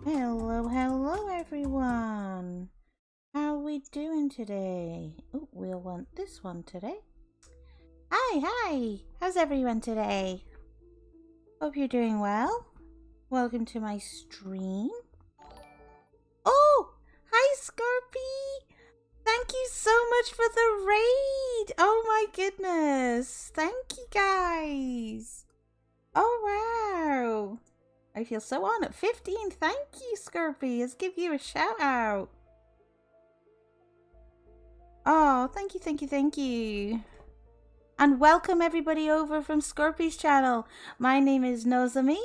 Hello, hello everyone. How are we doing today? Oh, we'll want this one today. Hi. How's everyone today? Hope you're doing well. Welcome to my stream. Oh, hi Scorpy. Thank you so much for the raid. Oh my goodness. Thank you guys. Oh wow. I feel so honored. 15. Thank you, Scorpy. Let's give you a shout out. Oh, thank you. And welcome everybody over from Scorpy's channel. My name is Nozami.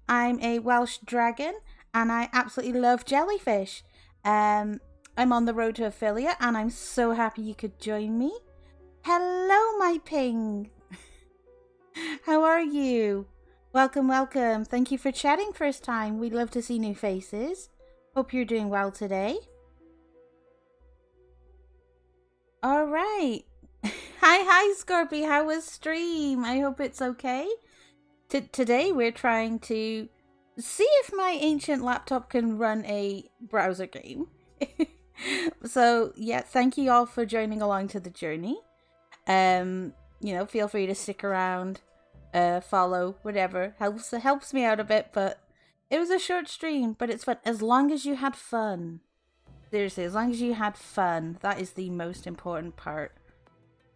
I'm a Welsh dragon and I absolutely love jellyfish. I'm on the road to affiliate and I'm so happy you could join me. Hello, my ping. How are you? Welcome. Thank you for chatting first time. We love to see new faces. Hope you're doing well today. All right. Hi, Scorpy. How was stream? I hope it's okay. Today we're trying to see if my ancient laptop can run a browser game. So yeah, thank you all for joining along to the journey. Feel free to stick around, follow, whatever. Helps me out a bit, but it was a short stream, but it's fun. As long as you had fun. Seriously, as long as you had fun, that is the most important part.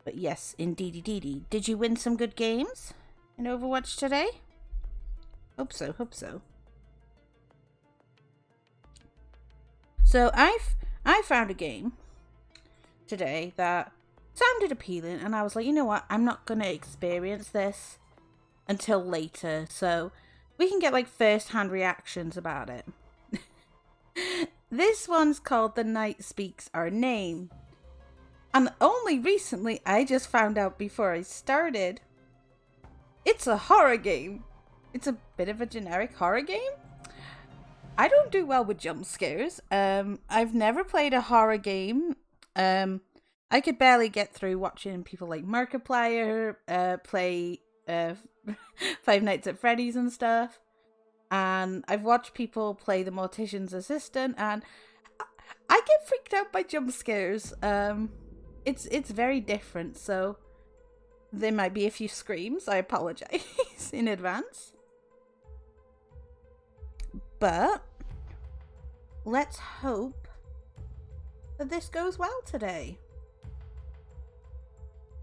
But yes, indeedy. Did you win some good games in Overwatch today? Hope so. So I found a game today that sounded appealing, and I was like, you know what? I'm not gonna experience this until later, so we can get like first-hand reactions about it. This one's called The Night Speaks Our Name. And only recently, I just found out before I started, it's a horror game. It's a bit of a generic horror game. I don't do well with jump scares. I've never played a horror game. I could barely get through watching people like Markiplier play Five Nights at Freddy's and stuff. And I've watched people play The Mortician's Assistant, and I get freaked out by jump scares. It's very different, so there might be a few screams. I apologize in advance. But let's hope that this goes well today.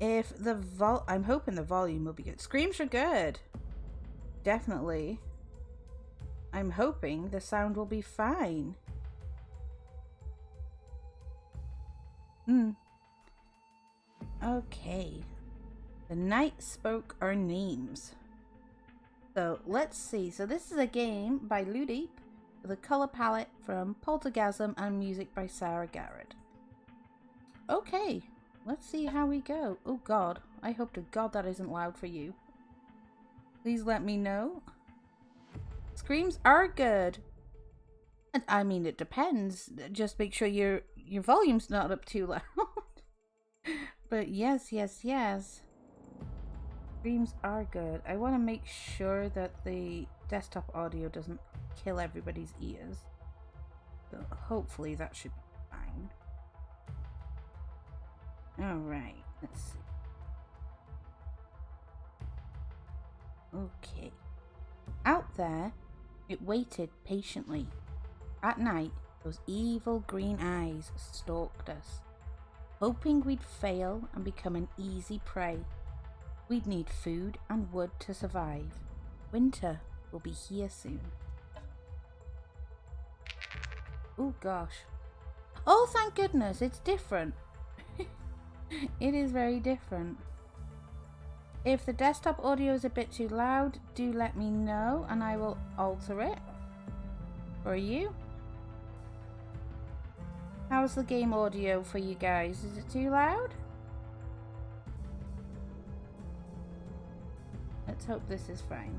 If the I'm hoping the volume will be good. Screams are good. Definitely. I'm hoping the sound will be fine. Okay. The night spoke our names. So let's see. So this is a game by Ludeep with a color palette from Poltergasm and music by Sarah Garrett. Okay, let's see how we go. Oh God, I hope to God that isn't loud for you. Please let me know. Screams are good. And I mean, it depends. Just make sure your volume's not up too loud. But yes. Screams are good. I want to make sure that the desktop audio doesn't kill everybody's ears. So hopefully that should be fine. Alright, let's see. Okay. Out there, it waited patiently. At night, those evil green eyes stalked us, hoping we'd fail and become an easy prey. We'd need food and wood to survive. Winter will be here soon. Oh gosh. Oh, thank goodness, it's different. It is very different. If the desktop audio is a bit too loud, do let me know and I will alter it for you. How's the game audio for you guys? Is it too loud? Let's hope this is fine.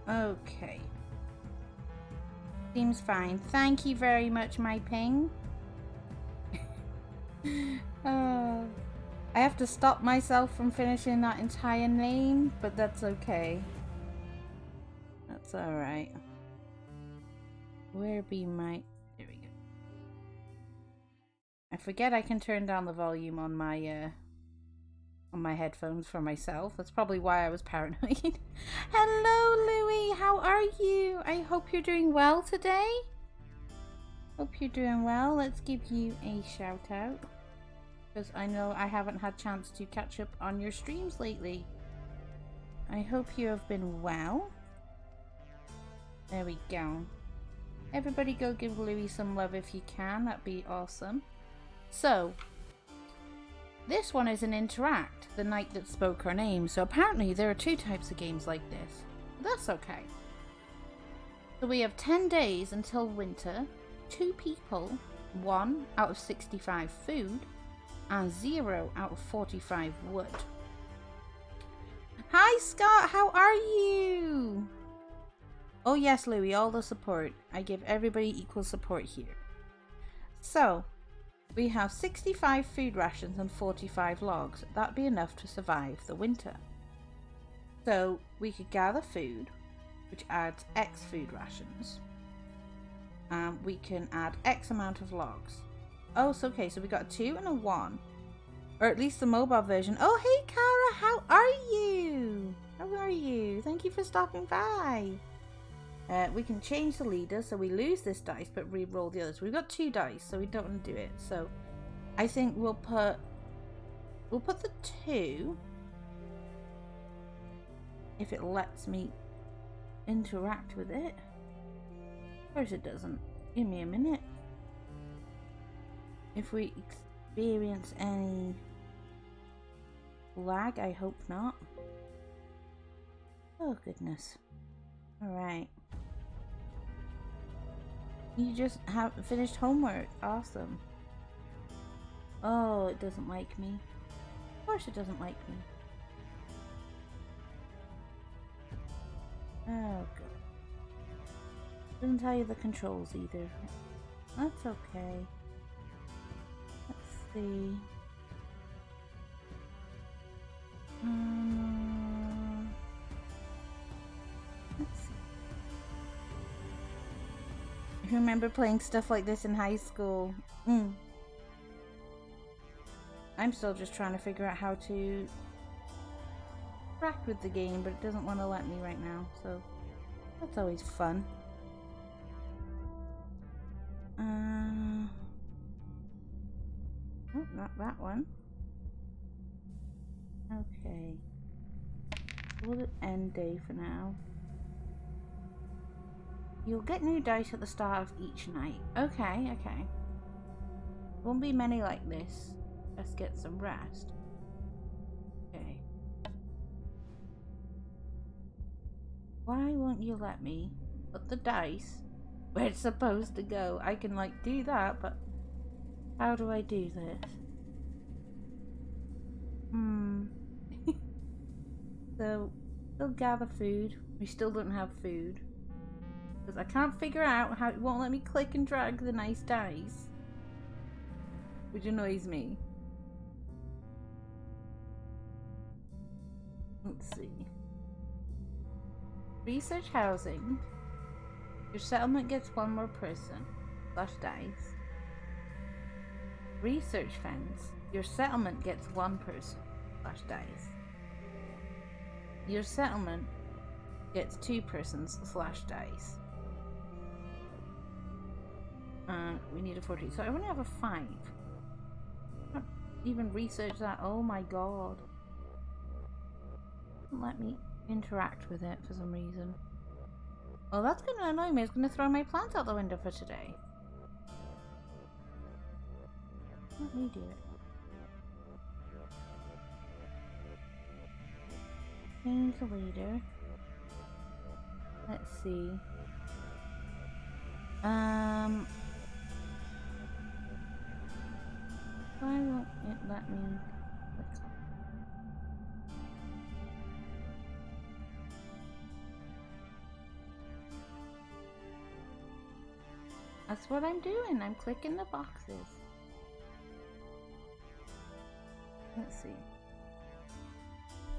Okay. Seems fine. Thank you very much, my ping. I have to stop myself from finishing that entire name, but that's okay. That's alright. Where be my... There we go. I forget I can turn down the volume on my headphones for myself. That's probably why I was paranoid. Hello, Louie. How are you? I hope you're doing well today. Hope you're doing well. Let's give you a shout out, because I know I haven't had chance to catch up on your streams lately. I hope you have been well. There we go. Everybody go give Louie some love if you can. That'd be awesome. So, this one is an Interact, the night that spoke her name. So apparently there are 2 types of games like this. That's okay. So we have 10 days until winter, 2 people, 1 out of 65 food, and 0 out of 45 wood. Hi Scott, how are you? Oh yes, Louie, all the support. I give everybody equal support here. So, we have 65 food rations and 45 logs. That'd be enough to survive the winter. So, we could gather food, which adds X food rations. We can add X amount of logs. Oh, so okay, so we got a 2 and a 1. Or at least the mobile version. Oh, hey Kara, how are you? How are you? Thank you for stopping by. We can change the leader, so we lose this dice but re-roll the others. We've got 2 dice, so we don't want to do it. So I think we'll put the 2 if it lets me interact with it. Of course it doesn't. Give me a minute. If we experience any lag, I hope not. Oh goodness. Alright. You just have finished homework. Awesome. Oh, it doesn't like me. Of course it doesn't like me. Oh god. Doesn't tell you the controls either. That's okay. Let's see. Let's see. I remember playing stuff like this in high school. I'm still just trying to figure out how to interact with the game, but it doesn't want to let me right now, so that's always fun. Oh, not that one. Okay. We'll end day for now. You'll get new dice at the start of each night. Okay, okay. Won't be many like this. Let's get some rest. Okay. Why won't you let me put the dice where it's supposed to go? I can like do that, but how do I do this? So, we'll gather food. We still don't have food. Because I can't figure out how it won't let me click and drag the nice dice. Which annoys me. Let's see. Research housing. Your settlement gets 1 more person. / dice. Research fence. Your settlement gets 1 person. / dice. Your settlement gets 2 persons / dice. We need a 40. So I only have a 5. I can't even research that. Oh my god. Doesn't let me interact with it for some reason. Well, that's gonna annoy me. It's gonna throw my plants out the window for today. Let me do it. Change the leader. Let's see. Why won't it let me click? That's what I'm doing. I'm clicking the boxes. Let's see.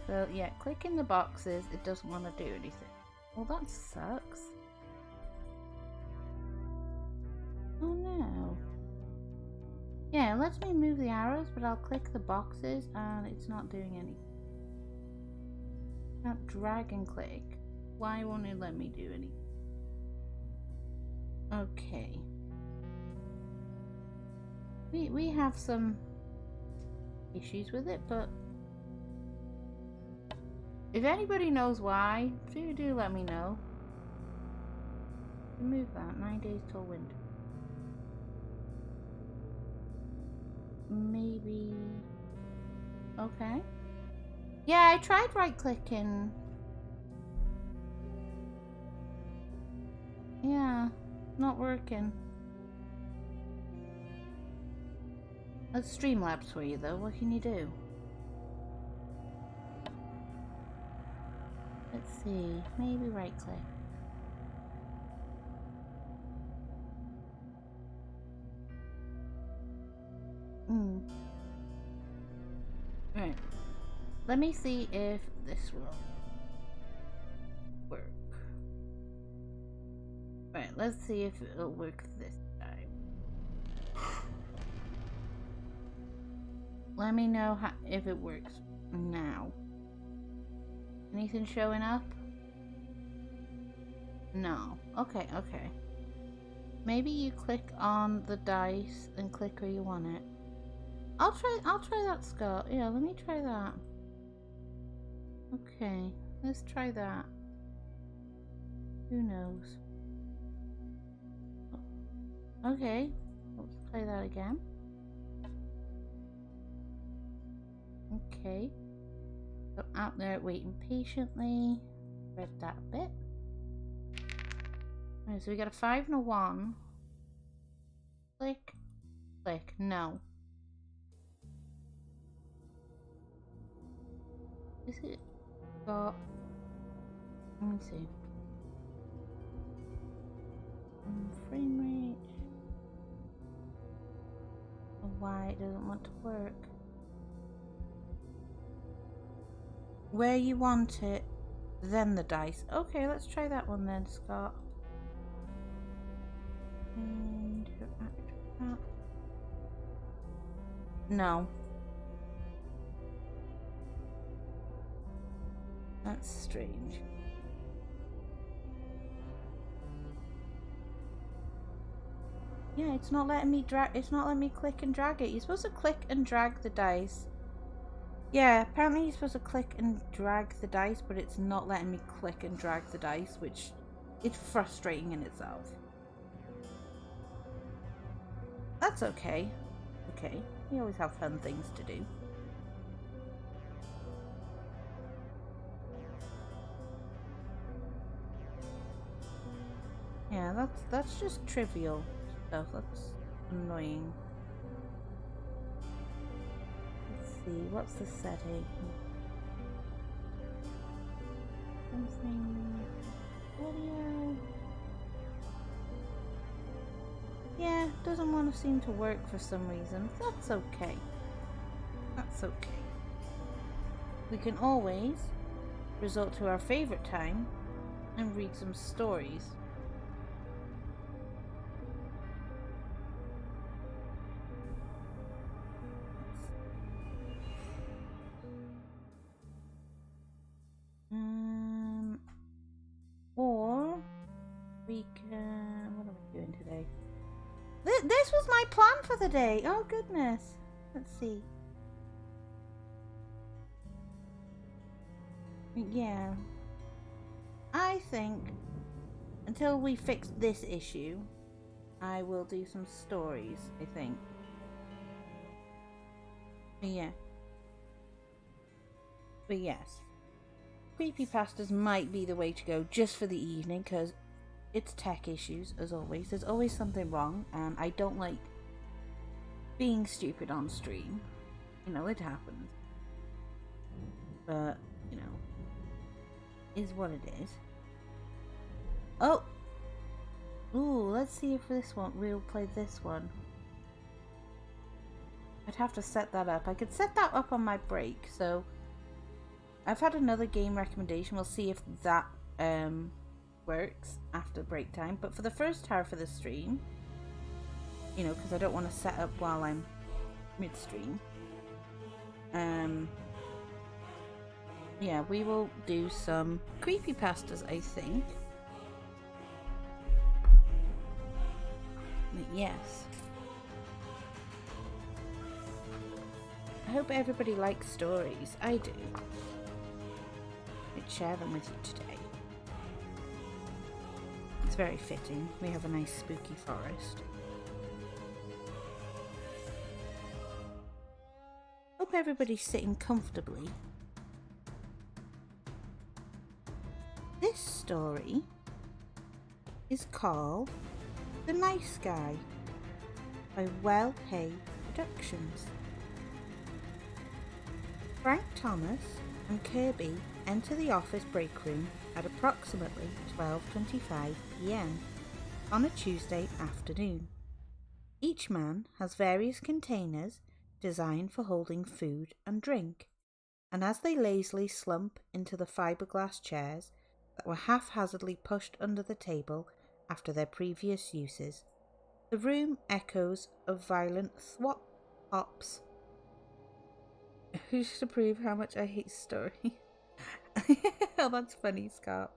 So yeah, clicking the boxes, it doesn't want to do anything. Well, that sucks. Oh no. Yeah, it lets me move the arrows, but I'll click the boxes and it's not doing anything. Can't drag and click. Why won't it let me do anything? Okay. We have some issues with it, but if anybody knows why, do let me know. Remove that. 9 days till winter. Maybe. Okay. Yeah, I tried right clicking. Yeah, not working. That's Streamlabs for you though. What can you do? Let's see. Maybe right click. Right. Let me see if this will work. Right, let's see if it'll work this time. Let me know if it works now. Anything showing up? No. Okay, okay. Maybe you click on the dice and click where you want it. I'll try that, Scott. Yeah, let me try that. Okay, let's try that. Who knows? Okay, let's play that again. Okay. So out there waiting patiently. Read that a bit. Alright, so we got a 5 and a 1. Click. Click. No. Is it got... Let me see. Frame rate. Why it doesn't want to work. Where you want it, then the dice. Okay, let's try that one then, Scott. And no. That's strange. Yeah, it's not letting me drag. It's not letting me click and drag it. You're supposed to click and drag the dice. Yeah, apparently you're supposed to click and drag the dice, but it's not letting me click and drag the dice, which is frustrating in itself. That's okay. Okay, we always have fun things to do. Yeah, that's just trivial stuff. That's annoying. Let's see, what's the setting? Something audio. Yeah, doesn't want to seem to work for some reason. That's okay. That's okay. We can always resort to our favorite time and read some stories. Or we can... What are we doing today? This was my plan for the day. Oh goodness. Let's see. Yeah. I think until we fix this issue, I will do some stories, I think. Yeah. But yes. Creepypastas might be the way to go just for the evening, because it's tech issues, as always. There's always something wrong, and I don't like being stupid on stream. You know, it happens. But, you know, is what it is. Oh! Ooh, let's see if this one, we'll play this one. I'd have to set that up. I could set that up on my break, so... I've had another game recommendation. We'll see if that works after break time, but for the first half of the stream, you know, because I don't want to set up while I'm midstream, yeah, we will do some creepypastas, I think. But yes. I hope everybody likes stories. I do. I'd share them with you today. It's very fitting. We have a nice spooky forest. Hope everybody's sitting comfortably. This story is called The Nice Guy by Well Hay Productions. Frank Thomas and Kirby enter the office break room at approximately 12:25 p.m. on a Tuesday afternoon. Each man has various containers designed for holding food and drink, and as they lazily slump into the fiberglass chairs that were haphazardly pushed under the table after their previous uses, the room echoes of violent thwop-hops. Who's to prove how much I hate story? Oh, that's funny, Scott.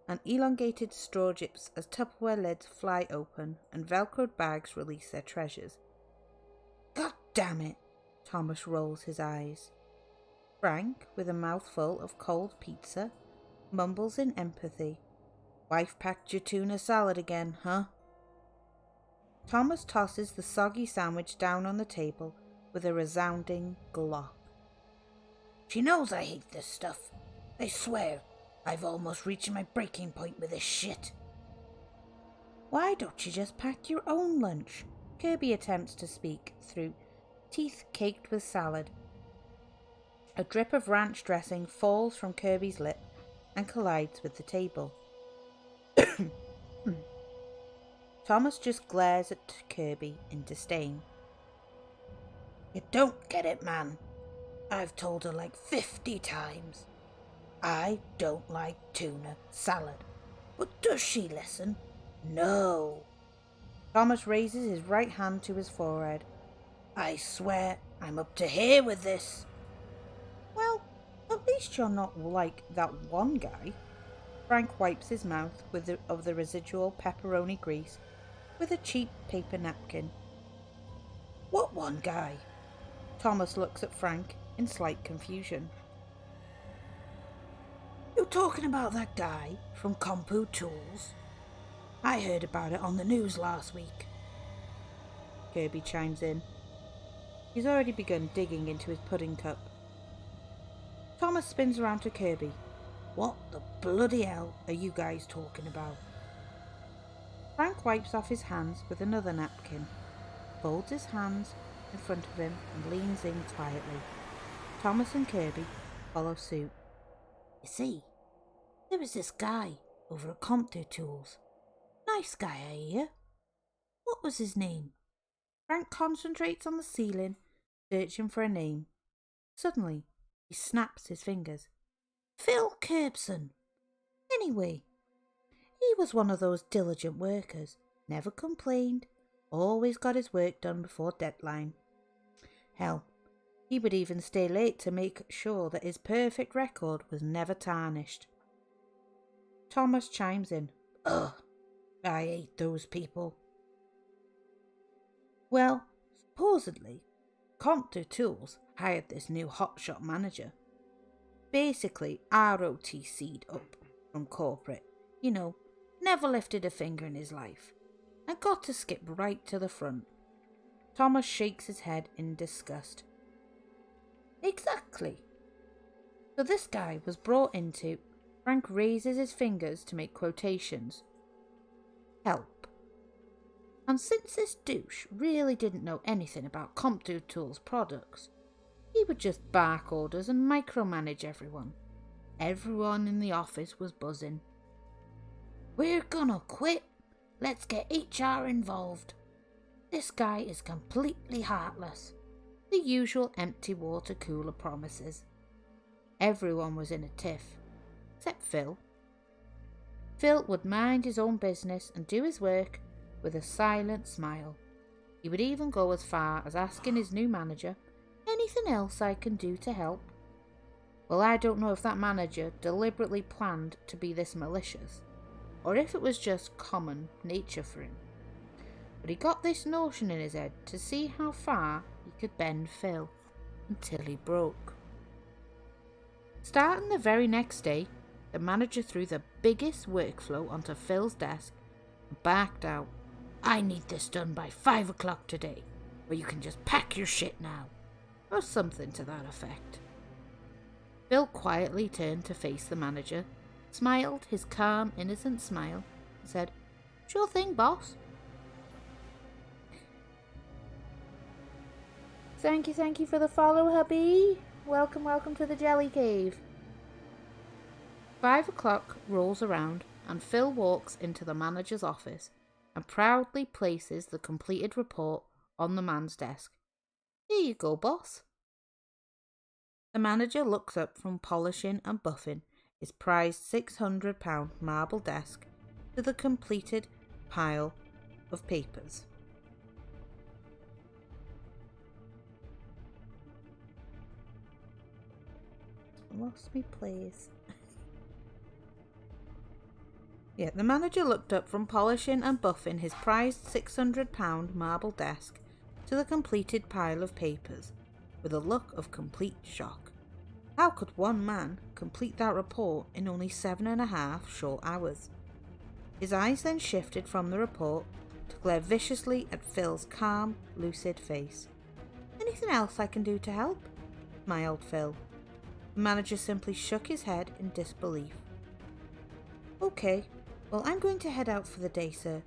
And elongated straw jips as Tupperware lids fly open and velcroed bags release their treasures. God damn it! Thomas rolls his eyes. Frank, with a mouthful of cold pizza, mumbles in empathy. Wife packed your tuna salad again, huh? Thomas tosses the soggy sandwich down on the table with a resounding glop. She knows I hate this stuff. I swear, I've almost reached my breaking point with this shit. Why don't you just pack your own lunch? Kirby attempts to speak through teeth caked with salad. A drip of ranch dressing falls from Kirby's lip and collides with the table. Thomas just glares at Kirby in disdain. You don't get it, man. I've told her like 50 times. I don't like tuna salad. But does she listen? No. Thomas raises his right hand to his forehead. I swear I'm up to here with this. Well, at least you're not like that one guy. Frank wipes his mouth of the residual pepperoni grease with a cheap paper napkin. What one guy? Thomas looks at Frank in slight confusion. You talking about that guy from Compu Tools? I heard about it on the news last week. Kirby chimes in. He's already begun digging into his pudding cup. Thomas spins around to Kirby. What the bloody hell are you guys talking about? Frank wipes off his hands with another napkin, folds his hands in front of him and leans in quietly. Thomas and Kirby follow suit. You see, there was this guy over at Compter Tools. Nice guy, I hear. What was his name? Frank concentrates on the ceiling, searching for a name. Suddenly, he snaps his fingers. Phil Curbson. Anyway, he was one of those diligent workers. Never complained. Always got his work done before deadline. Hell, he would even stay late to make sure that his perfect record was never tarnished. Thomas chimes in. Ugh, I hate those people. Well, supposedly, Compter Tools hired this new hotshot manager. Basically, ROTC'd up from corporate. You know, never lifted a finger in his life. And got to skip right to the front. Thomas shakes his head in disgust. Exactly. So this guy was brought into... Frank raises his fingers to make quotations. Help. And since this douche really didn't know anything about Compter Tools products, he would just bark orders and micromanage everyone. Everyone in the office was buzzing. We're gonna quit. Let's get HR involved. This guy is completely heartless. The usual empty water cooler promises. Everyone was in a tiff, except Phil. Phil would mind his own business and do his work with a silent smile. He would even go as far as asking his new manager, "Anything else I can do to help?" Well, I don't know if that manager deliberately planned to be this malicious, or if it was just common nature for him. But he got this notion in his head to see how far he could bend Phil, until he broke. Starting the very next day, the manager threw the biggest workflow onto Phil's desk and barked out, "I need this done by 5 o'clock today, or you can just pack your shit now," or something to that effect. Phil quietly turned to face the manager, smiled his calm, innocent smile, and said, "Sure thing, boss." Thank you for the follow, hubby. Welcome to the Jelly Cave. 5 o'clock rolls around and Phil walks into the manager's office and proudly places the completed report on the man's desk. "Here you go, boss." The manager looks up from polishing and buffing his prized £600 marble desk to the completed pile of papers. Lost me, please. The manager looked up from polishing and buffing his prized £600 marble desk to the completed pile of papers with a look of complete shock. How could one man complete that report in only 7.5 short hours? His eyes then shifted from the report to glare viciously at Phil's calm, lucid face. "Anything else I can do to help?" smiled Phil. The manager simply shook his head in disbelief. "Okay, well, I'm going to head out for the day, sir.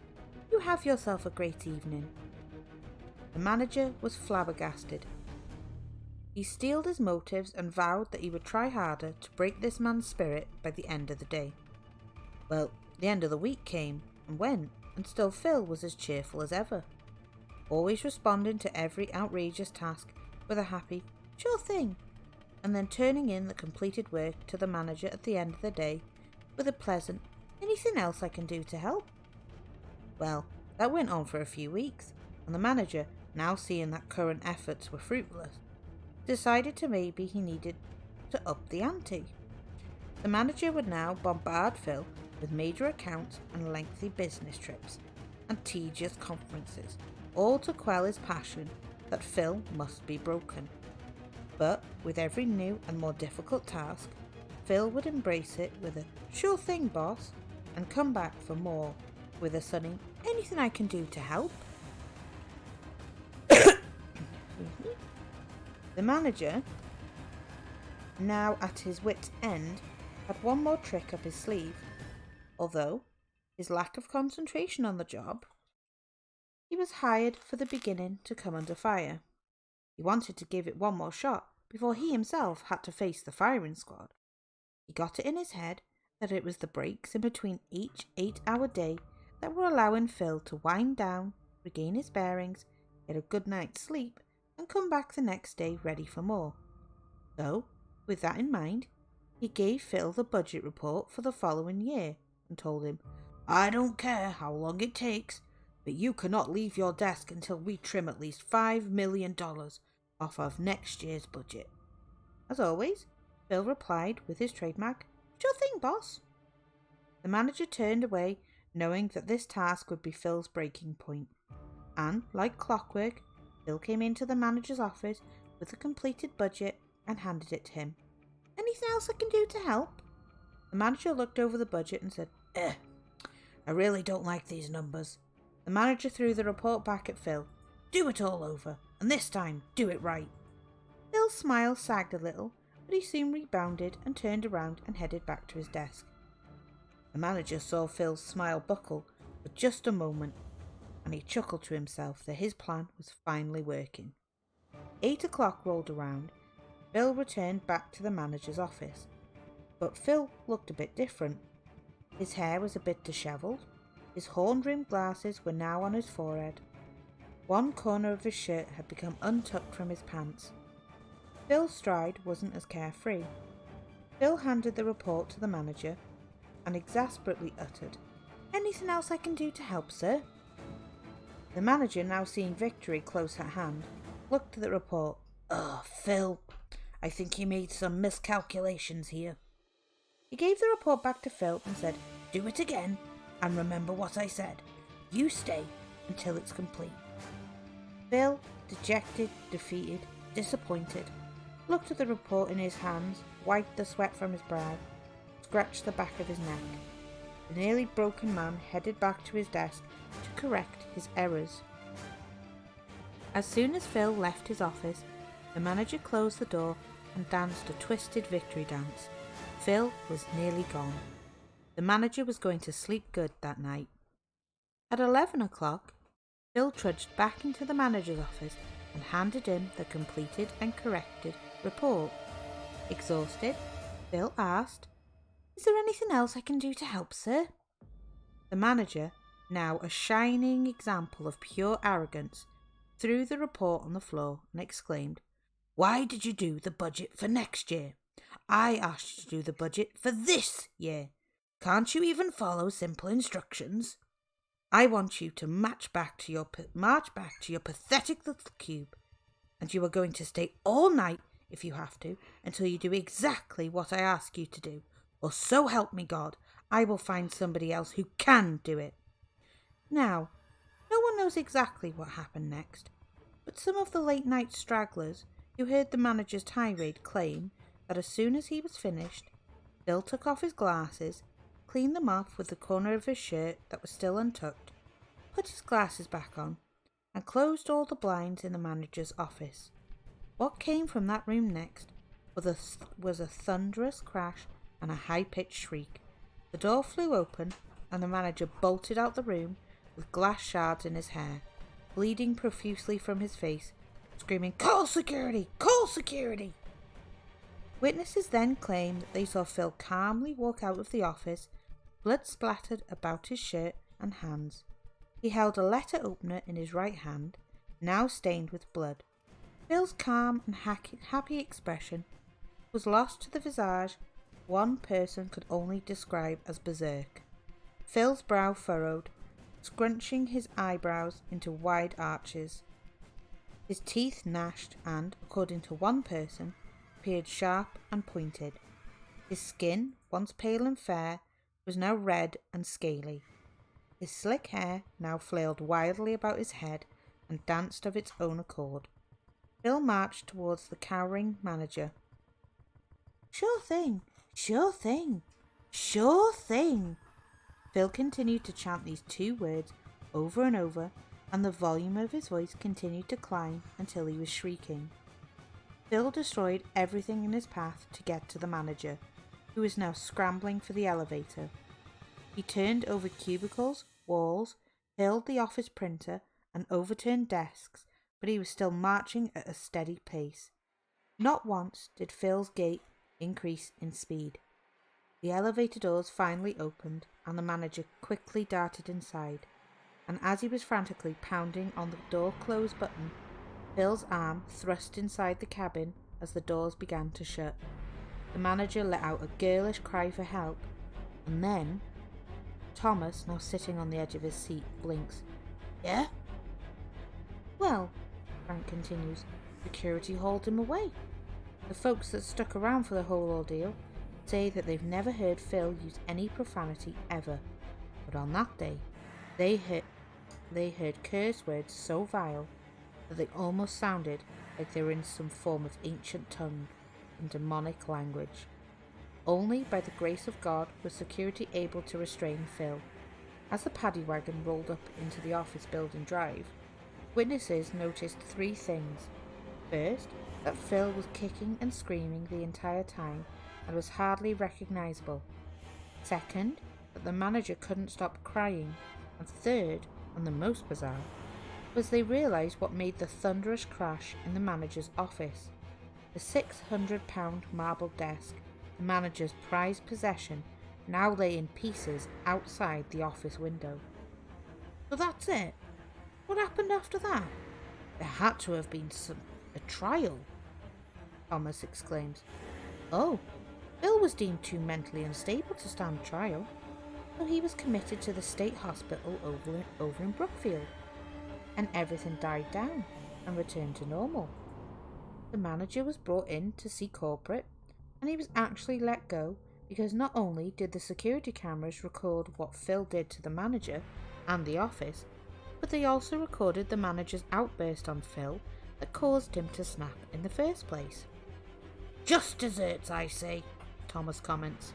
You have yourself a great evening." The manager was flabbergasted. He steeled his motives and vowed that he would try harder to break this man's spirit by the end of the day. Well, the end of the week came and went, and still Phil was as cheerful as ever, always responding to every outrageous task with a happy, "Sure thing," and then turning in the completed work to the manager at the end of the day with a pleasant, "Anything else I can do to help?" Well, that went on for a few weeks, and the manager, now seeing that current efforts were fruitless, decided to maybe he needed to up the ante. The manager would now bombard Phil with major accounts and lengthy business trips and tedious conferences, all to quell his passion that Phil must be broken. But with every new and more difficult task, Phil would embrace it with a "Sure thing, boss," and come back for more with a sunny "Anything I can do to help?" The manager, now at his wit's end, had one more trick up his sleeve. Although his lack of concentration on the job, he was hired for the beginning to come under fire. He wanted to give it one more shot before he himself had to face the firing squad. He got it in his head that it was the breaks in between each 8-hour day that were allowing Phil to wind down, regain his bearings, get a good night's sleep, and come back the next day ready for more. So, with that in mind, he gave Phil the budget report for the following year and told him, "I don't care how long it takes, but you cannot leave your desk until we trim at least $5 million off of next year's budget." As always, Phil replied with his trademark, "Sure thing, boss." The manager turned away, knowing that this task would be Phil's breaking point. And, like clockwork, Phil came into the manager's office with the completed budget and handed it to him. "Anything else I can do to help?" The manager looked over the budget and said, "I really don't like these numbers." The manager threw the report back at Phil. "Do it all over, and this time do it right." Phil's smile sagged a little, but he soon rebounded and turned around and headed back to his desk. The manager saw Phil's smile buckle for just a moment, and he chuckled to himself that his plan was finally working. 8 o'clock rolled around. Phil returned back to the manager's office. But Phil looked a bit different. His hair was a bit dishevelled. His horn-rimmed glasses were now on his forehead. One corner of his shirt had become untucked from his pants. Phil's stride wasn't as carefree. Phil handed the report to the manager, and exasperately uttered, "Anything else I can do to help, sir?" The manager, now seeing victory close at hand, looked at the report. "Oh, Phil, I think you made some miscalculations here." He gave the report back to Phil and said, "Do it again, and remember what I said. You stay until it's complete." Phil, dejected, defeated, disappointed, looked at the report in his hands, wiped the sweat from his brow, scratched the back of his neck. The nearly broken man headed back to his desk to correct his errors. As soon as Phil left his office, the manager closed the door and danced a twisted victory dance. Phil was nearly gone. The manager was going to sleep good that night. At 11 o'clock, Phil trudged back into the manager's office and handed in the completed and corrected report. Exhausted, Phil asked, "Is there anything else I can do to help, sir?" The manager, now a shining example of pure arrogance, threw the report on the floor and exclaimed, "Why did you do the budget for next year? I asked you to do the budget for this year. Can't you even follow simple instructions? I want you to march back to your pathetic little cube, and you are going to stay all night if you have to until you do exactly what I ask you to do, or so help me God, I will find somebody else who can do it." Now, no one knows exactly what happened next, but some of the late night stragglers who heard the manager's tirade claim that as soon as he was finished, Phil took off his glasses, cleaned them off with the corner of his shirt that was still untucked, put his glasses back on, and closed all the blinds in the manager's office. What came from that room next was a thunderous crash and a high-pitched shriek. The door flew open, and the manager bolted out the room with glass shards in his hair, bleeding profusely from his face, screaming, "Call security! Call security!" Witnesses then claimed that they saw Phil calmly walk out of the office, blood splattered about his shirt and hands. He held a letter opener in his right hand, now stained with blood. Phil's calm and happy expression was lost to the visage one person could only describe as berserk. Phil's brow furrowed, scrunching his eyebrows into wide arches. His teeth gnashed and, according to one person, appeared sharp and pointed. His skin, once pale and fair, was now red and scaly. His slick hair now flailed wildly about his head and danced of its own accord. Phil marched towards the cowering manager. "Sure thing, sure thing, sure thing." Phil continued to chant these two words over and over, and the volume of his voice continued to climb until he was shrieking. Phil destroyed everything in his path to get to the manager, who was now scrambling for the elevator. He turned over cubicles, walls, hurled the office printer, and overturned desks, but he was still marching at a steady pace. Not once did Phil's gait increase in speed. The elevator doors finally opened, and the manager quickly darted inside, and as he was frantically pounding on the door close button, Phil's arm thrust inside the cabin as the doors began to shut. The manager let out a girlish cry for help, and then Thomas, now sitting on the edge of his seat, blinks. "Yeah?" "Well," Frank continues, "security hauled him away. The folks that stuck around for the whole ordeal say that they've never heard Phil use any profanity ever, but on that day they heard curse words so vile that they almost sounded like they were in some form of ancient tongue and demonic language. Only by the grace of God was security able to restrain Phil. As the paddy wagon rolled up into the office building drive, witnesses noticed three things. First, that Phil was kicking and screaming the entire time and was hardly recognisable. Second, that the manager couldn't stop crying. And third, and the most bizarre, was they realised what made the thunderous crash in the manager's office. The £600 marble desk, the manager's prized possession, now lay in pieces outside the office window. "So that's it? What happened after that? There had to have been a trial," Thomas exclaims. "Oh, Bill was deemed too mentally unstable to stand trial, so he was committed to the state hospital over in Brookfield, and everything died down and returned to normal. The manager was brought in to see corporate, and he was actually let go because not only did the security cameras record what Phil did to the manager and the office, but they also recorded the manager's outburst on Phil that caused him to snap in the first place. "Just desserts, I say," Thomas comments.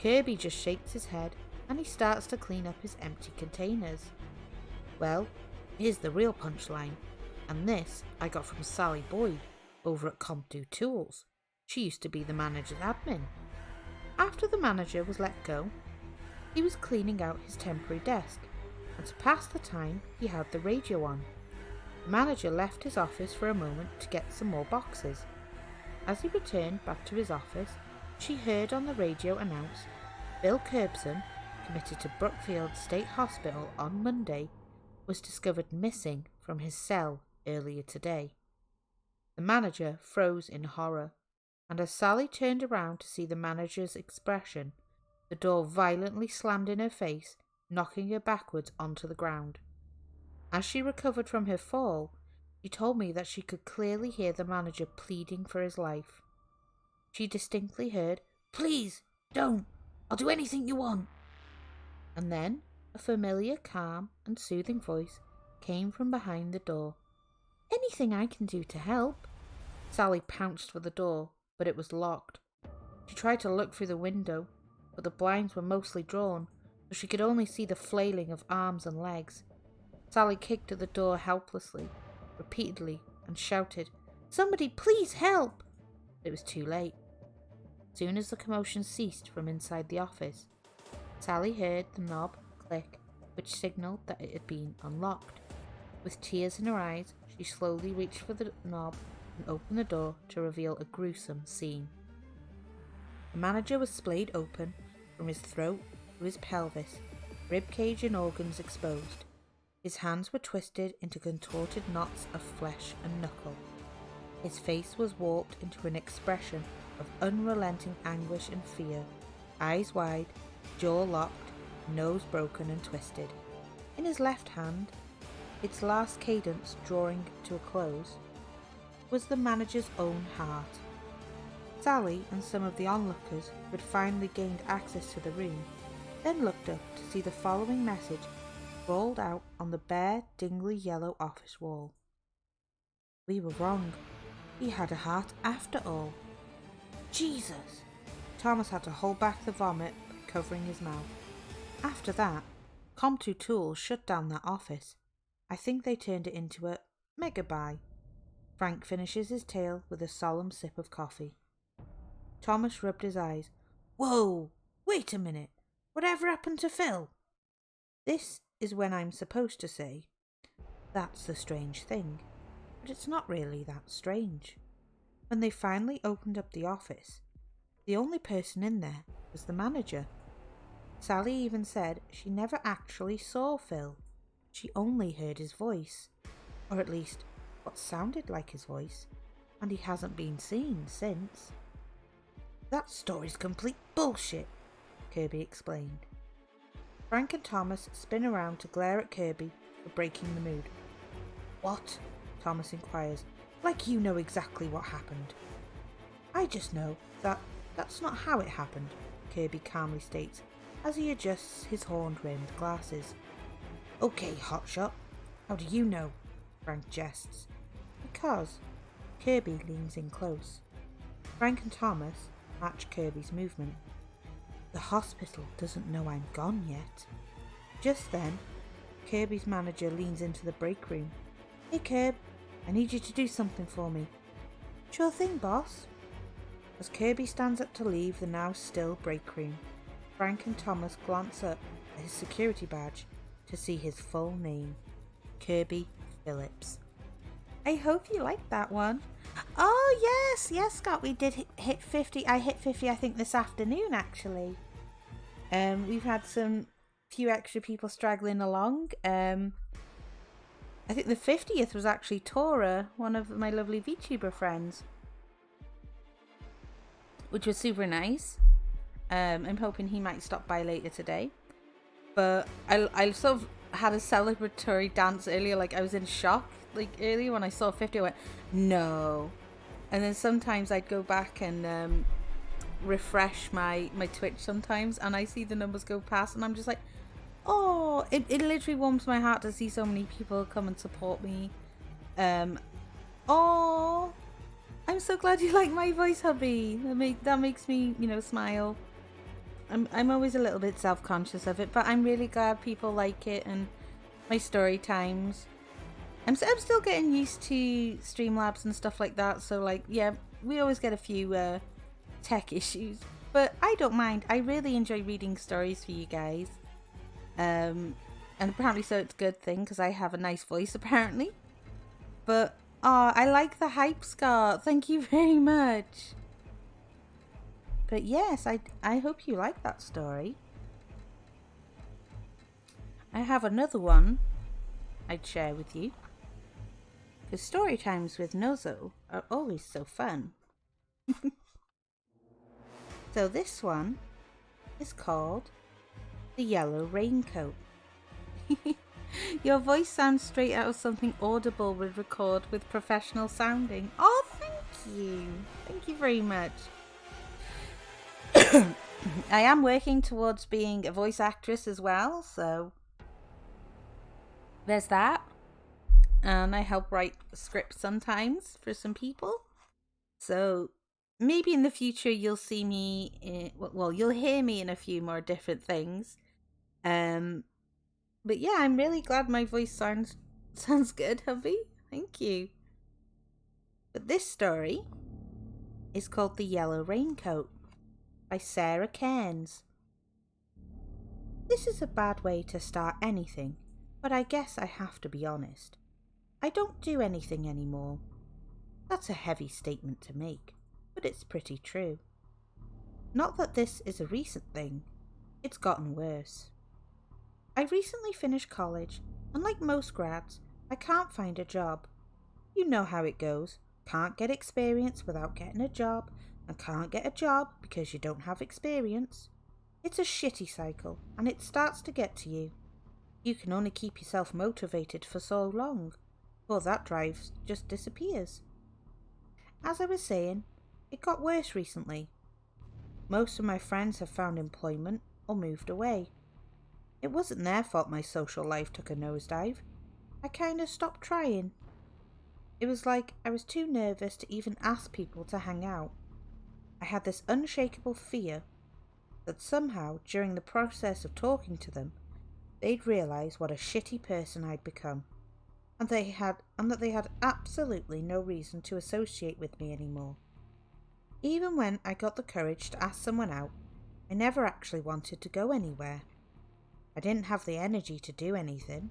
Kirby just shakes his head and he starts to clean up his empty containers. "Well, here's the real punchline, and this I got from Sally Boyd over at CompDo Tools. She used to be the manager's admin. After the manager was let go, he was cleaning out his temporary desk, and to pass the time, he had the radio on. The manager left his office for a moment to get some more boxes. As he returned back to his office, she heard on the radio announce Bill Curbson, committed to Brookfield State Hospital on Monday, was discovered missing from his cell earlier today. The manager froze in horror, and as Sally turned around to see the manager's expression, the door violently slammed in her face, knocking her backwards onto the ground. As she recovered from her fall, she told me that she could clearly hear the manager pleading for his life. She distinctly heard, "Please, don't! I'll do anything you want!" And then a familiar, calm and soothing voice came from behind the door. "Anything I can do to help?" Sally pounced for the door, but it was locked. She tried to look through the window, but the blinds were mostly drawn, so she could only see the flailing of arms and legs. Sally kicked at the door helplessly, repeatedly, and shouted, "Somebody please help!" But it was too late. As soon as the commotion ceased from inside the office, Sally heard the knob click, which signalled that it had been unlocked. With tears in her eyes, she slowly reached for the knob and opened the door to reveal a gruesome scene. The manager was splayed open from his throat to his pelvis, rib cage and organs exposed. His hands were twisted into contorted knots of flesh and knuckle. His face was warped into an expression of unrelenting anguish and fear, eyes wide, jaw locked, nose broken and twisted. In his left hand, its last cadence drawing to a close, was the manager's own heart. Sally and some of the onlookers who had finally gained access to the room then looked up to see the following message scrawled out on the bare, dingly yellow office wall. "We were wrong. He had a heart after all." Jesus! Thomas had to hold back the vomit by covering his mouth. After that, CompDo Tools shut down that office. I think they turned it into a mega buy. Frank finishes his tale with a solemn sip of coffee. Thomas rubbed his eyes. "Whoa! Wait a minute. Whatever happened to Phil?" This is when I'm supposed to say, "That's the strange thing." But it's not really that strange. When they finally opened up the office, the only person in there was the manager. Sally even said she never actually saw Phil. She only heard his voice, or at least what sounded like his voice, and he hasn't been seen since. "That story's complete bullshit," Kirby explained. Frank and Thomas spin around to glare at Kirby for breaking the mood. "What?" Thomas inquires, "like you know exactly what happened." "I just know that's not how it happened," Kirby calmly states as he adjusts his horn-rimmed glasses. "Okay, hotshot, how do you know?" Frank jests. "Because." Kirby leans in close. Frank and Thomas match Kirby's movement. "The hospital doesn't know I'm gone yet." Just then, Kirby's manager leans into the break room. "Hey Kirb, I need you to do something for me." "Sure thing, boss." As Kirby stands up to leave the now still break room, Frank and Thomas glance up at his security badge to see his full name, Kirby Phillips. I hope you liked that one. Oh yes Scott, we did hit 50. I hit 50 I think this afternoon actually. We've had some few extra people straggling along. I think the 50th was actually Tora, one of my lovely VTuber friends. which was super nice. I'm hoping he might stop by later today. But I sort of had a celebratory dance earlier. Like, I was in shock. Like, earlier when I saw 50, I went, no. And then sometimes I'd go back and refresh my Twitch sometimes, and I see the numbers go past, and I'm just like, oh, it literally warms my heart to see so many people come and support me. Oh, I'm so glad you like my voice, hubby. That makes me, smile. I'm always a little bit self-conscious of it, but I'm really glad people like it and my story times. I'm still getting used to Streamlabs and stuff like that, so like, yeah, we always get a few tech issues, but I don't mind. I really enjoy reading stories for you guys. And apparently so it's a good thing because I have a nice voice apparently. But I like the hype, Scott. Thank you very much. But yes, I hope you like that story. I have another one I'd share with you. Because story times with Nozo are always so fun. So this one is called The Yellow Raincoat. Your voice sounds straight out of something Audible would record with professional sounding. Oh, thank you. Thank you very much. I am working towards being a voice actress as well, so there's that. And I help write scripts sometimes for some people. So maybe in the future you'll see me, you'll hear me in a few more different things. But yeah, I'm really glad my voice sounds good, hubby. Thank you. But this story is called The Yellow Raincoat by Sarah Cairns. This is a bad way to start anything, but I guess I have to be honest. I don't do anything anymore. That's a heavy statement to make, but it's pretty true. Not that this is a recent thing. It's gotten worse. I recently finished college, and like most grads, I can't find a job. You know how it goes. Can't get experience without getting a job, and can't get a job because you don't have experience. It's a shitty cycle, and it starts to get to you. You can only keep yourself motivated for so long, or that drive just disappears. As I was saying, it got worse recently. Most of my friends have found employment or moved away. It wasn't their fault my social life took a nosedive. I kinda stopped trying. It was like I was too nervous to even ask people to hang out. I had this unshakable fear that somehow, during the process of talking to them, they'd realise what a shitty person I'd become, and that they had absolutely no reason to associate with me anymore. Even when I got the courage to ask someone out, I never actually wanted to go anywhere. I didn't have the energy to do anything.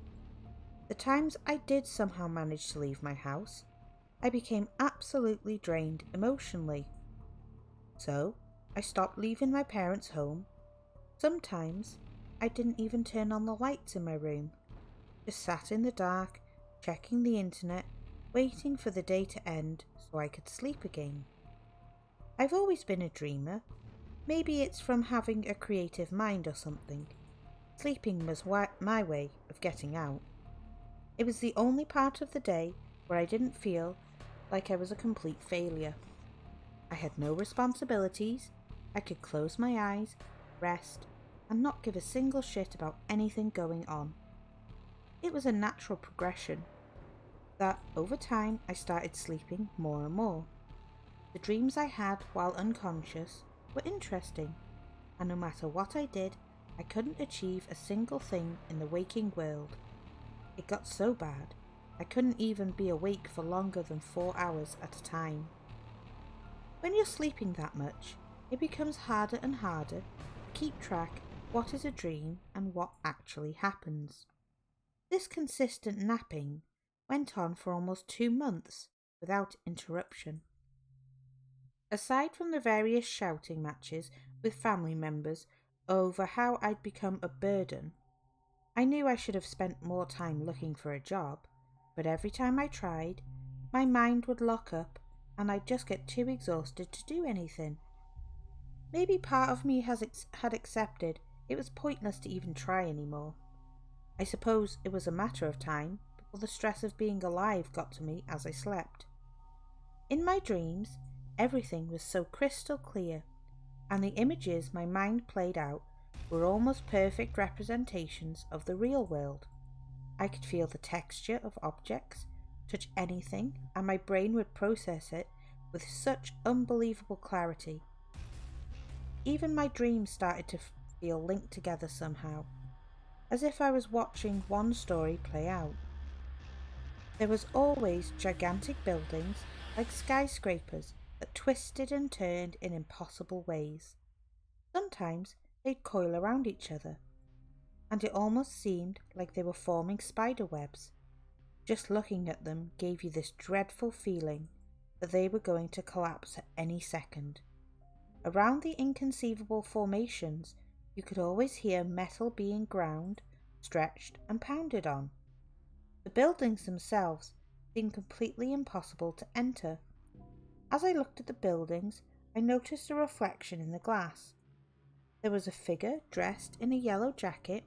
The times I did somehow manage to leave my house, I became absolutely drained emotionally. So, I stopped leaving my parents' home. Sometimes, I didn't even turn on the lights in my room. Just sat in the dark, checking the internet, waiting for the day to end so I could sleep again. I've always been a dreamer. Maybe it's from having a creative mind or something. Sleeping was my way of getting out. It was the only part of the day where I didn't feel like I was a complete failure. I had no responsibilities. I could close my eyes, rest, and not give a single shit about anything going on. It was a natural progression that over time I started sleeping more and more. The dreams I had while unconscious were interesting, and no matter what I did, I couldn't achieve a single thing in the waking world. It got so bad, I couldn't even be awake for longer than 4 hours at a time. When you're sleeping that much, it becomes harder and harder to keep track what is a dream and what actually happens. This consistent napping went on for almost 2 months without interruption. Aside from the various shouting matches with family members over how I'd become a burden, I knew I should have spent more time looking for a job, but every time I tried, my mind would lock up and I'd just get too exhausted to do anything. Maybe part of me had accepted it was pointless to even try anymore. I suppose it was a matter of time before the stress of being alive got to me as I slept. In my dreams, everything was so crystal clear, and the images my mind played out were almost perfect representations of the real world. I could feel the texture of objects, touch anything, and my brain would process it with such unbelievable clarity. Even my dreams started to feel linked together somehow, as if I was watching one story play out. There was always gigantic buildings, like skyscrapers, that twisted and turned in impossible ways. Sometimes they'd coil around each other, and it almost seemed like they were forming spider webs. Just looking at them gave you this dreadful feeling that they were going to collapse at any second. Around the inconceivable formations, you could always hear metal being ground, stretched, and pounded on. The buildings themselves seemed completely impossible to enter. As I looked at the buildings, I noticed a reflection in the glass. There was a figure dressed in a yellow jacket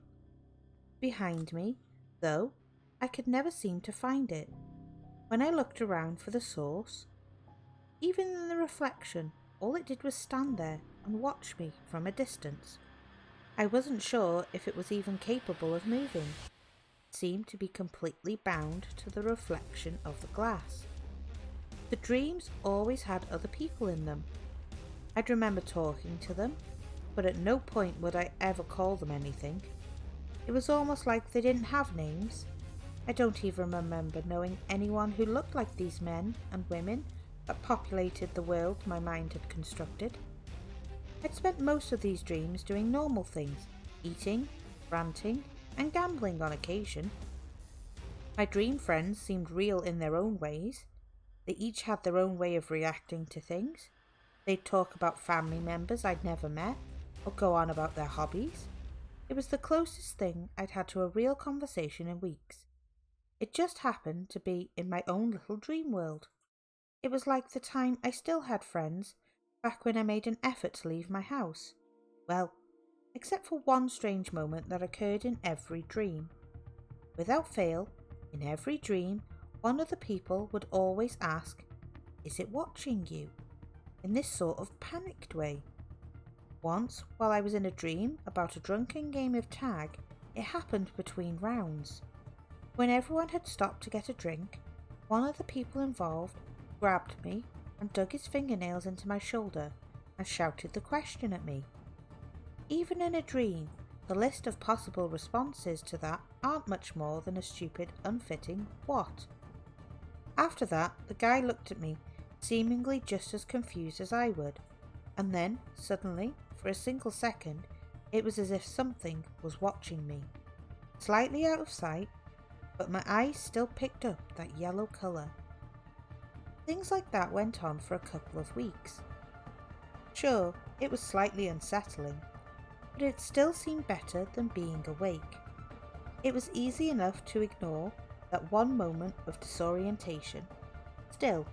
behind me, though I could never seem to find it. When I looked around for the source, even in the reflection, all it did was stand there and watch me from a distance. I wasn't sure if it was even capable of moving. It seemed to be completely bound to the reflection of the glass. The dreams always had other people in them. I'd remember talking to them, but at no point would I ever call them anything. It was almost like they didn't have names. I don't even remember knowing anyone who looked like these men and women that populated the world my mind had constructed. I'd spent most of these dreams doing normal things, eating, ranting, and gambling on occasion. My dream friends seemed real in their own ways. They each had their own way of reacting to things. They'd talk about family members I'd never met, or go on about their hobbies. It was the closest thing I'd had to a real conversation in weeks. It just happened to be in my own little dream world. It was like the time I still had friends back when I made an effort to leave my house. Well, except for one strange moment that occurred in every dream. Without fail, in every dream, one of the people would always ask, "Is it watching you?" in this sort of panicked way. Once, while I was in a dream about a drunken game of tag, it happened between rounds. When everyone had stopped to get a drink, one of the people involved grabbed me and dug his fingernails into my shoulder and shouted the question at me. Even in a dream, the list of possible responses to that aren't much more than a stupid, unfitting "what?" After that, the guy looked at me, seemingly just as confused as I would, and then, suddenly, for a single second, it was as if something was watching me. Slightly out of sight, but my eyes still picked up that yellow colour. Things like that went on for a couple of weeks. Sure, it was slightly unsettling, but it still seemed better than being awake. It was easy enough to ignore that one moment of disorientation. Still,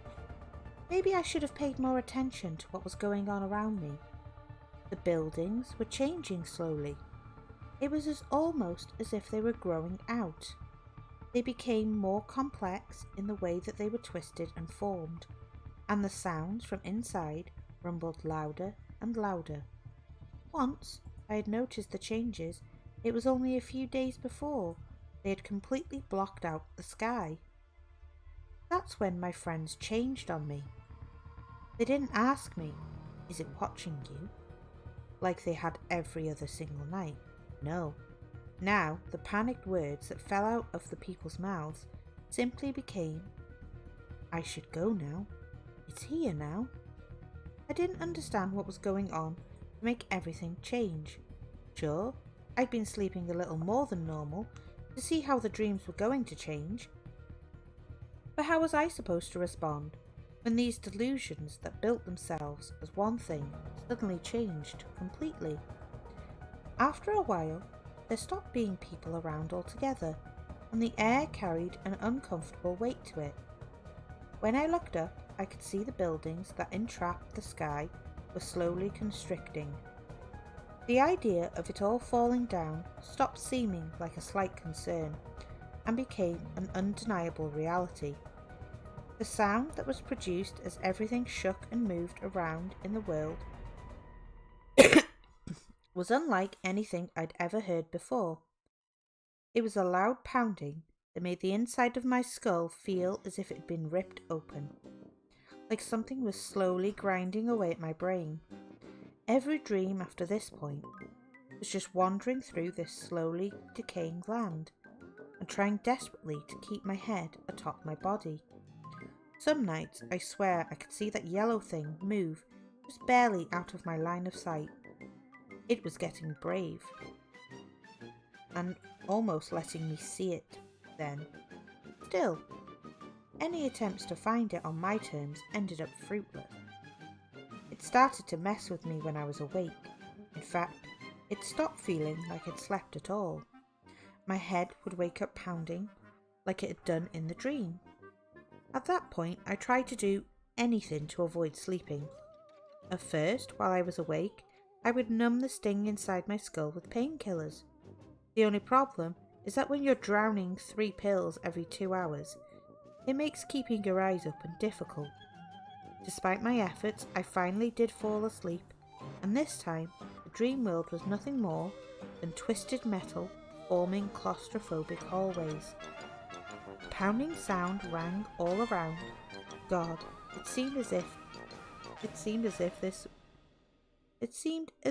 maybe I should have paid more attention to what was going on around me. The buildings were changing slowly. It was almost as if they were growing out. They became more complex in the way that they were twisted and formed, and the sounds from inside rumbled louder and louder. Once I had noticed the changes. It was only a few days before they had completely blocked out the sky. That's when my friends changed on me. They didn't ask me, "Is it watching you?" like they had every other single night. No. Now the panicked words that fell out of the people's mouths simply became, "I should go now. It's here now." I didn't understand what was going on to make everything change. Sure, I'd been sleeping a little more than normal to see how the dreams were going to change. But how was I supposed to respond when these delusions that built themselves as one thing suddenly changed completely? After a while, there stopped being people around altogether, and the air carried an uncomfortable weight to it. When I looked up, I could see the buildings that entrapped the sky were slowly constricting. The idea of it all falling down stopped seeming like a slight concern and became an undeniable reality. The sound that was produced as everything shook and moved around in the world was unlike anything I'd ever heard before. It was a loud pounding that made the inside of my skull feel as if it had been ripped open, like something was slowly grinding away at my brain. Every dream after this point was just wandering through this slowly decaying land and trying desperately to keep my head atop my body. Some nights I swear I could see that yellow thing move just barely out of my line of sight. It was getting brave and almost letting me see it then. Still, any attempts to find it on my terms ended up fruitless. It started to mess with me when I was awake. In fact, it stopped feeling like I'd slept at all. My head would wake up pounding like it had done in the dream. At that point, I tried to do anything to avoid sleeping. At first, while I was awake, I would numb the sting inside my skull with painkillers. The only problem is that when you're drowning 3 pills every 2 hours, it makes keeping your eyes open difficult. Despite my efforts, I finally did fall asleep, and this time the dream world was nothing more than twisted metal forming claustrophobic hallways. The pounding sound rang all around. God, it seemed as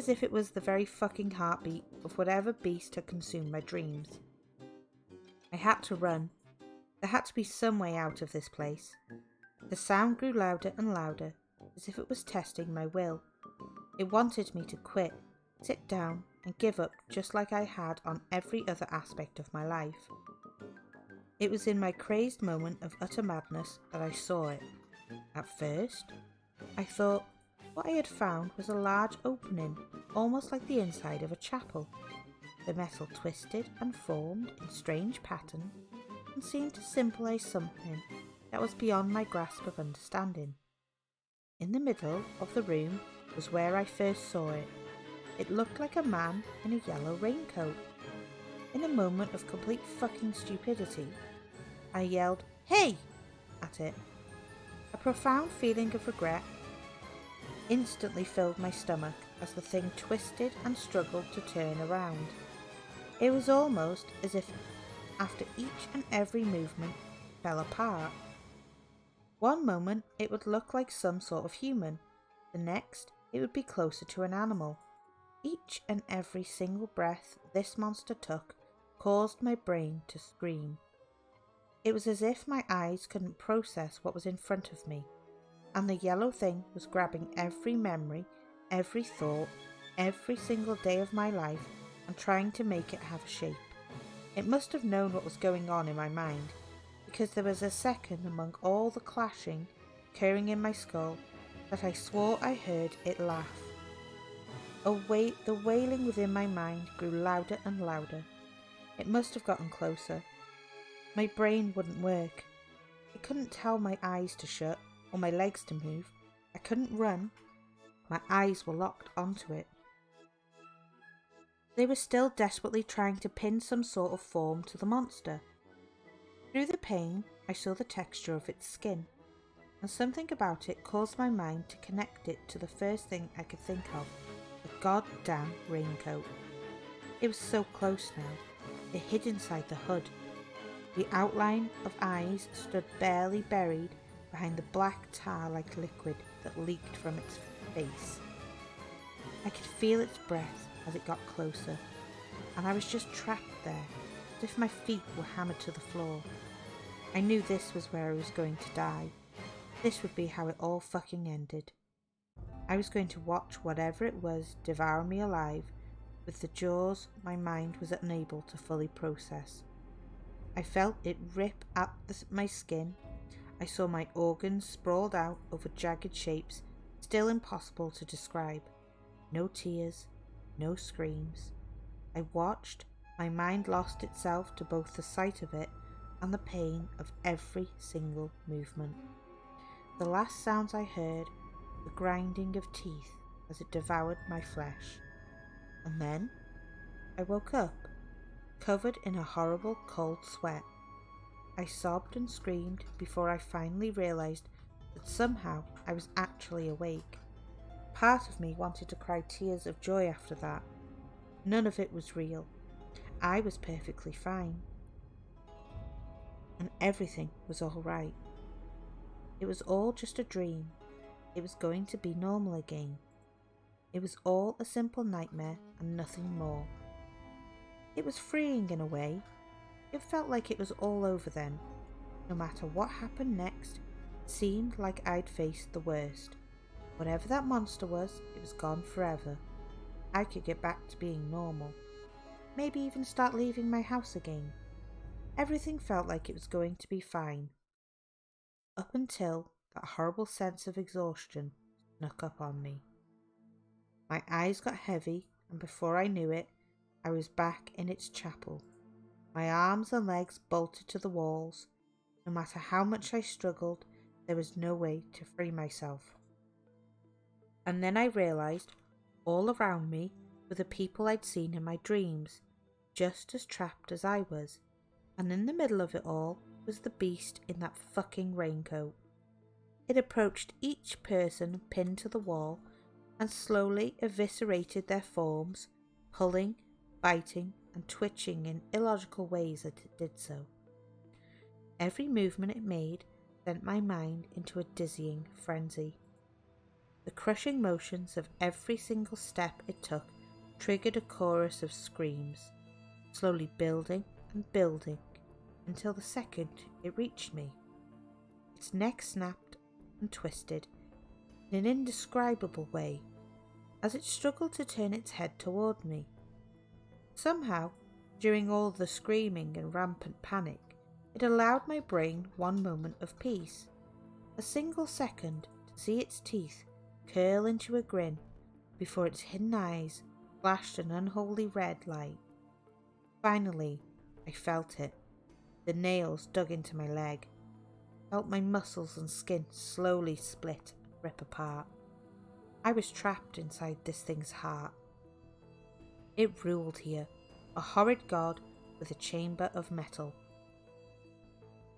if it was the very fucking heartbeat of whatever beast had consumed my dreams. I had to run. There had to be some way out of this place. The sound grew louder and louder, as if it was testing my will. It wanted me to quit, sit down, and give up just like I had on every other aspect of my life. It was in my crazed moment of utter madness that I saw it. At first, I thought what I had found was a large opening, almost like the inside of a chapel. The metal twisted and formed in strange patterns and seemed to symbolize something that was beyond my grasp of understanding. In the middle of the room was where I first saw it. It looked like a man in a yellow raincoat. In a moment of complete fucking stupidity, I yelled, "Hey!" at it. A profound feeling of regret instantly filled my stomach as the thing twisted and struggled to turn around. It was almost as if after each and every movement it fell apart. One moment it would look like some sort of human, the next it would be closer to an animal. Each and every single breath this monster took caused my brain to scream. It was as if my eyes couldn't process what was in front of me, and the yellow thing was grabbing every memory, every thought, every single day of my life and trying to make it have shape. It must have known what was going on in my mind, because there was a second among all the clashing occurring in my skull that I swore I heard it laugh. The wailing within my mind grew louder and louder. It must have gotten closer. My brain wouldn't work. It couldn't tell my eyes to shut or my legs to move. I couldn't run. My eyes were locked onto it. They were still desperately trying to pin some sort of form to the monster. Through the pain, I saw the texture of its skin, and something about it caused my mind to connect it to the first thing I could think of, the goddamn raincoat. It was so close now. It hid inside the hood. The outline of eyes stood barely buried behind the black tar-like liquid that leaked from its face. I could feel its breath as it got closer, and I was just trapped there, as if my feet were hammered to the floor. I knew this was where I was going to die. This would be how it all fucking ended. I was going to watch whatever it was devour me alive with the jaws my mind was unable to fully process. I felt it rip at my skin. I saw my organs sprawled out over jagged shapes still impossible to describe. No tears, no screams. I watched, my mind lost itself to both the sight of it and the pain of every single movement. The last sounds I heard, the grinding of teeth, as it devoured my flesh. And then I woke up, covered in a horrible cold sweat. I sobbed and screamed before I finally realised that somehow I was actually awake. Part of me wanted to cry tears of joy after that. None of it was real. I was perfectly fine. And everything was all right. It was all just a dream. It was going to be normal again. It was all a simple nightmare and nothing more. It was freeing in a way. It felt like it was all over then. No matter what happened next, it seemed like I'd faced the worst. Whatever that monster was, it was gone forever. I could get back to being normal. Maybe even start leaving my house again. Everything felt like it was going to be fine. Up until that horrible sense of exhaustion snuck up on me. My eyes got heavy, and before I knew it, I was back in its chapel. My arms and legs bolted to the walls. No matter how much I struggled, there was no way to free myself. And then I realised all around me were the people I'd seen in my dreams, just as trapped as I was. And in the middle of it all was the beast in that fucking raincoat. It approached each person pinned to the wall and slowly eviscerated their forms, pulling, biting, and twitching in illogical ways that it did so. Every movement it made sent my mind into a dizzying frenzy. The crushing motions of every single step it took triggered a chorus of screams, slowly building and building until the second it reached me. Its neck snapped and twisted in an indescribable way as it struggled to turn its head toward me. Somehow, during all the screaming and rampant panic, it allowed my brain one moment of peace, a single second to see its teeth curl into a grin before its hidden eyes flashed an unholy red light. Finally, I felt it. The nails dug into my leg. Felt my muscles and skin slowly split and rip apart. I was trapped inside this thing's heart. It ruled here, a horrid god with a chamber of metal.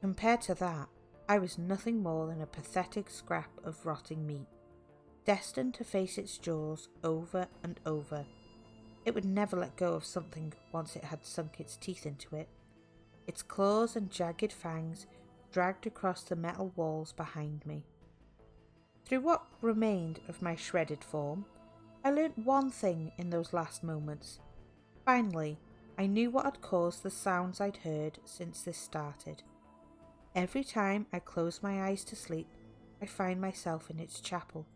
Compared to that, I was nothing more than a pathetic scrap of rotting meat, destined to face its jaws over and over. It would never let go of something once it had sunk its teeth into it. Its claws and jagged fangs dragged across the metal walls behind me. Through what remained of my shredded form, I learnt one thing in those last moments. Finally, I knew what had caused the sounds I'd heard since this started. Every time I close my eyes to sleep, I find myself in its chapel,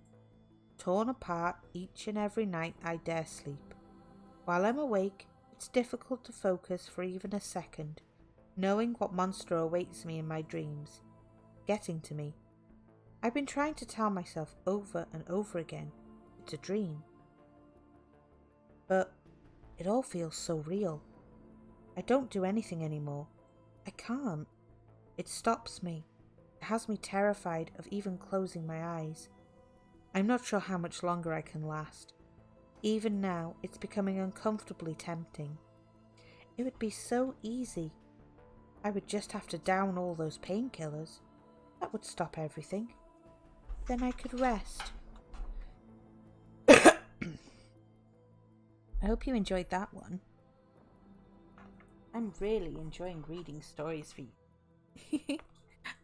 torn apart each and every night I dare sleep. While I'm awake, it's difficult to focus for even a second, knowing what monster awaits me in my dreams, getting to me. I've been trying to tell myself over and over again, it's a dream. But it all feels so real. I don't do anything anymore. I can't. It stops me. It has me terrified of even closing my eyes. I'm not sure how much longer I can last. Even now, it's becoming uncomfortably tempting. It would be so easy. I would just have to down all those painkillers. That would stop everything. Then I could rest. I hope you enjoyed that one. I'm really enjoying reading stories for you.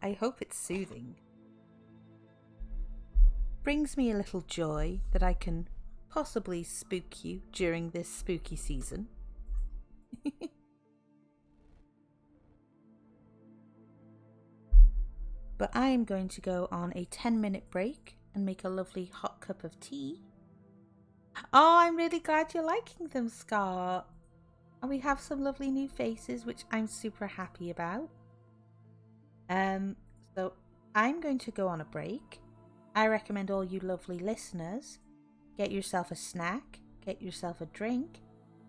I hope it's soothing. Brings me a little joy that I can possibly spook you during this spooky season. But I am going to go on a 10-minute break and make a lovely hot cup of tea. Oh, I'm really glad you're liking them, Scott. And we have some lovely new faces, which I'm super happy about. So I'm going to go on a break. I recommend all you lovely listeners, get yourself a snack, get yourself a drink,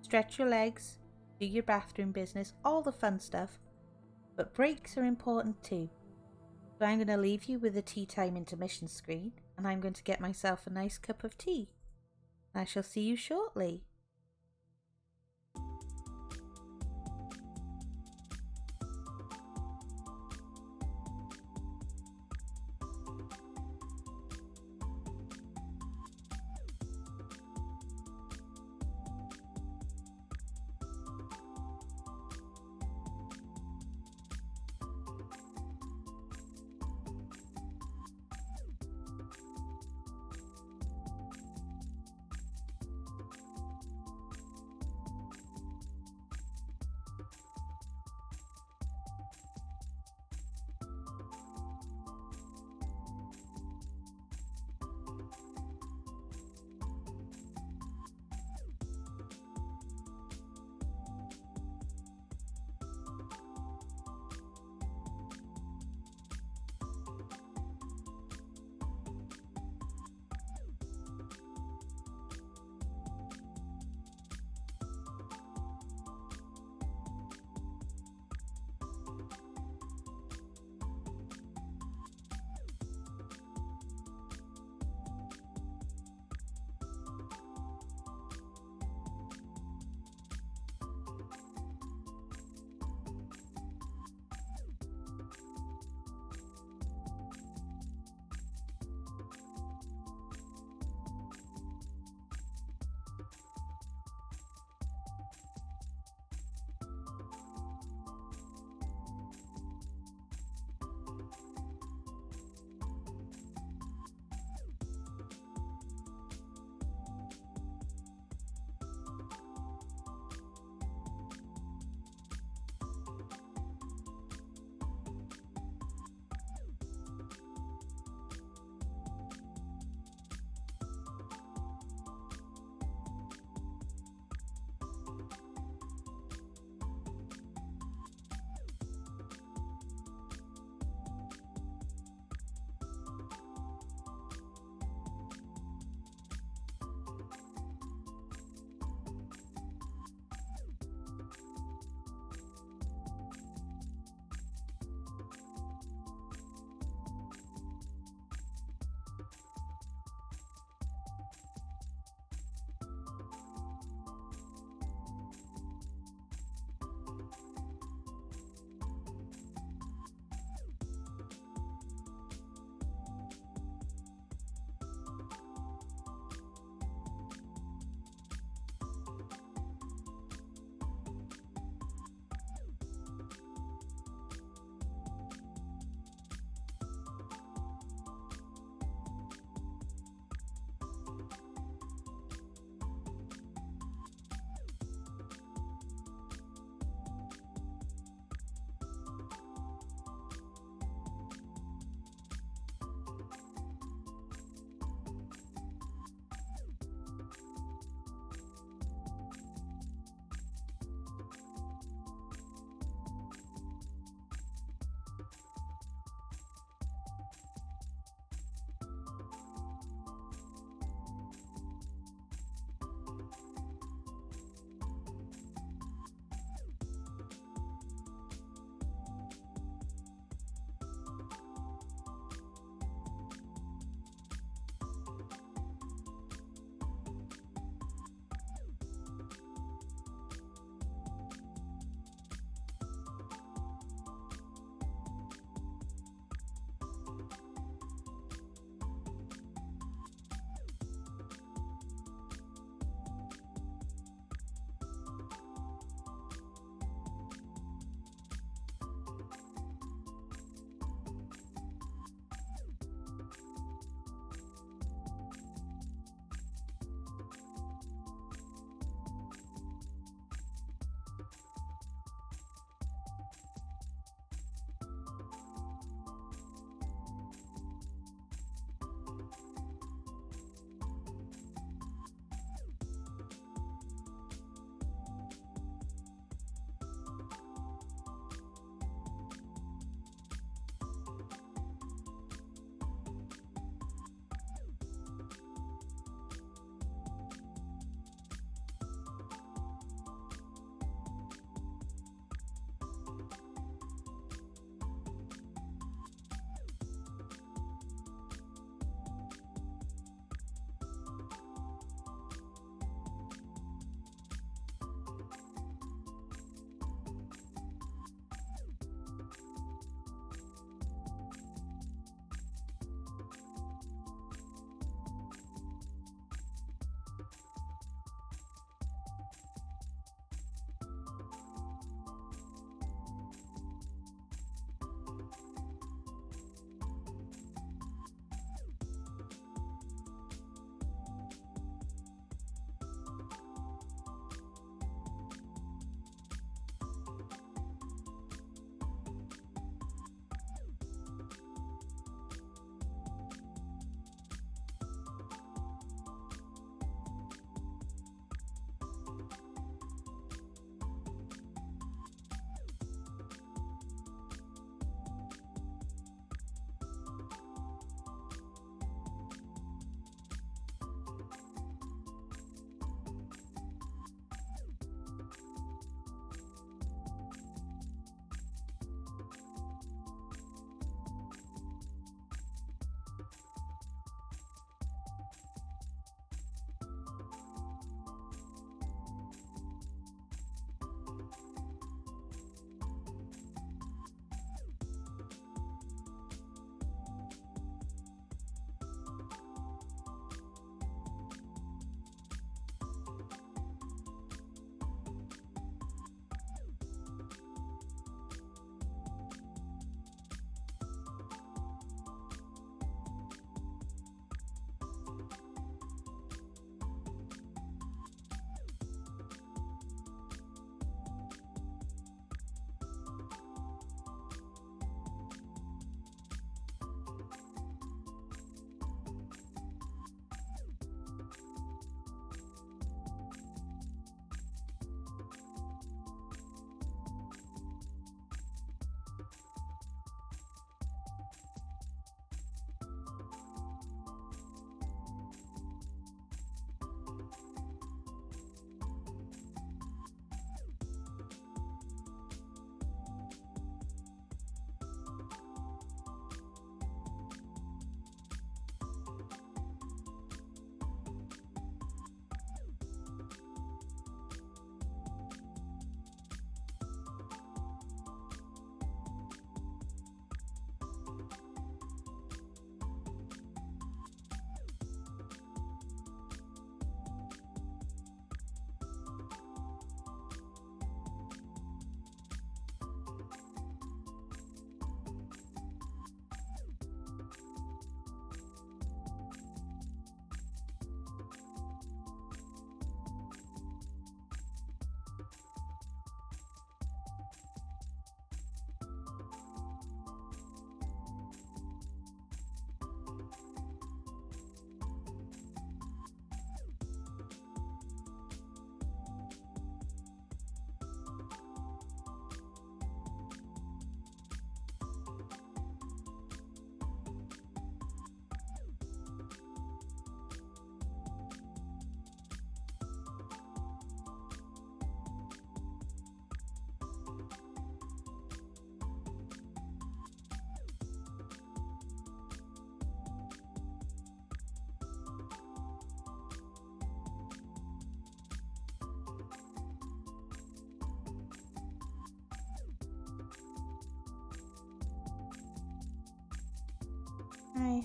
stretch your legs, do your bathroom business, all the fun stuff. But breaks are important too. So I'm going to leave you with a tea time intermission screen, and I'm going to get myself a nice cup of tea. I shall see you shortly.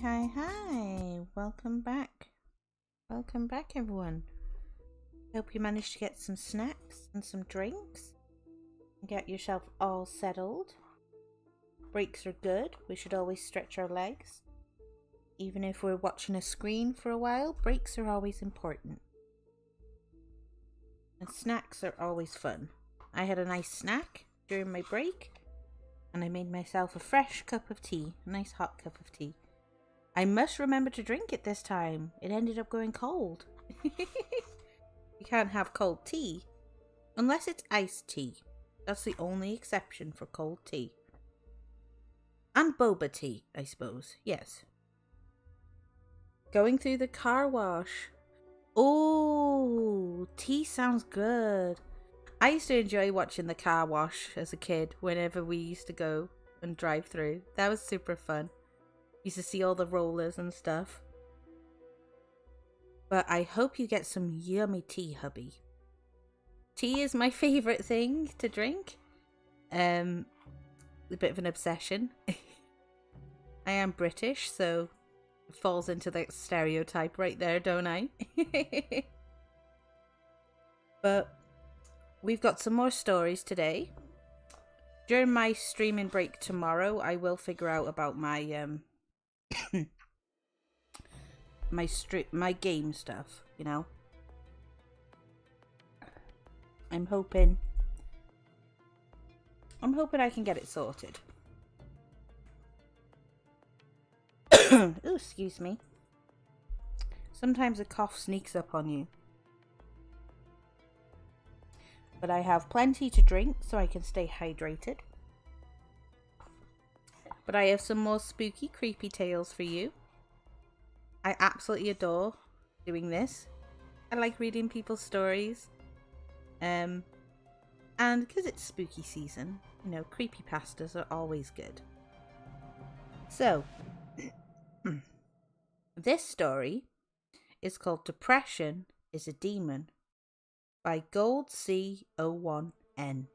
Hi. Welcome back. Welcome back, everyone. Hope you managed to get some snacks and some drinks. And get yourself all settled. Breaks are good. We should always stretch our legs. Even if we're watching a screen for a while, breaks are always important. And snacks are always fun. I had a nice snack during my break. And I made myself a fresh cup of tea. A nice hot cup of tea. I must remember to drink it this time. It ended up going cold. You can't have cold tea. Unless it's iced tea. That's the only exception for cold tea. And boba tea, I suppose. Yes. Going through the car wash. Oh, tea sounds good. I used to enjoy watching the car wash as a kid whenever we used to go and drive through. That was super fun. Used to see all the rollers and stuff. But I hope you get some yummy tea, hubby. Tea is my favourite thing to drink. A bit of an obsession. I am British, so it falls into that stereotype right there, don't I? But we've got some more stories today. During my streaming break tomorrow, I will figure out about my my game stuff, you know. I'm hoping I can get it sorted. Ooh, excuse me. Sometimes a cough sneaks up on you. But I have plenty to drink so I can stay hydrated. But I have some more spooky, creepy tales for you. I absolutely adore doing this. I like reading people's stories. And because it's spooky season, you know, creepypastas are always good. So, this story is called Depression is a Demon by Gold C01N.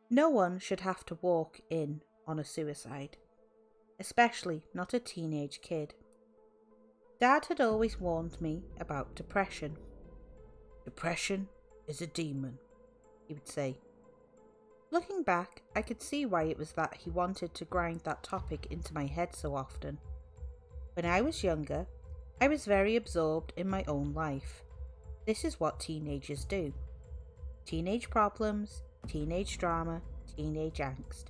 No one should have to walk in on a suicide, especially not a teenage kid. Dad had always warned me about depression. Depression is a demon, he would say. Looking back, I could see why it was that he wanted to grind that topic into my head so often. When I was younger, I was very absorbed in my own life. This is what teenagers do. Teenage problems, teenage drama, teenage angst.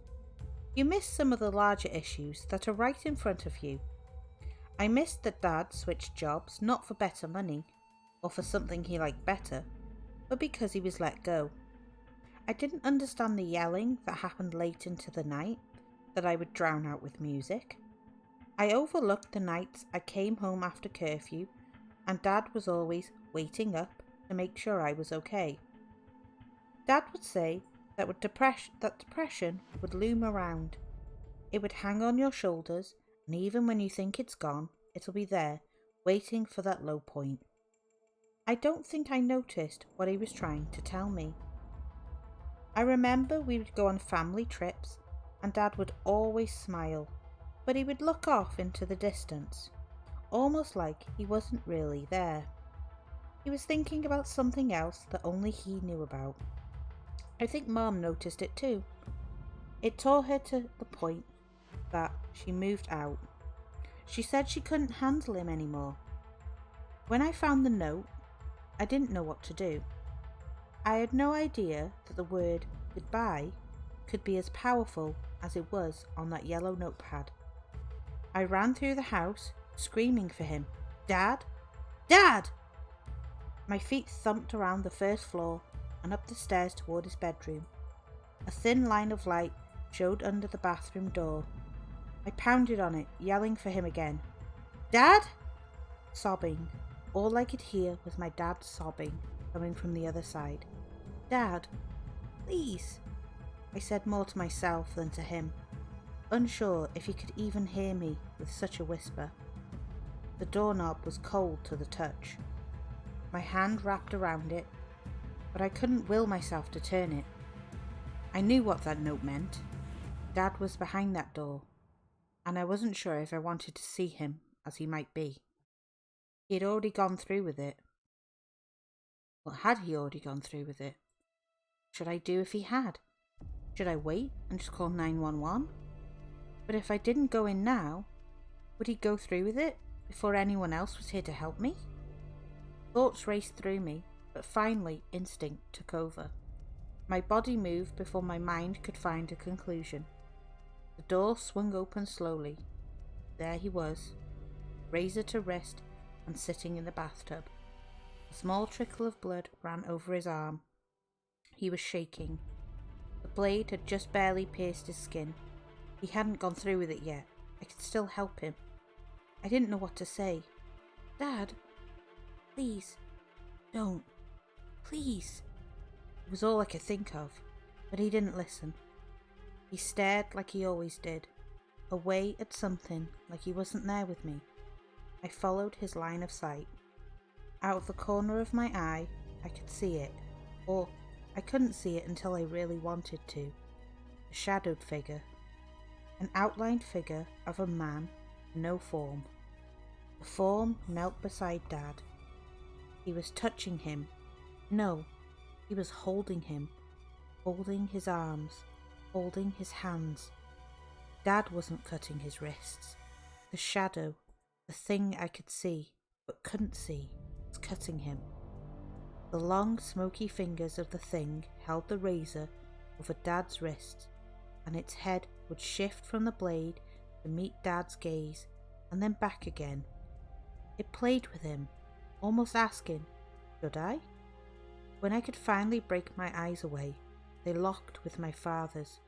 You miss some of the larger issues that are right in front of you. I missed that Dad switched jobs not for better money, or for something he liked better, but because he was let go. I didn't understand the yelling that happened late into the night that I would drown out with music. I overlooked the nights I came home after curfew and Dad was always waiting up to make sure I was okay. Dad would say that depression would loom around. It would hang on your shoulders, and even when you think it's gone, it'll be there, waiting for that low point. I don't think I noticed what he was trying to tell me. I remember we would go on family trips, and Dad would always smile, but he would look off into the distance, almost like he wasn't really there. He was thinking about something else that only he knew about. I think Mom noticed it too. It tore her to the point that she moved out. She said she couldn't handle him anymore. When I found the note, I didn't know what to do. I had no idea that the word goodbye could be as powerful as it was on that yellow notepad. I ran through the house, screaming for him. Dad? Dad! My feet thumped around the first floor and up the stairs toward his bedroom. A thin line of light showed under the bathroom door. I pounded on it, yelling for him again. Dad? Sobbing. All I could hear was my dad sobbing, coming from the other side. Dad, please. I said more to myself than to him, unsure if he could even hear me with such a whisper. The doorknob was cold to the touch. My hand wrapped around it, but I couldn't will myself to turn it. I knew what that note meant. Dad was behind that door. and I wasn't sure if I wanted to see him as he might be. He had already gone through with it. Well, had he already gone through with it? What should I do if he had? Should I wait and just call 911? But if I didn't go in now, would he go through with it before anyone else was here to help me? Thoughts raced through me, but finally instinct took over. My body moved before my mind could find a conclusion. The door swung open slowly. There he was, razor to wrist and sitting in the bathtub. A small trickle of blood ran over his arm. He was shaking. The blade had just barely pierced his skin. He hadn't gone through with it yet. I could still help him. I didn't know what to say. Dad, please, don't. Please. It was all I could think of, but he didn't listen. He stared like he always did, away at something like he wasn't there with me. I followed his line of sight. Out of the corner of my eye, I could see it, or I couldn't see it until I really wanted to. A shadowed figure. An outlined figure of a man, no form. The form knelt beside Dad. He was touching him. No, he was holding him, holding his arms, holding his hands. Dad wasn't cutting his wrists. The shadow, the thing I could see but couldn't see, was cutting him. The long, smoky fingers of the thing held the razor over Dad's wrist, and its head would shift from the blade to meet Dad's gaze and then back again. It played with him, almost asking, should I? When I could finally break my eyes away, they locked with my father's.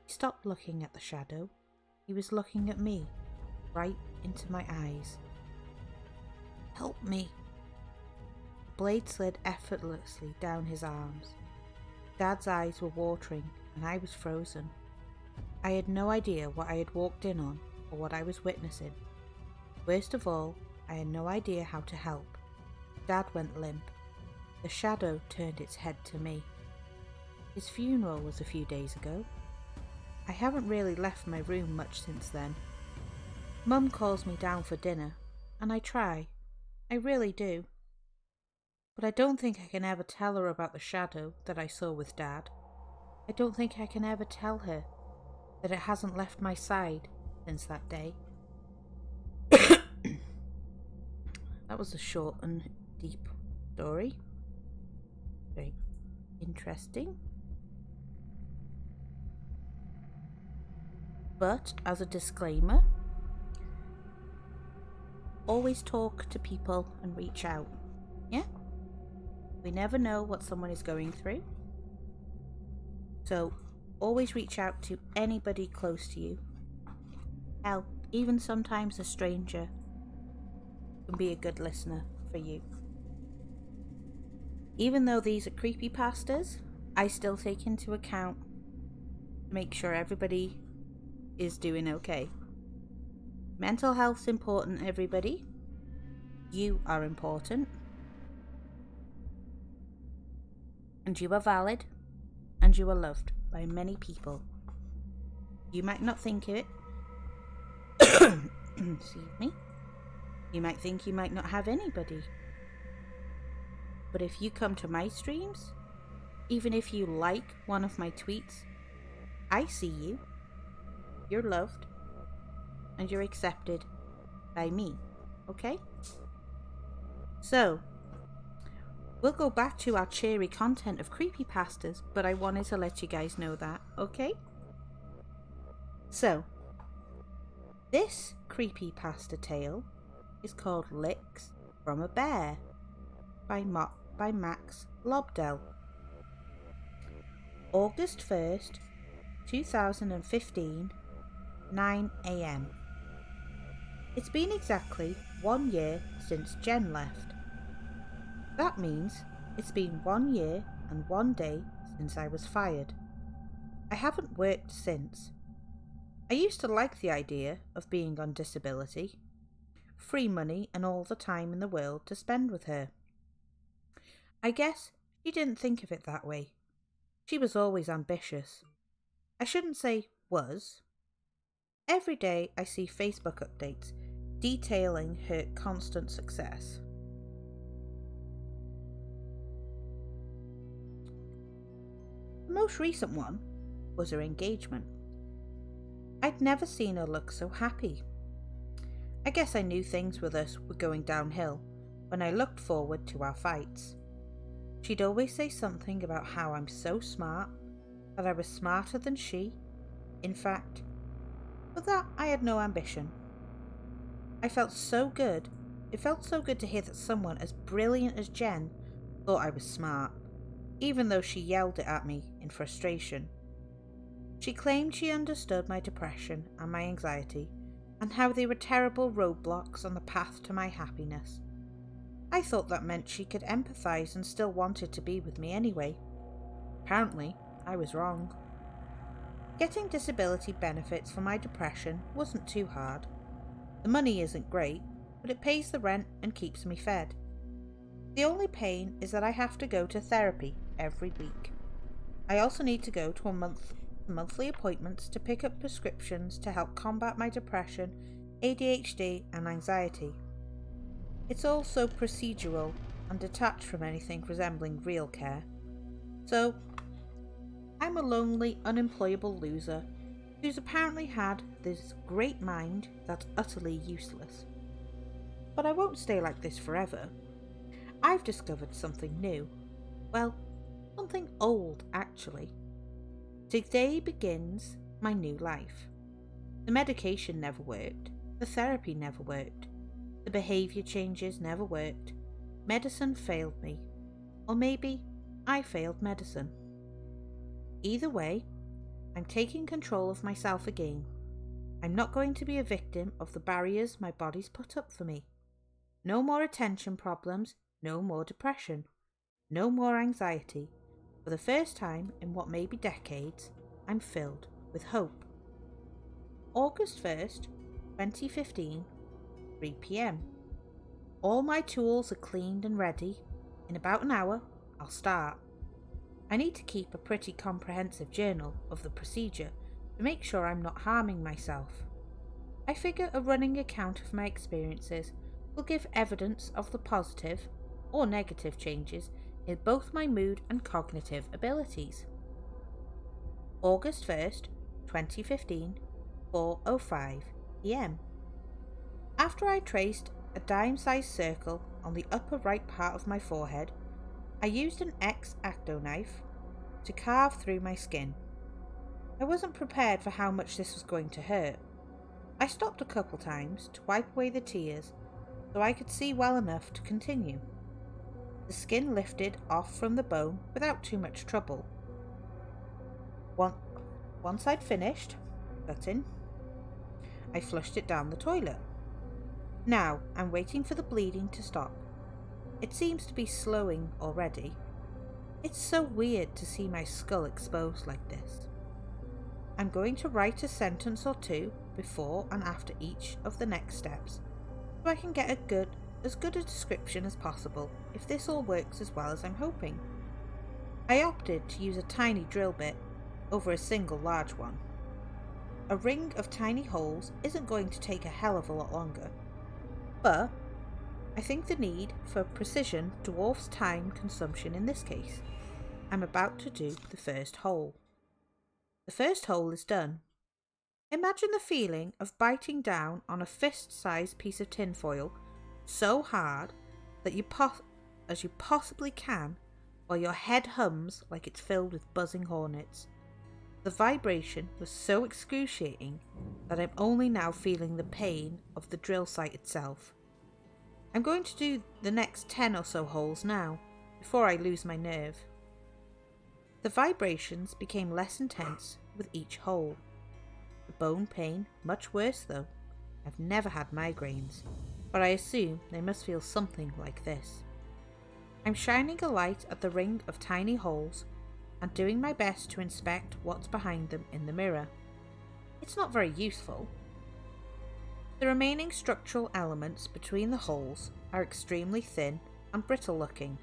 He stopped looking at the shadow. He was looking at me, right into my eyes. Help me. The blade slid effortlessly down his arms. Dad's eyes were watering, and I was frozen. I had no idea what I had walked in on or what I was witnessing. Worst of all, I had no idea how to help. Dad went limp. The shadow turned its head to me. His funeral was a few days ago. I haven't really left my room much since then. Mum calls me down for dinner, and I try. I really do. But I don't think I can ever tell her about the shadow that I saw with Dad. I don't think I can ever tell her that it hasn't left my side since that day. That was a short and deep story. Very interesting. But as a disclaimer, always talk to people and reach out. Yeah? We never know what someone is going through. So always reach out to anybody close to you. Hell, even sometimes a stranger can be a good listener for you. Even though these are creepypastas, I still take into account to make sure everybody is doing okay. Mental health's important, everybody. You are important. And you are valid. And you are loved by many people. You might not think it. Excuse me. You might think you might not have anybody. But if you come to my streams, even if you like one of my tweets, I see you. You're loved. And you're accepted by me. Okay? So, we'll go back to our cheery content of creepypastas, but I wanted to let you guys know that, okay? So, this creepypasta tale is called Licks from a Bear by Max Lobdell. August 1st, 2015, 9 a.m. It's been exactly 1 year since Jen left. That means it's been 1 year and 1 day since I was fired. I haven't worked since. I used to like the idea of being on disability. Free money and all the time in the world to spend with her. I guess she didn't think of it that way. She was always ambitious. I shouldn't say was. Every day I see Facebook updates detailing her constant success. The most recent one was her engagement. I'd never seen her look so happy. I guess I knew things with us were going downhill when I looked forward to our fights. She'd always say something about how I'm so smart, that I was smarter than she, in fact, but that I had no ambition. I felt so good. It felt so good to hear that someone as brilliant as Jen thought I was smart, even though she yelled it at me in frustration. She claimed she understood my depression and my anxiety, and how they were terrible roadblocks on the path to my happiness. I thought that meant she could empathise and still wanted to be with me anyway. Apparently, I was wrong. Getting disability benefits for my depression wasn't too hard. The money isn't great, but it pays the rent and keeps me fed. The only pain is that I have to go to therapy every week. I also need to go to monthly appointments to pick up prescriptions to help combat my depression, ADHD and anxiety. It's all so procedural and detached from anything resembling real care. So, I'm a lonely, unemployable loser who's apparently had this great mind that's utterly useless. But I won't stay like this forever. I've discovered something new. Well, something old actually. Today begins my new life. The medication never worked. The therapy never worked. The behaviour changes never worked. Medicine failed me. Or maybe I failed medicine. Either way, I'm taking control of myself again. I'm not going to be a victim of the barriers my body's put up for me. No more attention problems, no more depression, no more anxiety. For the first time in what may be decades, I'm filled with hope. August 1st, 2015, 3 p.m. All my tools are cleaned and ready. In about an hour, I'll start. I need to keep a pretty comprehensive journal of the procedure to make sure I'm not harming myself. I figure a running account of my experiences will give evidence of the positive or negative changes in both my mood and cognitive abilities. August 1st, 2015, 4:05 p.m. After I traced a dime-sized circle on the upper right part of my forehead, I used an X-Acto knife to carve through my skin. I wasn't prepared for how much this was going to hurt. I stopped a couple times to wipe away the tears so I could see well enough to continue. The skin lifted off from the bone without too much trouble. Once I'd finished cutting, I flushed it down the toilet. Now I'm waiting for the bleeding to stop. It seems to be slowing already. It's so weird to see my skull exposed like this. I'm going to write a sentence or two before and after each of the next steps, so I can get as good a description as possible if this all works as well as I'm hoping. I opted to use a tiny drill bit over a single large one. A ring of tiny holes isn't going to take a hell of a lot longer, but I think the need for precision dwarfs time consumption in this case. I'm about to do the first hole. The first hole is done. Imagine the feeling of biting down on a fist-sized piece of tinfoil so hard that as you possibly can, while your head hums like it's filled with buzzing hornets. The vibration was so excruciating that I'm only now feeling the pain of the drill site itself. I'm going to do the next 10 or so holes now, before I lose my nerve. The vibrations became less intense with each hole. The bone pain much worse though. I've never had migraines, but I assume they must feel something like this. I'm shining a light at the ring of tiny holes and doing my best to inspect what's behind them in the mirror. It's not very useful. The remaining structural elements between the holes are extremely thin and brittle looking.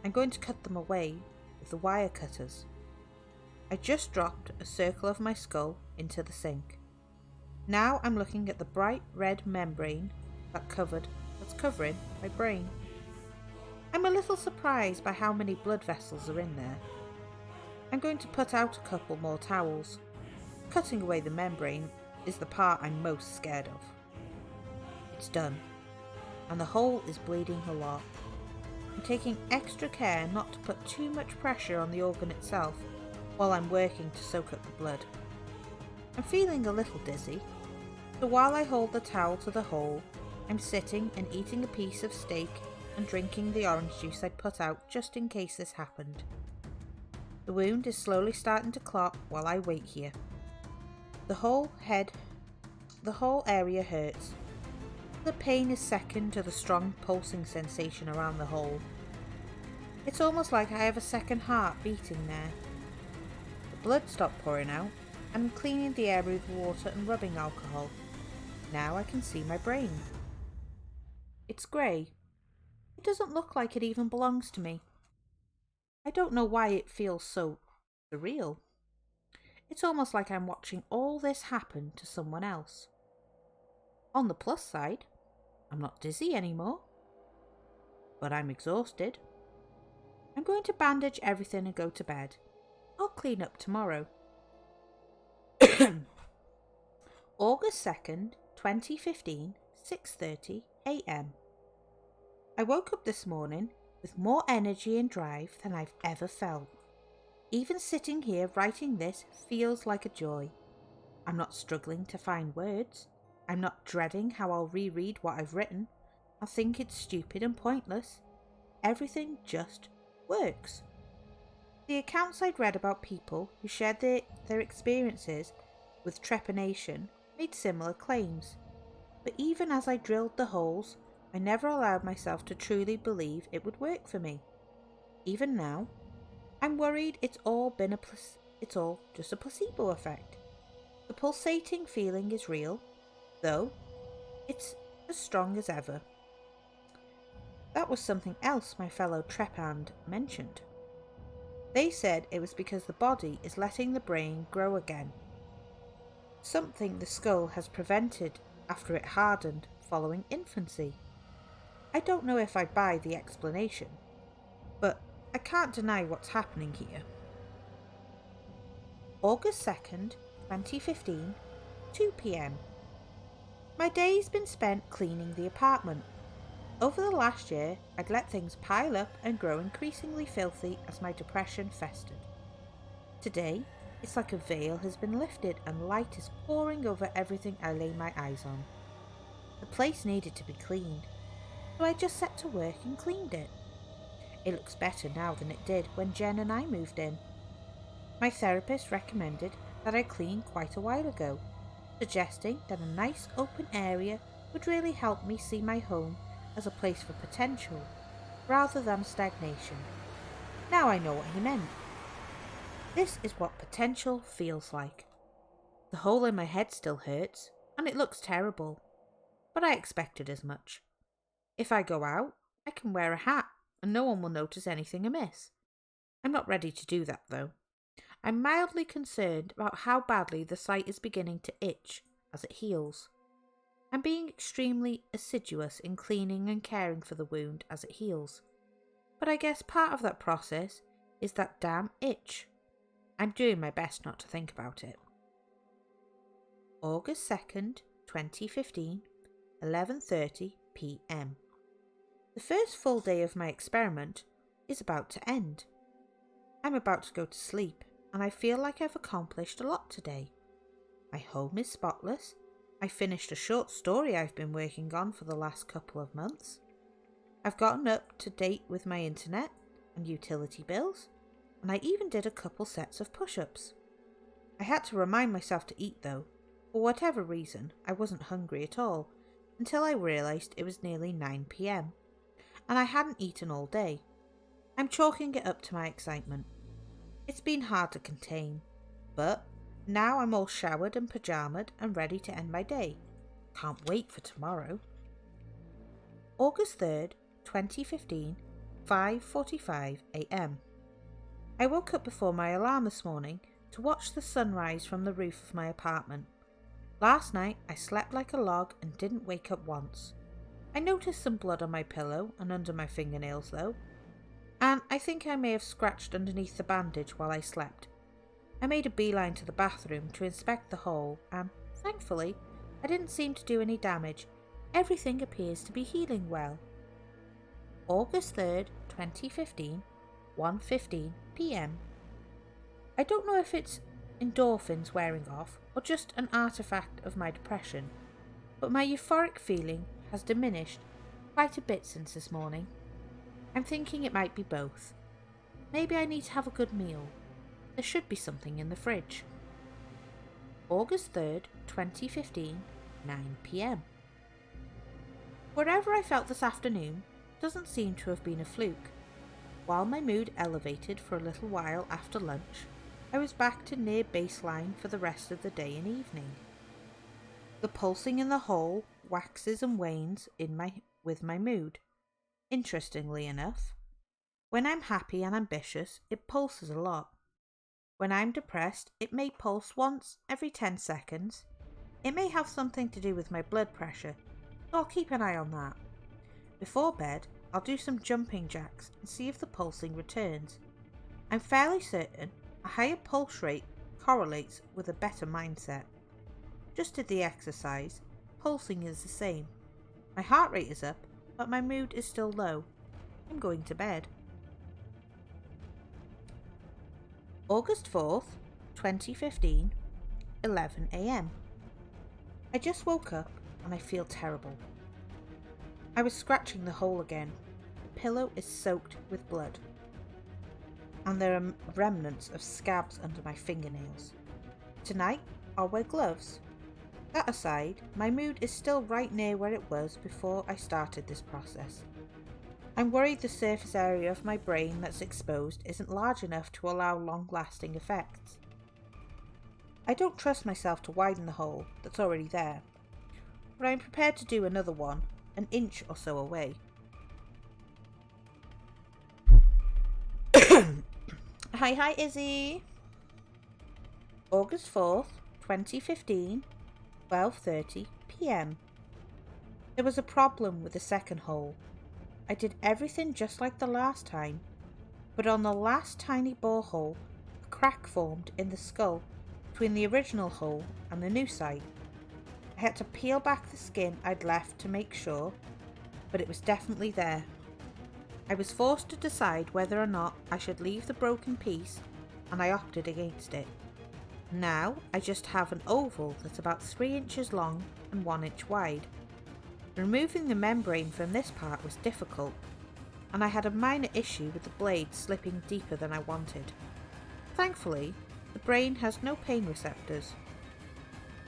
I'm going to cut them away with the wire cutters. I just dropped a circle of my skull into the sink. Now I'm looking at the bright red membrane that's covering my brain. I'm a little surprised by how many blood vessels are in there. I'm going to put out a couple more towels. Cutting away the membrane is the part I'm most scared of. It's done, and the hole is bleeding a lot. I'm taking extra care not to put too much pressure on the organ itself while I'm working to soak up the blood. I'm feeling a little dizzy, so while I hold the towel to the hole, I'm sitting and eating a piece of steak and drinking the orange juice I'd put out just in case this happened. The wound is slowly starting to clot while I wait here. The whole area hurts. The pain is second to the strong pulsing sensation around the hole. It's almost like I have a second heart beating there. The blood stopped pouring out, and I'm cleaning the area with water and rubbing alcohol. Now I can see my brain. It's grey. It doesn't look like it even belongs to me. I don't know why it feels so surreal. It's almost like I'm watching all this happen to someone else. On the plus side, I'm not dizzy anymore. But I'm exhausted. I'm going to bandage everything and go to bed. I'll clean up tomorrow. August 2nd, 2015, 6:30 a.m. I woke up this morning with more energy and drive than I've ever felt. Even sitting here writing this feels like a joy. I'm not struggling to find words. I'm not dreading how I'll reread what I've written. I think it's stupid and pointless. Everything just works. The accounts I'd read about people who shared their experiences with trepanation made similar claims. But even as I drilled the holes, I never allowed myself to truly believe it would work for me. Even now, I'm worried it's all just a placebo effect. The pulsating feeling is real, though it's as strong as ever. That was something else my fellow trepanned mentioned. They said it was because the body is letting the brain grow again. Something the skull has prevented after it hardened following infancy. I don't know if I buy the explanation, but I can't deny what's happening here. August 2nd, 2015, 2 p.m. My day's been spent cleaning the apartment. Over the last year, I'd let things pile up and grow increasingly filthy as my depression festered. Today, it's like a veil has been lifted and light is pouring over everything I lay my eyes on. The place needed to be cleaned, so I just set to work and cleaned it. It looks better now than it did when Jen and I moved in. My therapist recommended that I clean quite a while ago, suggesting that a nice open area would really help me see my home as a place for potential, rather than stagnation. Now I know what he meant. This is what potential feels like. The hole in my head still hurts, and it looks terrible, but I expected as much. If I go out, I can wear a hat, and no one will notice anything amiss. I'm not ready to do that, though. I'm mildly concerned about how badly the site is beginning to itch as it heals. I'm being extremely assiduous in cleaning and caring for the wound as it heals. But I guess part of that process is that damn itch. I'm doing my best not to think about it. August 2nd, 2015, 11:30 p.m. The first full day of my experiment is about to end. I'm about to go to sleep, and I feel like I've accomplished a lot today. My home is spotless. I finished a short story I've been working on for the last couple of months. I've gotten up to date with my internet and utility bills, and I even did a couple sets of push-ups. I had to remind myself to eat though. For whatever reason, I wasn't hungry at all until I realised it was nearly 9 p.m. and I hadn't eaten all day. I'm chalking it up to my excitement. It's been hard to contain, but now I'm all showered and pajamaed and ready to end my day. Can't wait for tomorrow. August 3rd, 2015, 5:45 a.m. I woke up before my alarm this morning to watch the sunrise from the roof of my apartment. Last night I slept like a log and didn't wake up once. I noticed some blood on my pillow and under my fingernails though, and I think I may have scratched underneath the bandage while I slept. I made a beeline to the bathroom to inspect the hole and, thankfully, I didn't seem to do any damage. Everything appears to be healing well. August 3rd, 2015, 1:15 p.m. I don't know if it's endorphins wearing off or just an artifact of my depression, but my euphoric feeling has diminished quite a bit since this morning. I'm thinking it might be both. Maybe I need to have a good meal. There should be something in the fridge. August 3rd, 2015, 9 p.m. Wherever I felt this afternoon doesn't seem to have been a fluke. While my mood elevated for a little while after lunch, I was back to near baseline for the rest of the day and evening. The pulsing in the hole waxes and wanes with my mood. Interestingly enough, when I'm happy and ambitious, it pulses a lot. When I'm depressed, it may pulse once every 10 seconds. It may have something to do with my blood pressure, so I'll keep an eye on that. Before bed, I'll do some jumping jacks and see if the pulsing returns. I'm fairly certain a higher pulse rate correlates with a better mindset. Just did the exercise, pulsing is the same. My heart rate is up, but my mood is still low. I'm going to bed. August 4th, 2015, 11 a.m. I just woke up and I feel terrible. I was scratching the hole again. The pillow is soaked with blood, and there are remnants of scabs under my fingernails. Tonight, I'll wear gloves. That aside, my mood is still right near where it was before I started this process. I'm worried the surface area of my brain that's exposed isn't large enough to allow long-lasting effects. I don't trust myself to widen the hole that's already there, but I'm prepared to do another one, an inch or so away. Hi Izzy! August 4th, 2015, 12:30 p.m. There was a problem with the second hole. I did everything just like the last time, but on the last tiny borehole, a crack formed in the skull between the original hole and the new site. I had to peel back the skin I'd left to make sure, but it was definitely there. I was forced to decide whether or not I should leave the broken piece, and I opted against it. Now I just have an oval that's about 3 inches long and 1 inch wide. Removing the membrane from this part was difficult, and I had a minor issue with the blade slipping deeper than I wanted. Thankfully, the brain has no pain receptors.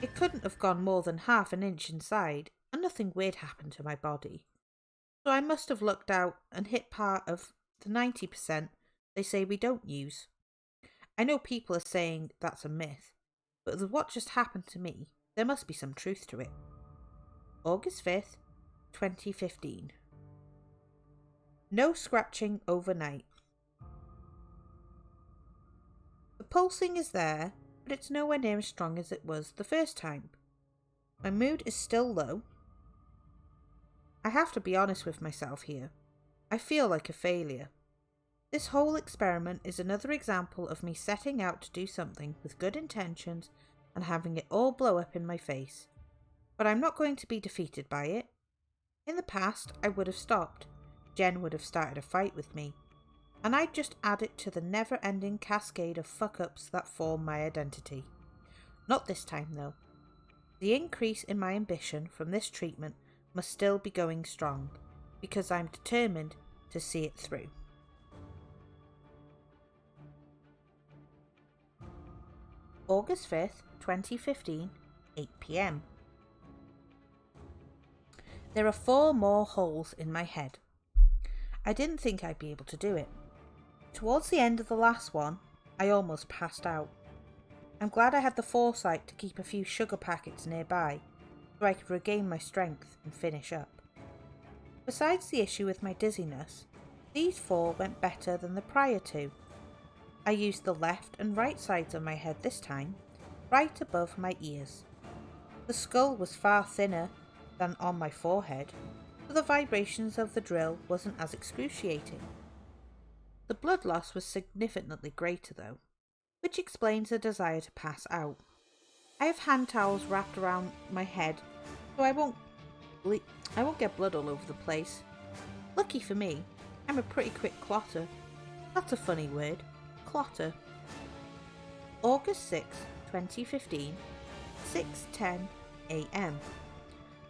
It couldn't have gone more than half an inch inside, and nothing weird happened to my body. So I must have lucked out and hit part of the 90% they say we don't use. I know people are saying that's a myth, but with what just happened to me, there must be some truth to it. August 5th, 2015. No scratching overnight. The pulsing is there, but it's nowhere near as strong as it was the first time. My mood is still low. I have to be honest with myself here. I feel like a failure. This whole experiment is another example of me setting out to do something with good intentions and having it all blow up in my face. But I'm not going to be defeated by it. In the past, I would have stopped. Jen would have started a fight with me, and I'd just add it to the never-ending cascade of fuck-ups that form my identity. Not this time, though. The increase in my ambition from this treatment must still be going strong, because I'm determined to see it through. August 5th, 2015, 8 p.m. There are 4 more holes in my head. I didn't think I'd be able to do it. Towards the end of the last one, I almost passed out. I'm glad I had the foresight to keep a few sugar packets nearby, so I could regain my strength and finish up. Besides the issue with my dizziness, these 4 went better than the prior 2. I used the left and right sides of my head this time, right above my ears. The skull was far thinner than on my forehead, so the vibrations of the drill wasn't as excruciating. The blood loss was significantly greater though, which explains the desire to pass out. I have hand towels wrapped around my head so I won't get blood all over the place. Lucky for me, I'm a pretty quick clotter. That's a funny word. Clotter. August 6, 2015, 6:10 a.m.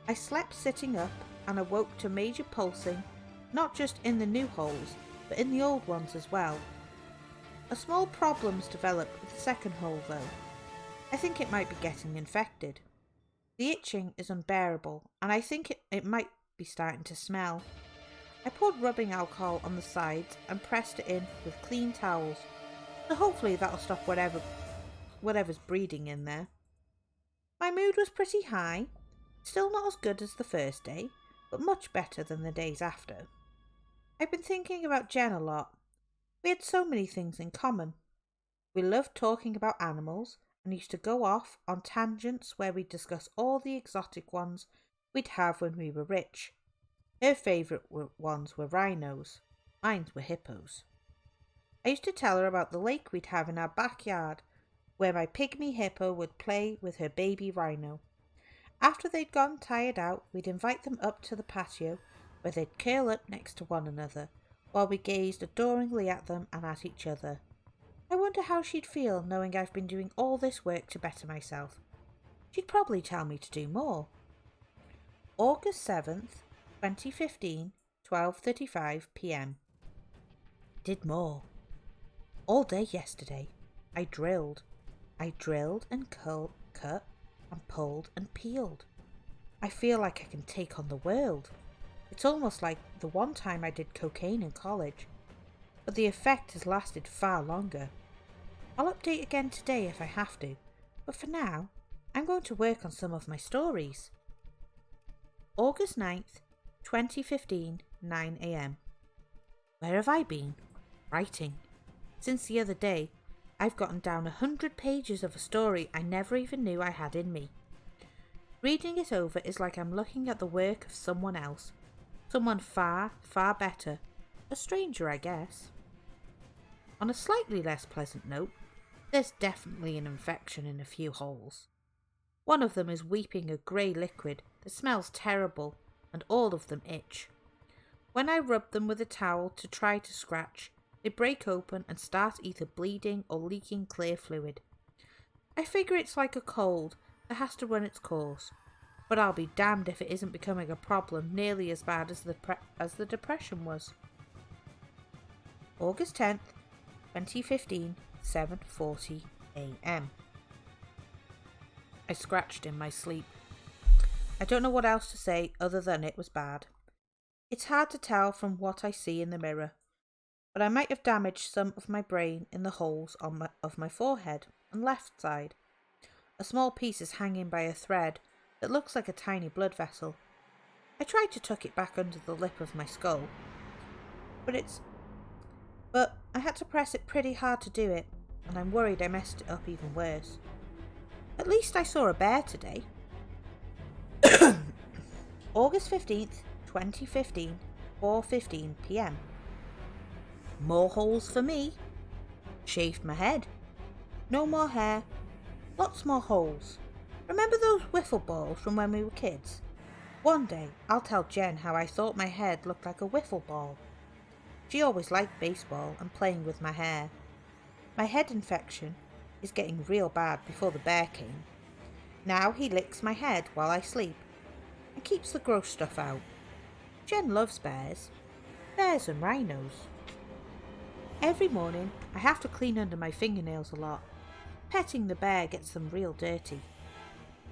I slept sitting up and awoke to major pulsing, not just in the new holes, but in the old ones as well. A small problem's developed with the second hole though. I think it might be getting infected. The itching is unbearable, and I think it might be starting to smell. I poured rubbing alcohol on the sides and pressed it in with clean towels, so hopefully that'll stop whatever's breeding in there. My mood was pretty high, still not as good as the first day, but much better than the days after. I've been thinking about Jen a lot. We had so many things in common. We loved talking about animals and used to go off on tangents where we'd discuss all the exotic ones we'd have when we were rich. Her favourite ones were rhinos. Mine were hippos. I used to tell her about the lake we'd have in our backyard, where my pygmy hippo would play with her baby rhino. After they'd gone tired out, we'd invite them up to the patio, where they'd curl up next to one another, while we gazed adoringly at them and at each other. I wonder how she'd feel knowing I've been doing all this work to better myself. She'd probably tell me to do more. August 7th, 2015, 12:35 p.m. Did more. All day yesterday, I drilled. I drilled and cut and pulled and peeled. I feel like I can take on the world. It's almost like the one time I did cocaine in college, but the effect has lasted far longer. I'll update again today if I have to, but for now, I'm going to work on some of my stories. August 9th, 2015, 9 a.m. Where have I been? Writing. Since the other day, I've gotten down 100 pages of a story I never even knew I had in me. Reading it over is like I'm looking at the work of someone else. Someone far, far better. A stranger, I guess. On a slightly less pleasant note, there's definitely an infection in a few holes. One of them is weeping a grey liquid that smells terrible, and all of them itch. When I rub them with a towel to try to scratch, they break open and start either bleeding or leaking clear fluid. I figure it's like a cold that has to run its course, but I'll be damned if it isn't becoming a problem nearly as bad as the depression was. August 10th, 2015, 7:40 a.m. I scratched in my sleep. I don't know what else to say other than it was bad. It's hard to tell from what I see in the mirror, but I might have damaged some of my brain in the holes of my forehead and left side. A small piece is hanging by a thread that looks like a tiny blood vessel. I tried to tuck it back under the lip of my skull, but I had to press it pretty hard to do it, and I'm worried I messed it up even worse. At least I saw a bear today. August 15th, 2015, 4:15 p.m. More holes for me. Shaved my head. No more hair. Lots more holes. Remember those wiffle balls from when we were kids? One day I'll tell Jen how I thought my head looked like a wiffle ball. She always liked baseball and playing with my hair. My head infection is getting real bad before the bear came. Now he licks my head while I sleep and keeps the gross stuff out. Jen loves bears. Bears and rhinos. Every morning I have to clean under my fingernails a lot. Petting the bear gets them real dirty.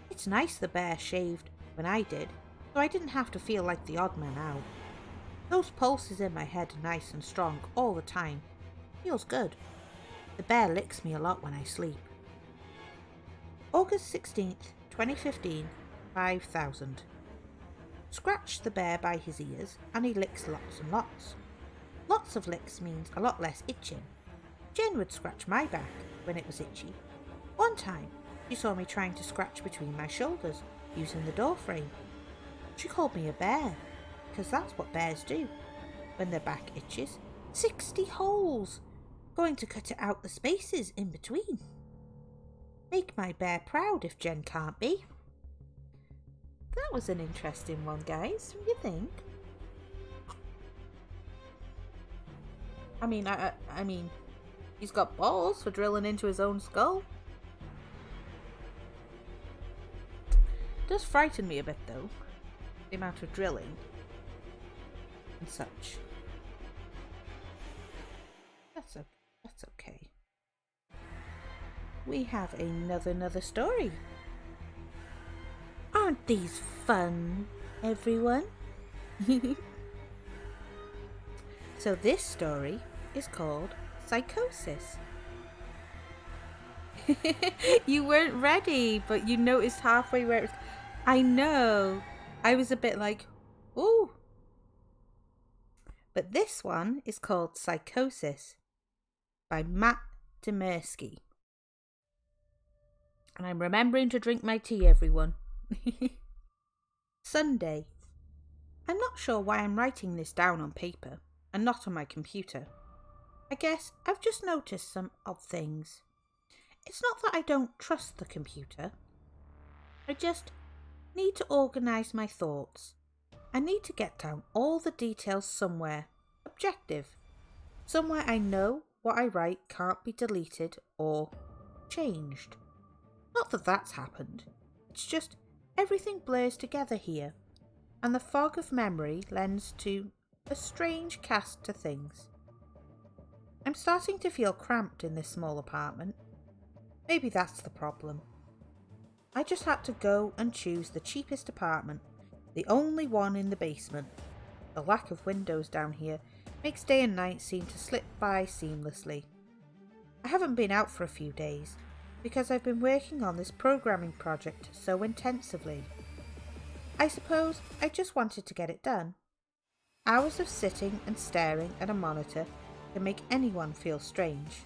It's nice the bear shaved when I did, so I didn't have to feel like the odd man out. Those pulses in my head are nice and strong all the time. Feels good. The bear licks me a lot when I sleep. August 16th, 2015, 5,000. Scratch the bear by his ears and he licks lots and lots. Lots of licks means a lot less itching. Jen would scratch my back when it was itchy. One time, She saw me trying to scratch between my shoulders using the door frame. She called me a bear, because that's what bears do when their back itches. 60 holes! Going to cut it out the spaces in between. Make my bear proud if Jen can't be. That was an interesting one, guys. What do you think? I mean, he's got balls for drilling into his own skull. It does frighten me a bit, though, the amount of drilling and such. That's okay. We have another story. Aren't these fun, everyone? So this story is called Psychosis. You weren't ready, but you noticed halfway where it was. I know. I was a bit like, ooh. But this one is called Psychosis by Matt Demirsky. And I'm remembering to drink my tea, everyone. Sunday. I'm not sure why I'm writing this down on paper and not on my computer. I guess I've just noticed some odd things. It's not that I don't trust the computer. I just need to organise my thoughts. I need to get down all the details somewhere objective. Somewhere I know what I write can't be deleted or changed. Not that that's happened. It's just everything blurs together here, and the fog of memory lends to a strange cast to things. I'm starting to feel cramped in this small apartment. Maybe that's the problem. I just had to go and choose the cheapest apartment, the only one in the basement. The lack of windows down here makes day and night seem to slip by seamlessly. I haven't been out for a few days because I've been working on this programming project so intensively. I suppose I just wanted to get it done. Hours of sitting and staring at a monitor can make anyone feel strange.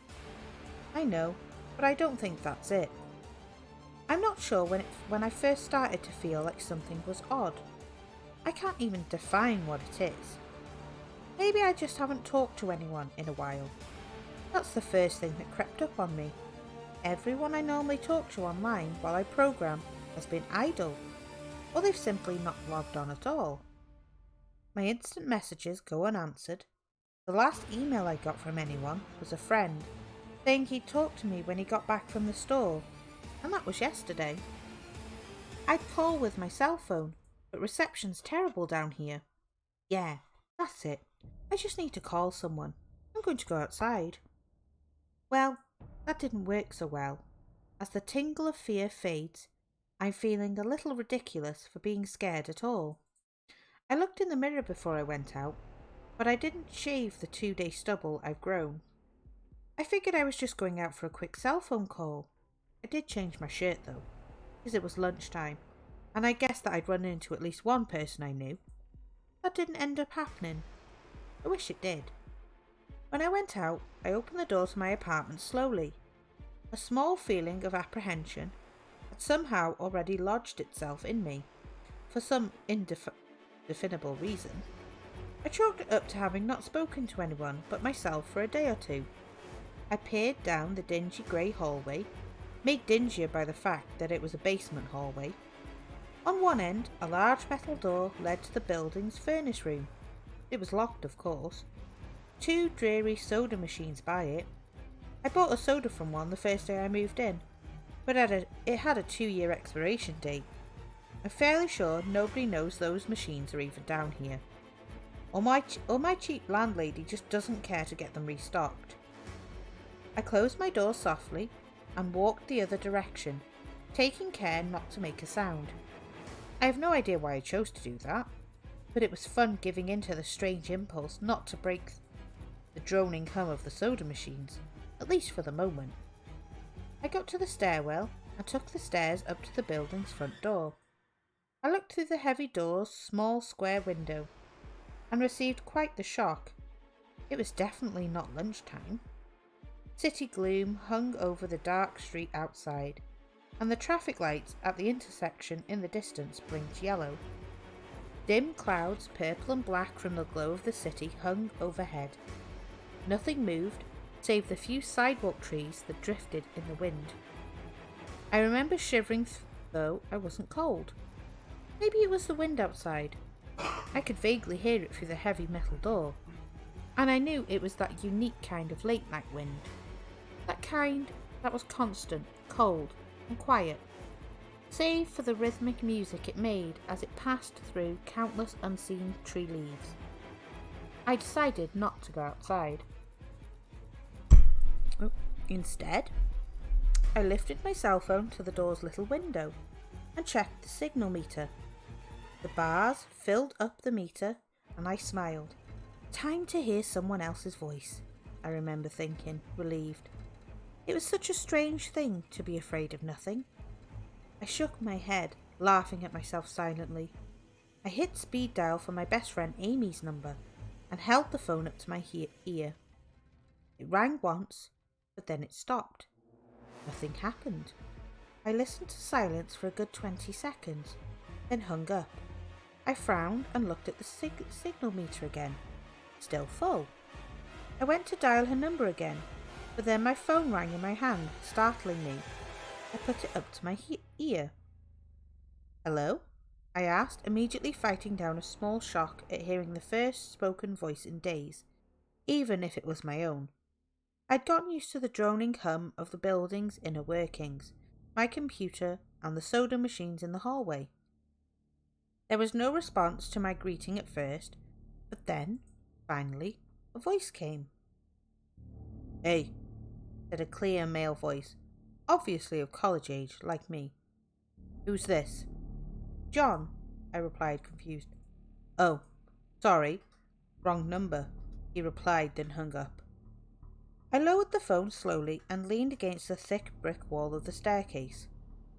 I know, but I don't think that's it. I'm not sure when I first started to feel like something was odd. I can't even define what it is. Maybe I just haven't talked to anyone in a while. That's the first thing that crept up on me. Everyone I normally talk to online while I program has been idle, or they've simply not logged on at all. My instant messages go unanswered. The last email I got from anyone was a friend saying he'd talk to me when he got back from the store, and that was yesterday. I'd call with my cell phone, but reception's terrible down here. Yeah, that's it. I just need to call someone. I'm going to go outside. Well, that didn't work so well. As the tingle of fear fades, I'm feeling a little ridiculous for being scared at all. I looked in the mirror before I went out, but I didn't shave the 2-day stubble I've grown. I figured I was just going out for a quick cell phone call. I did change my shirt though, because it was lunchtime, and I guessed that I'd run into at least one person I knew. That didn't end up happening. I wish it did. When I went out, I opened the door to my apartment slowly. A small feeling of apprehension had somehow already lodged itself in me, for some indefinable reason. I chalked it up to having not spoken to anyone but myself for a day or two. I peered down the dingy grey hallway, made dingier by the fact that it was a basement hallway. On one end, a large metal door led to the building's furnace room. It was locked, of course. 2 dreary soda machines by it. I bought a soda from one the first day I moved in, but it had a 2-year expiration date. I'm fairly sure nobody knows those machines are even down here. Or my cheap landlady just doesn't care to get them restocked. I closed my door softly and walked the other direction, taking care not to make a sound. I have no idea why I chose to do that, but it was fun giving in to the strange impulse not to break the droning hum of the soda machines, at least for the moment. I got to the stairwell and took the stairs up to the building's front door. I looked through the heavy door's small square window and received quite the shock. It was definitely not lunchtime. City gloom hung over the dark street outside. and the traffic lights at the intersection in the distance blinked yellow. Dim clouds, purple and black from the glow of the city, hung overhead. Nothing moved, save the few sidewalk trees that drifted in the wind. I remember shivering, though I wasn't cold. Maybe it was the wind outside. I could vaguely hear it through the heavy metal door, and I knew it was that unique kind of late-night wind. That kind that was constant, cold, and quiet, save for the rhythmic music it made as it passed through countless unseen tree leaves. I decided not to go outside. Instead, I lifted my cell phone to the door's little window and checked the signal meter. The bars filled up the meter, and I smiled. Time to hear someone else's voice, I remember thinking, relieved. It was such a strange thing to be afraid of nothing. I shook my head, laughing at myself silently. I hit speed dial for my best friend Amy's number and held the phone up to my ear. It rang once, but then it stopped. Nothing happened. I listened to silence for a good 20 seconds, then hung up. I frowned and looked at the signal meter again. Still full. I went to dial her number again, but then my phone rang in my hand, startling me. I put it up to my ear. "Hello?" I asked, immediately fighting down a small shock at hearing the first spoken voice in days, even if it was my own. I'd gotten used to the droning hum of the building's inner workings, my computer, and the soda machines in the hallway. There was no response to my greeting at first, but then, finally, a voice came. "Hey," said a clear male voice, obviously of college age, like me. "Who's this?" "John," I replied, confused. "Oh, sorry, wrong number," he replied, then hung up. I lowered the phone slowly and leaned against the thick brick wall of the staircase.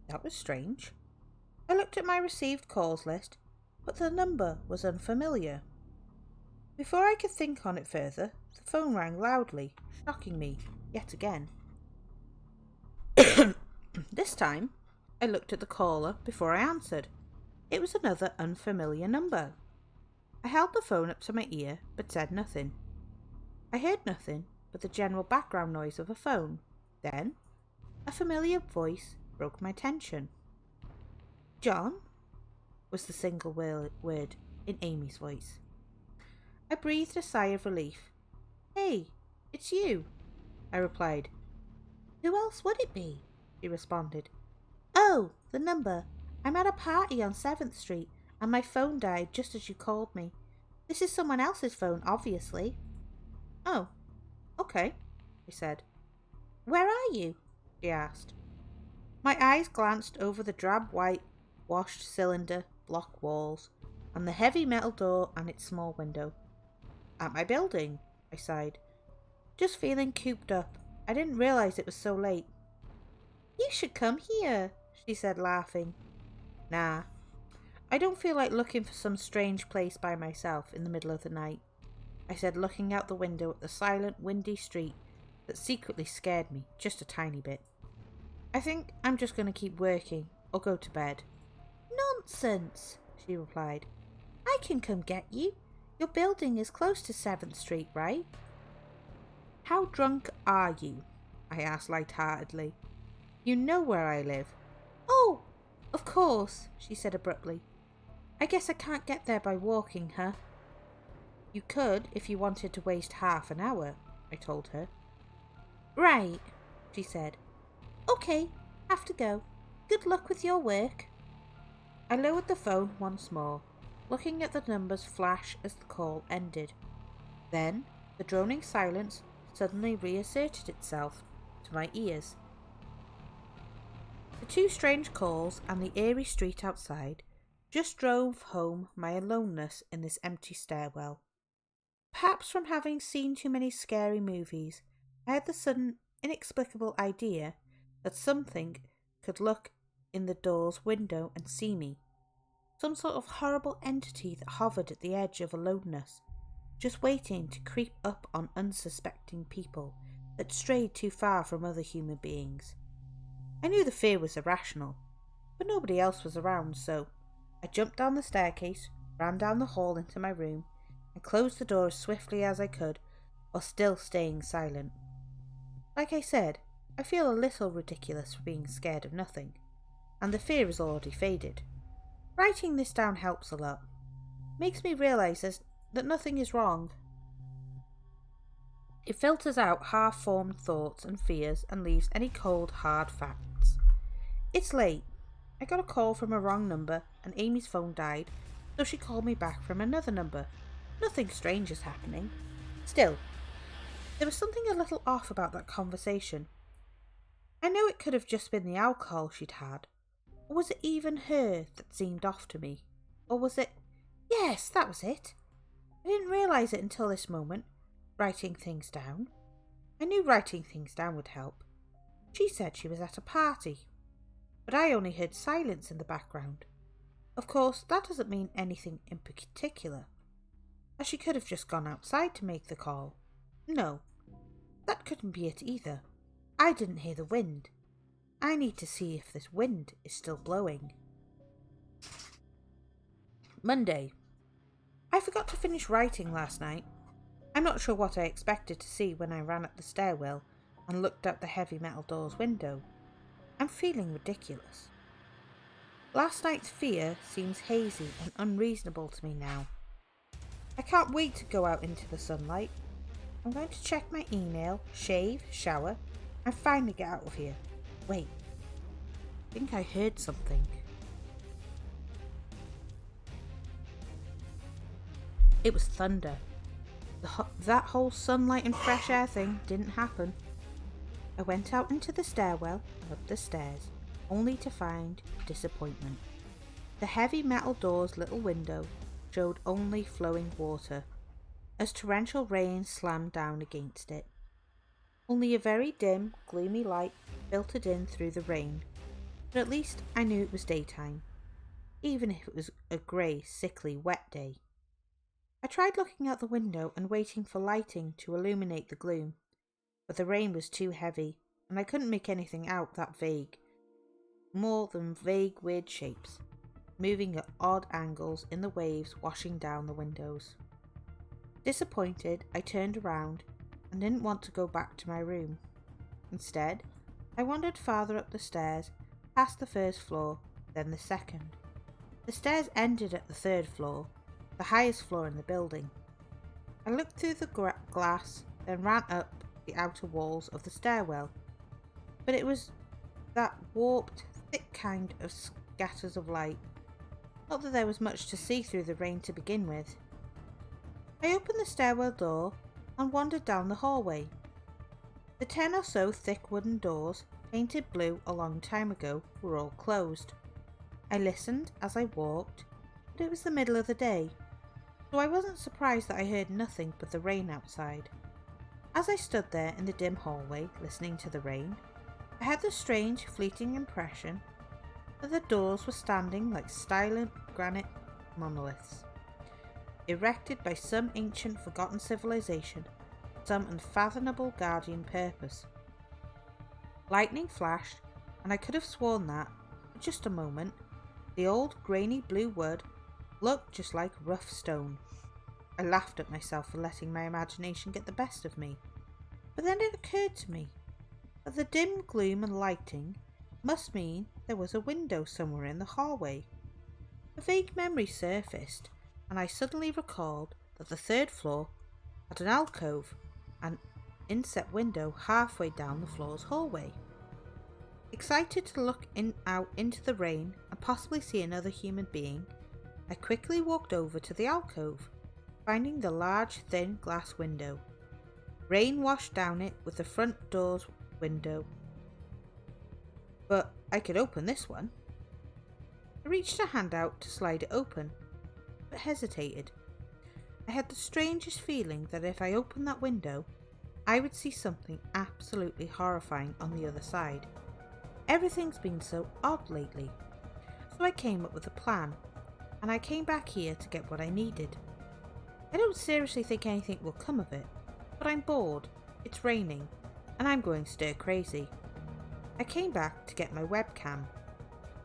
That was strange. I looked at my received calls list, but the number was unfamiliar. Before I could think on it further, the phone rang loudly, shocking me yet again. This time, I looked at the caller before I answered. It was another unfamiliar number. I held the phone up to my ear, but said nothing. I heard nothing but the general background noise of a phone. Then, a familiar voice broke my tension. "John?" was the single word in Amy's voice. I breathed a sigh of relief. "Hey, it's you," I replied. "Who else would it be?" she responded. "Oh, the number. I'm at a party on 7th Street, and my phone died just as you called me. This is someone else's phone, obviously." "Oh, okay," I said. "Where are you?" she asked. My eyes glanced over the drab white, washed cylinder block walls, and the heavy metal door and its small window. "At my building," I sighed. "Just feeling cooped up. I didn't realize it was so late." "You should come here," she said, laughing. "Nah, I don't feel like looking for some strange place by myself in the middle of the night," I said, looking out the window at the silent, windy street that secretly scared me just a tiny bit. "I think I'm just going to keep working or go to bed." "Nonsense," she replied. "I can come get you. Your building is close to 7th Street, right?" "How drunk are you?" I asked lightheartedly. "You know where I live." "Oh, of course," she said abruptly. "I guess I can't get there by walking, huh?" "You could if you wanted to waste half an hour," I told her. "Right," she said. "Okay, have to go. Good luck with your work." I lowered the phone once more, looking at the numbers flash as the call ended. Then the droning silence suddenly reasserted itself to my ears. The two strange calls and the eerie street outside just drove home my aloneness in this empty stairwell. Perhaps from having seen too many scary movies, I had the sudden, inexplicable idea that something could look in the door's window and see me. Some sort of horrible entity that hovered at the edge of aloneness, just waiting to creep up on unsuspecting people that strayed too far from other human beings. I knew the fear was irrational, but nobody else was around, so I jumped down the staircase, ran down the hall into my room, and closed the door as swiftly as I could, while still staying silent. Like I said, I feel a little ridiculous for being scared of nothing, and the fear is already faded. Writing this down helps a lot. Makes me realise that nothing is wrong. It filters out half-formed thoughts and fears and leaves any cold, hard facts. It's late. I got a call from a wrong number and Amy's phone died, so she called me back from another number. Nothing strange is happening. Still, there was something a little off about that conversation. I know it could have just been the alcohol she'd had. Or was it even her that seemed off to me? Or was it... Yes, that was it. I didn't realise it until this moment. Writing things down. I knew writing things down would help. She said she was at a party, but I only heard silence in the background. Of course, that doesn't mean anything in particular, as she could have just gone outside to make the call. No, that couldn't be it either. I didn't hear the wind. I need to see if this wind is still blowing. Monday. I forgot to finish writing last night. I'm not sure what I expected to see when I ran up the stairwell and looked out the heavy metal door's window. I'm feeling ridiculous. Last night's fear seems hazy and unreasonable to me now. I can't wait to go out into the sunlight. I'm going to check my email, shave, shower, and finally get out of here. Wait, I think I heard something. It was thunder. That whole sunlight and fresh air thing didn't happen. I went out into the stairwell and up the stairs, only to find disappointment. The heavy metal door's little window showed only flowing water, as torrential rain slammed down against it. Only a very dim, gloomy light filtered in through the rain, but at least I knew it was daytime, even if it was a grey, sickly, wet day. I tried looking out the window and waiting for lighting to illuminate the gloom, but the rain was too heavy, and I couldn't make anything out that vague. More than vague, weird shapes, moving at odd angles in the waves washing down the windows. Disappointed, I turned around and didn't want to go back to my room. Instead, I wandered farther up the stairs, past the first floor, then the second. The stairs ended at the third floor, the highest floor in the building. I looked through the glass, then ran up the outer walls of the stairwell, but it was that warped, thick kind of scatters of light. Not that there was much to see through the rain to begin with. I opened the stairwell door and wandered down the hallway. The 10 or so thick wooden doors, painted blue a long time ago, were all closed. I listened as I walked, but it was the middle of the day, so I wasn't surprised that I heard nothing but the rain outside. As I stood there in the dim hallway, listening to the rain, I had the strange, fleeting impression that the doors were standing like silent granite monoliths, erected by some ancient forgotten civilization, some unfathomable guardian purpose. Lightning flashed, and I could have sworn that, for just a moment, the old grainy blue wood looked just like rough stone. I laughed at myself for letting my imagination get the best of me, but then it occurred to me that the dim gloom and lighting must mean there was a window somewhere in the hallway. A vague memory surfaced, and I suddenly recalled that the third floor had an alcove, an inset window halfway down the floor's hallway. Excited to look out into the rain and possibly see another human being, I quickly walked over to the alcove, finding the large, thin glass window. Rain washed down it with the front door's window. But I could open this one. I reached a hand out to slide it open, but hesitated. I had the strangest feeling that if I opened that window, I would see something absolutely horrifying on the other side. Everything's been so odd lately. So I came up with a plan, and I came back here to get what I needed. I don't seriously think anything will come of it, but I'm bored, it's raining, and I'm going stir crazy. I came back to get my webcam.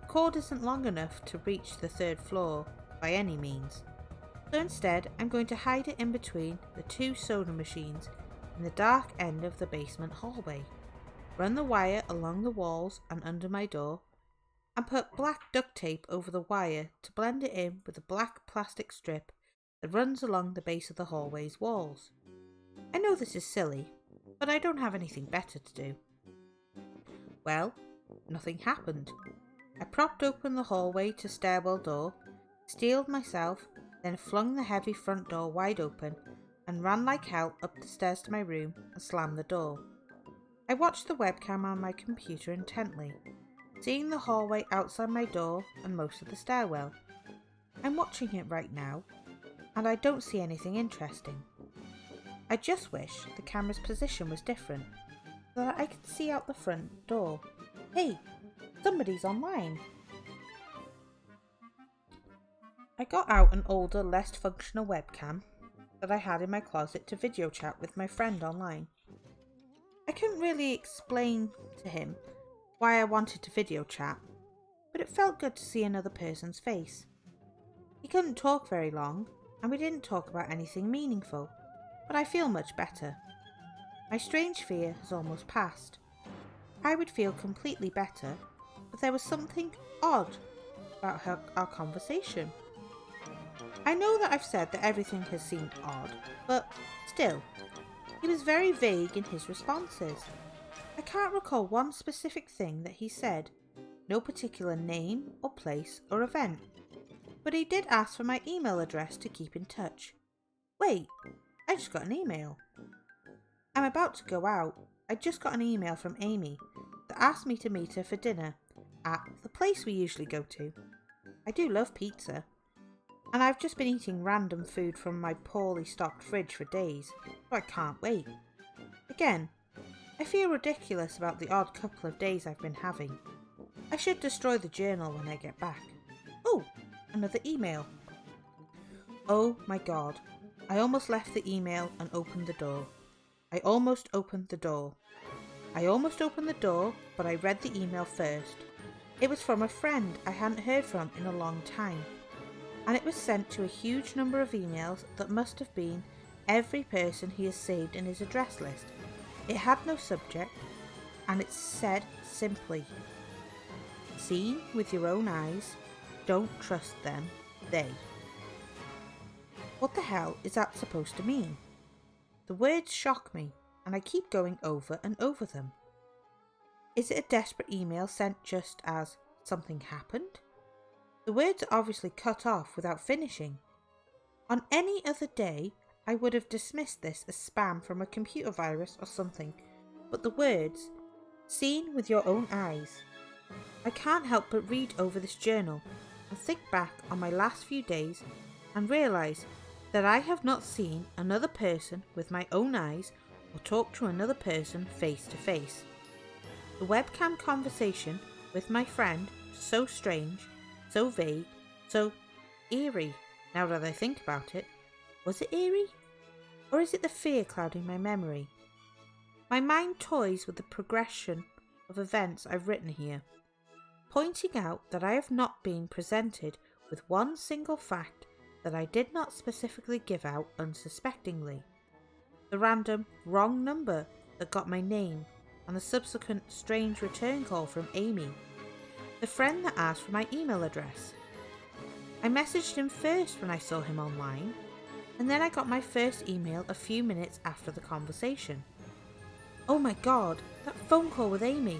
The cord isn't long enough to reach the 3rd floor by any means, so instead I'm going to hide it in between the 2 soda machines in the dark end of the basement hallway, run the wire along the walls and under my door, and put black duct tape over the wire to blend it in with the black plastic strip that runs along the base of the hallway's walls. I know this is silly, but I don't have anything better to do. Well, nothing happened. I propped open the hallway to stairwell door, steeled myself, then flung the heavy front door wide open and ran like hell up the stairs to my room and slammed the door. I watched the webcam on my computer intently, seeing the hallway outside my door and most of the stairwell. I'm watching it right now, and I don't see anything interesting. I just wish the camera's position was different, so that I could see out the front door. Hey, somebody's online. I got out an older, less functional webcam that I had in my closet to video chat with my friend online. I couldn't really explain to him why I wanted to video chat, but it felt good to see another person's face. He couldn't talk very long, and we didn't talk about anything meaningful, but I feel much better. My strange fear has almost passed. I would feel completely better, but there was something odd about our conversation. I know that I've said that everything has seemed odd, but still, he was very vague in his responses. I can't recall one specific thing that he said, no particular name or place or event, but he did ask for my email address to keep in touch. Wait, I just got an email. I'm about to go out. I just got an email from Amy that asked me to meet her for dinner at the place we usually go to. I do love pizza, and I've just been eating random food from my poorly stocked fridge for days, so I can't wait. Again, I feel ridiculous about the odd couple of days I've been having. I should destroy the journal when I get back. Oh, another email. Oh my god, I almost left the email and opened the door. I almost opened the door, but I read the email first. It was from a friend I hadn't heard from in a long time, and it was sent to a huge number of emails that must have been every person he has saved in his address list. It had no subject, and it said simply, "Seen with your own eyes, don't trust them, they." What the hell is that supposed to mean? The words shock me, and I keep going over and over them. Is it a desperate email sent just as something happened? The words are obviously cut off without finishing. On any other day, I would have dismissed this as spam from a computer virus or something, but the words, "seen with your own eyes." I can't help but read over this journal and think back on my last few days and realise that I have not seen another person with my own eyes or talked to another person face to face. The webcam conversation with my friend, so strange, so vague, so eerie, now that I think about it. Was it eerie? Or is it the fear clouding my memory? My mind toys with the progression of events I've written here, pointing out that I have not been presented with one single fact that I did not specifically give out unsuspectingly. The random wrong number that got my name and the subsequent strange return call from Amy, the friend that asked for my email address. I messaged him first when I saw him online, and then I got my first email a few minutes after the conversation. Oh my god, that phone call with Amy.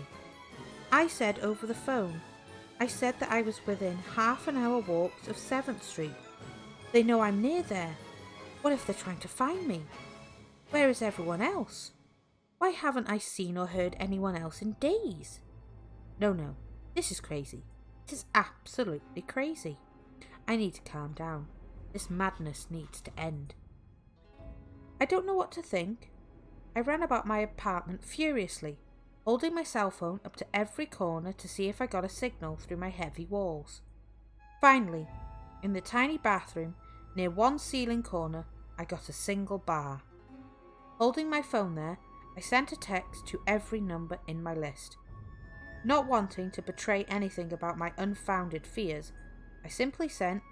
I said over the phone, I said that I was within half an hour walks of 7th Street. They know I'm near there. What if they're trying to find me? Where is everyone else? Why haven't I seen or heard anyone else in days? No, this is crazy. This is absolutely crazy. I need to calm down. This madness needs to end. I don't know what to think. I ran about my apartment furiously, holding my cell phone up to every corner to see if I got a signal through my heavy walls. Finally, in the tiny bathroom, near one ceiling corner, I got a single bar. Holding my phone there, I sent a text to every number in my list. Not wanting to betray anything about my unfounded fears, I simply sent,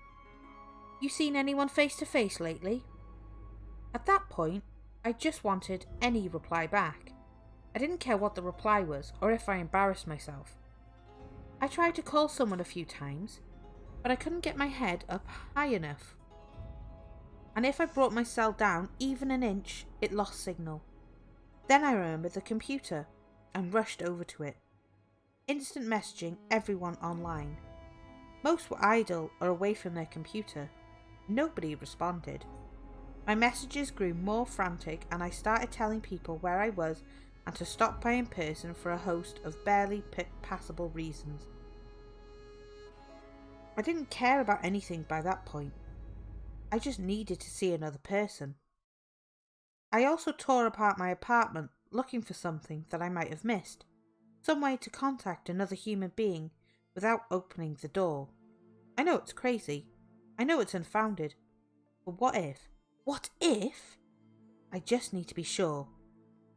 "You seen anyone face to face lately?" At that point, I just wanted any reply back. I didn't care what the reply was or if I embarrassed myself. I tried to call someone a few times, but I couldn't get my head up high enough. And if I brought my cell down even an inch, it lost signal. Then I remembered the computer and rushed over to it. Instant messaging everyone online. Most were idle or away from their computer. Nobody responded. My messages grew more frantic and I started telling people where I was and to stop by in person for a host of barely passable reasons. I didn't care about anything by that point. I just needed to see another person. I also tore apart my apartment looking for something that I might have missed. Some way to contact another human being without opening the door. I know it's crazy. I know it's unfounded. But what if? What if? I just need to be sure.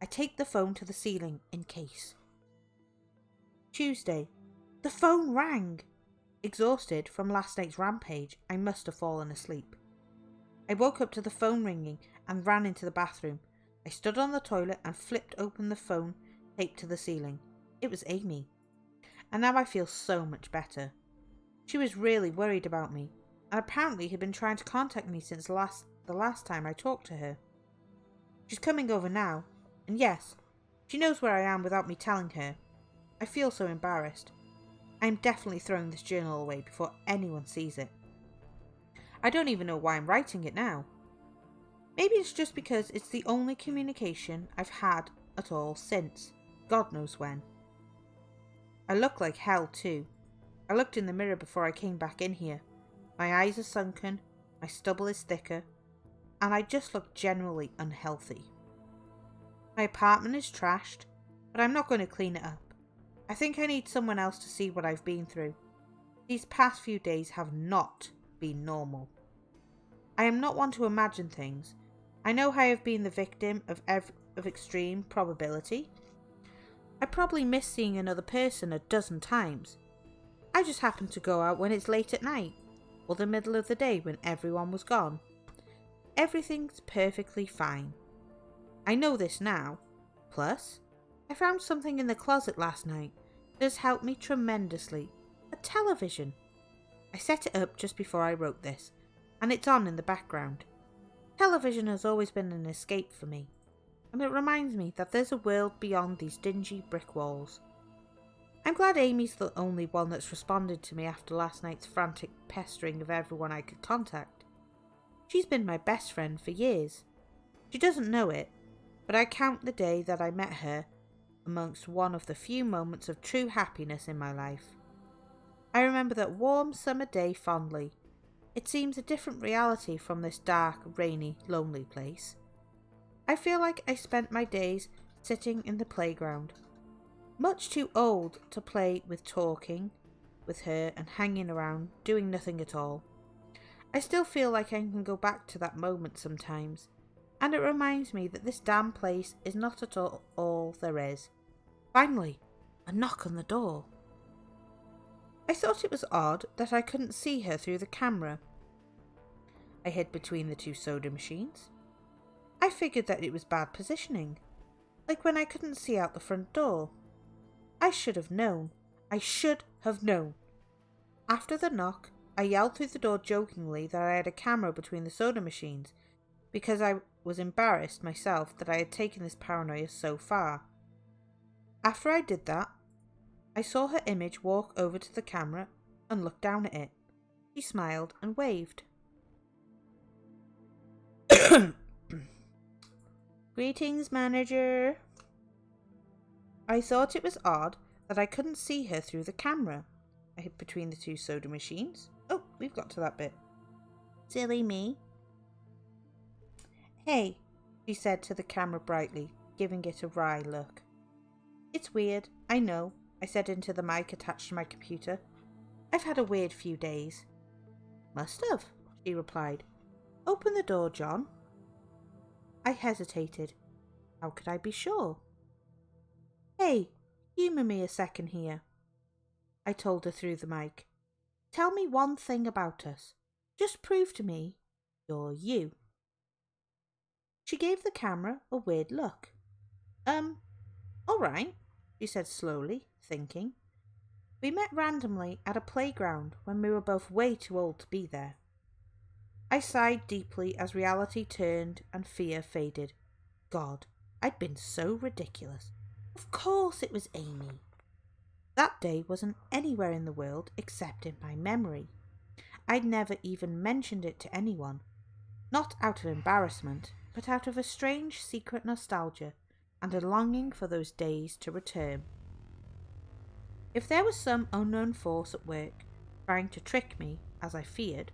I take the phone to the ceiling in case. Tuesday. The phone rang. Exhausted from last night's rampage, I must have fallen asleep. I woke up to the phone ringing and ran into the bathroom. I stood on the toilet and flipped open the phone taped to the ceiling. It was Amy. And now I feel so much better. She was really worried about me, and apparently had been trying to contact me since the last time I talked to her. She's coming over now, and yes, she knows where I am without me telling her. I feel so embarrassed. I am definitely throwing this journal away before anyone sees it. I don't even know why I'm writing it now. Maybe it's just because it's the only communication I've had at all since, God knows when. I look like hell too. I looked in the mirror before I came back in here. My eyes are sunken, my stubble is thicker, and I just look generally unhealthy. My apartment is trashed, but I'm not going to clean it up. I think I need someone else to see what I've been through. These past few days have not been normal. I am not one to imagine things. I know I have been the victim of extreme probability. I probably miss seeing another person a dozen times. I just happen to go out when it's late at night, or the middle of the day when everyone was gone. Everything's perfectly fine. I know this now. Plus, I found something in the closet last night that has helped me tremendously. A television. I set it up just before I wrote this, and it's on in the background. Television has always been an escape for me, and it reminds me that there's a world beyond these dingy brick walls. I'm glad Amy's the only one that's responded to me after last night's frantic pestering of everyone I could contact. She's been my best friend for years. She doesn't know it, but I count the day that I met her amongst one of the few moments of true happiness in my life. I remember that warm summer day fondly. It seems a different reality from this dark, rainy, lonely place. I feel like I spent my days sitting in the playground, much too old to play with talking with her and hanging around, doing nothing at all. I still feel like I can go back to that moment sometimes, and it reminds me that this damn place is not at all there is. Finally, a knock on the door. I thought it was odd that I couldn't see her through the camera. I hid between the two soda machines. I figured that it was bad positioning, like when I couldn't see out the front door. I should have known. I should have known. After the knock, I yelled through the door jokingly that I had a camera between the soda machines, because I was embarrassed myself that I had taken this paranoia so far. After I did that, I saw her image walk over to the camera and look down at it. She smiled and waved. Greetings, manager. I thought it was odd that I couldn't see her through the camera. I hid between the two soda machines. Oh, we've got to that bit. Silly me. Hey, she said to the camera brightly, giving it a wry look. It's weird, I know, I said into the mic attached to my computer. I've had a weird few days. Must have, she replied. Open the door, John. I hesitated. How could I be sure? Hey, Humour me a second here, I told her through the mic. Tell me one thing about us. Just prove to me you're you. She gave the camera a weird look. All right, she said slowly, thinking. We met randomly at a playground when we were both way too old to be there. I sighed deeply as reality turned and fear faded. God, I'd been so ridiculous. Of course it was Amy. That day wasn't anywhere in the world except in my memory. I'd never even mentioned it to anyone, not out of embarrassment, but out of a strange secret nostalgia and a longing for those days to return. If there was some unknown force at work trying to trick me, as I feared,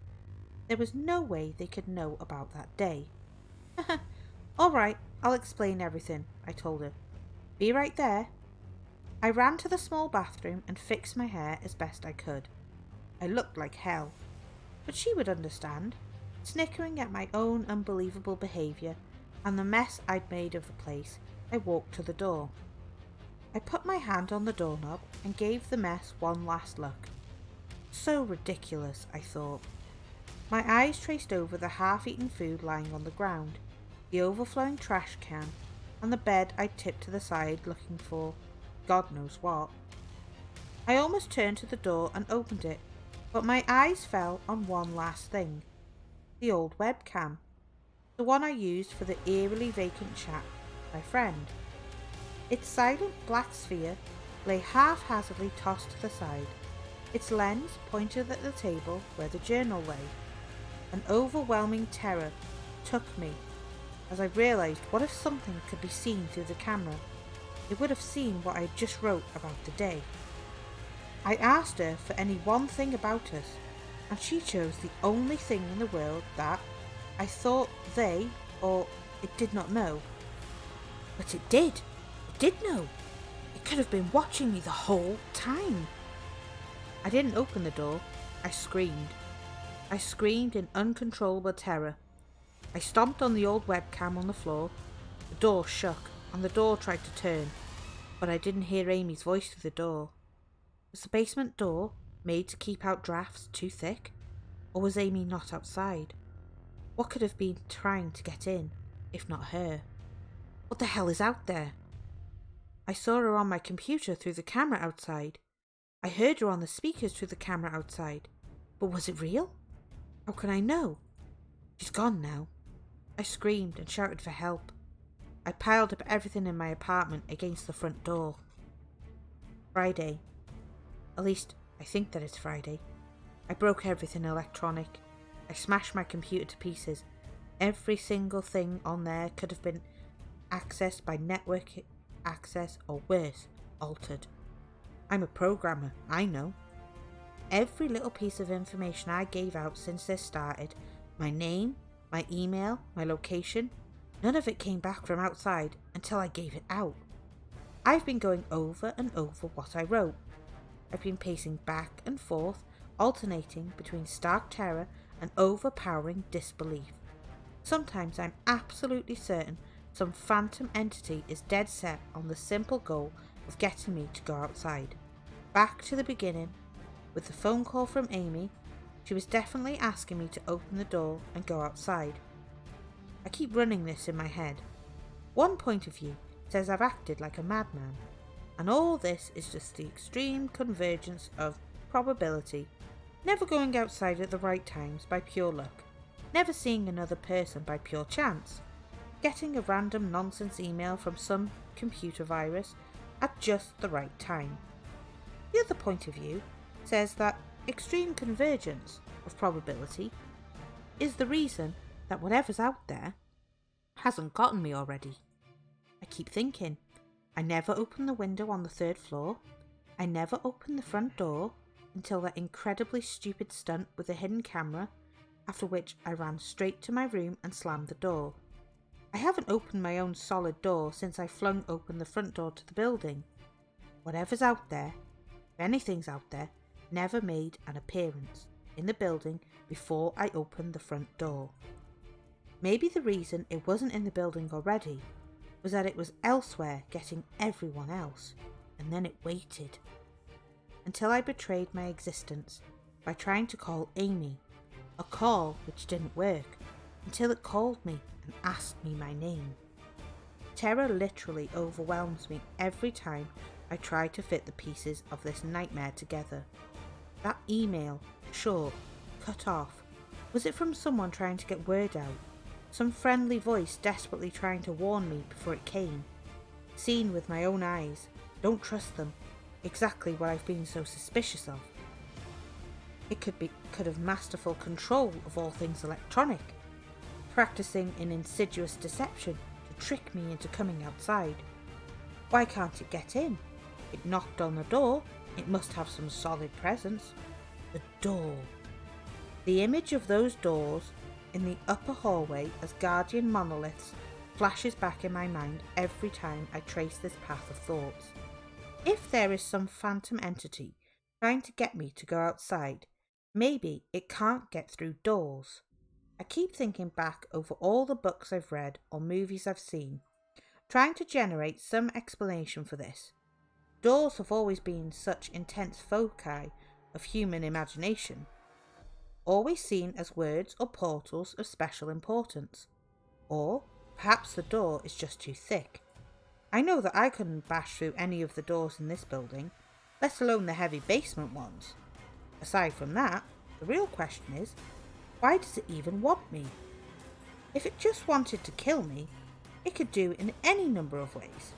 there was no way they could know about that day. All right, I'll explain everything, I told her. Be right there. I ran to the small bathroom and fixed my hair as best I could. I looked like hell, but she would understand, snickering at my own unbelievable behaviour and the mess I'd made of the place. I walked to the door. I put my hand on the doorknob and gave the mess one last look. So ridiculous, I thought. My eyes traced over the half-eaten food lying on the ground, the overflowing trash can, and the bed I'd tipped to the side looking for God knows what. I almost turned to the door and opened it, but my eyes fell on one last thing. The old webcam. The one I used for the eerily vacant chat with my friend. Its silent black sphere lay haphazardly tossed to the side, its lens pointed at the table where the journal lay. An overwhelming terror took me as I realised, what if something could be seen through the camera? It would have seen what I just wrote about the day. I asked her for any one thing about us, and she chose the only thing in the world that I thought they, or it did not know. But it did. It did know. It could have been watching me the whole time. I didn't open the door. I screamed. I screamed in uncontrollable terror. I stomped on the old webcam on the floor. The door shook, and the door tried to turn, but I didn't hear Amy's voice through the door. Was the basement door made to keep out drafts too thick? Or was Amy not outside? What could have been trying to get in, if not her? What the hell is out there? I saw her on my computer through the camera outside. I heard her on the speakers through the camera outside. But was it real? How can I know? She's gone now. I screamed and shouted for help. I piled up everything in my apartment against the front door. Friday. At least, I think that it's Friday. I broke everything electronic. I smashed my computer to pieces. Every single thing on there could have been accessed by network access or worse, altered. I'm a programmer, I know. Every little piece of information I gave out since this started, my name, my email, my location, none of it came back from outside until I gave it out. I've been going over and over what I wrote. I've been pacing back and forth, alternating between stark terror and overpowering disbelief. Sometimes I'm absolutely certain some phantom entity is dead set on the simple goal of getting me to go outside. Back to the beginning, with the phone call from Amy, she was definitely asking me to open the door and go outside. I keep running this in my head. One point of view says I've acted like a madman, and all this is just the extreme convergence of probability, never going outside at the right times by pure luck, never seeing another person by pure chance, getting a random nonsense email from some computer virus at just the right time. The other point of view says that extreme convergence of probability is the reason that whatever's out there hasn't gotten me already. I keep thinking, I never opened the window on the 3rd floor. I never opened the front door until that incredibly stupid stunt with the hidden camera, after which I ran straight to my room and slammed the door. I haven't opened my own solid door since I flung open the front door to the building. Whatever's out there, if anything's out there, never made an appearance in the building before I opened the front door. Maybe the reason it wasn't in the building already was that it was elsewhere getting everyone else. and then it waited until I betrayed my existence by trying to call Amy, a call which didn't work until it called me and asked me my name. Terror literally overwhelms me every time I try to fit the pieces of this nightmare together. That email, short, cut off, was it from someone trying to get word out? Some friendly voice desperately trying to warn me before it came? Seen with my own eyes, don't trust them, exactly what I've been so suspicious of. It could have masterful control of all things electronic, practicing an insidious deception to trick me into coming outside. Why can't it get in? It knocked on the door, it must have some solid presence. The door. The image of those doors in the upper hallway as guardian monoliths flashes back in my mind every time I trace this path of thoughts. If there is some phantom entity trying to get me to go outside, maybe it can't get through doors. I keep thinking back over all the books I've read or movies I've seen, trying to generate some explanation for this. Doors have always been such intense foci of human imagination, always seen as words or portals of special importance. Or perhaps the door is just too thick. I know that I couldn't bash through any of the doors in this building, let alone the heavy basement ones. Aside from that, the real question is, why does it even want me? If it just wanted to kill me, it could do in any number of ways,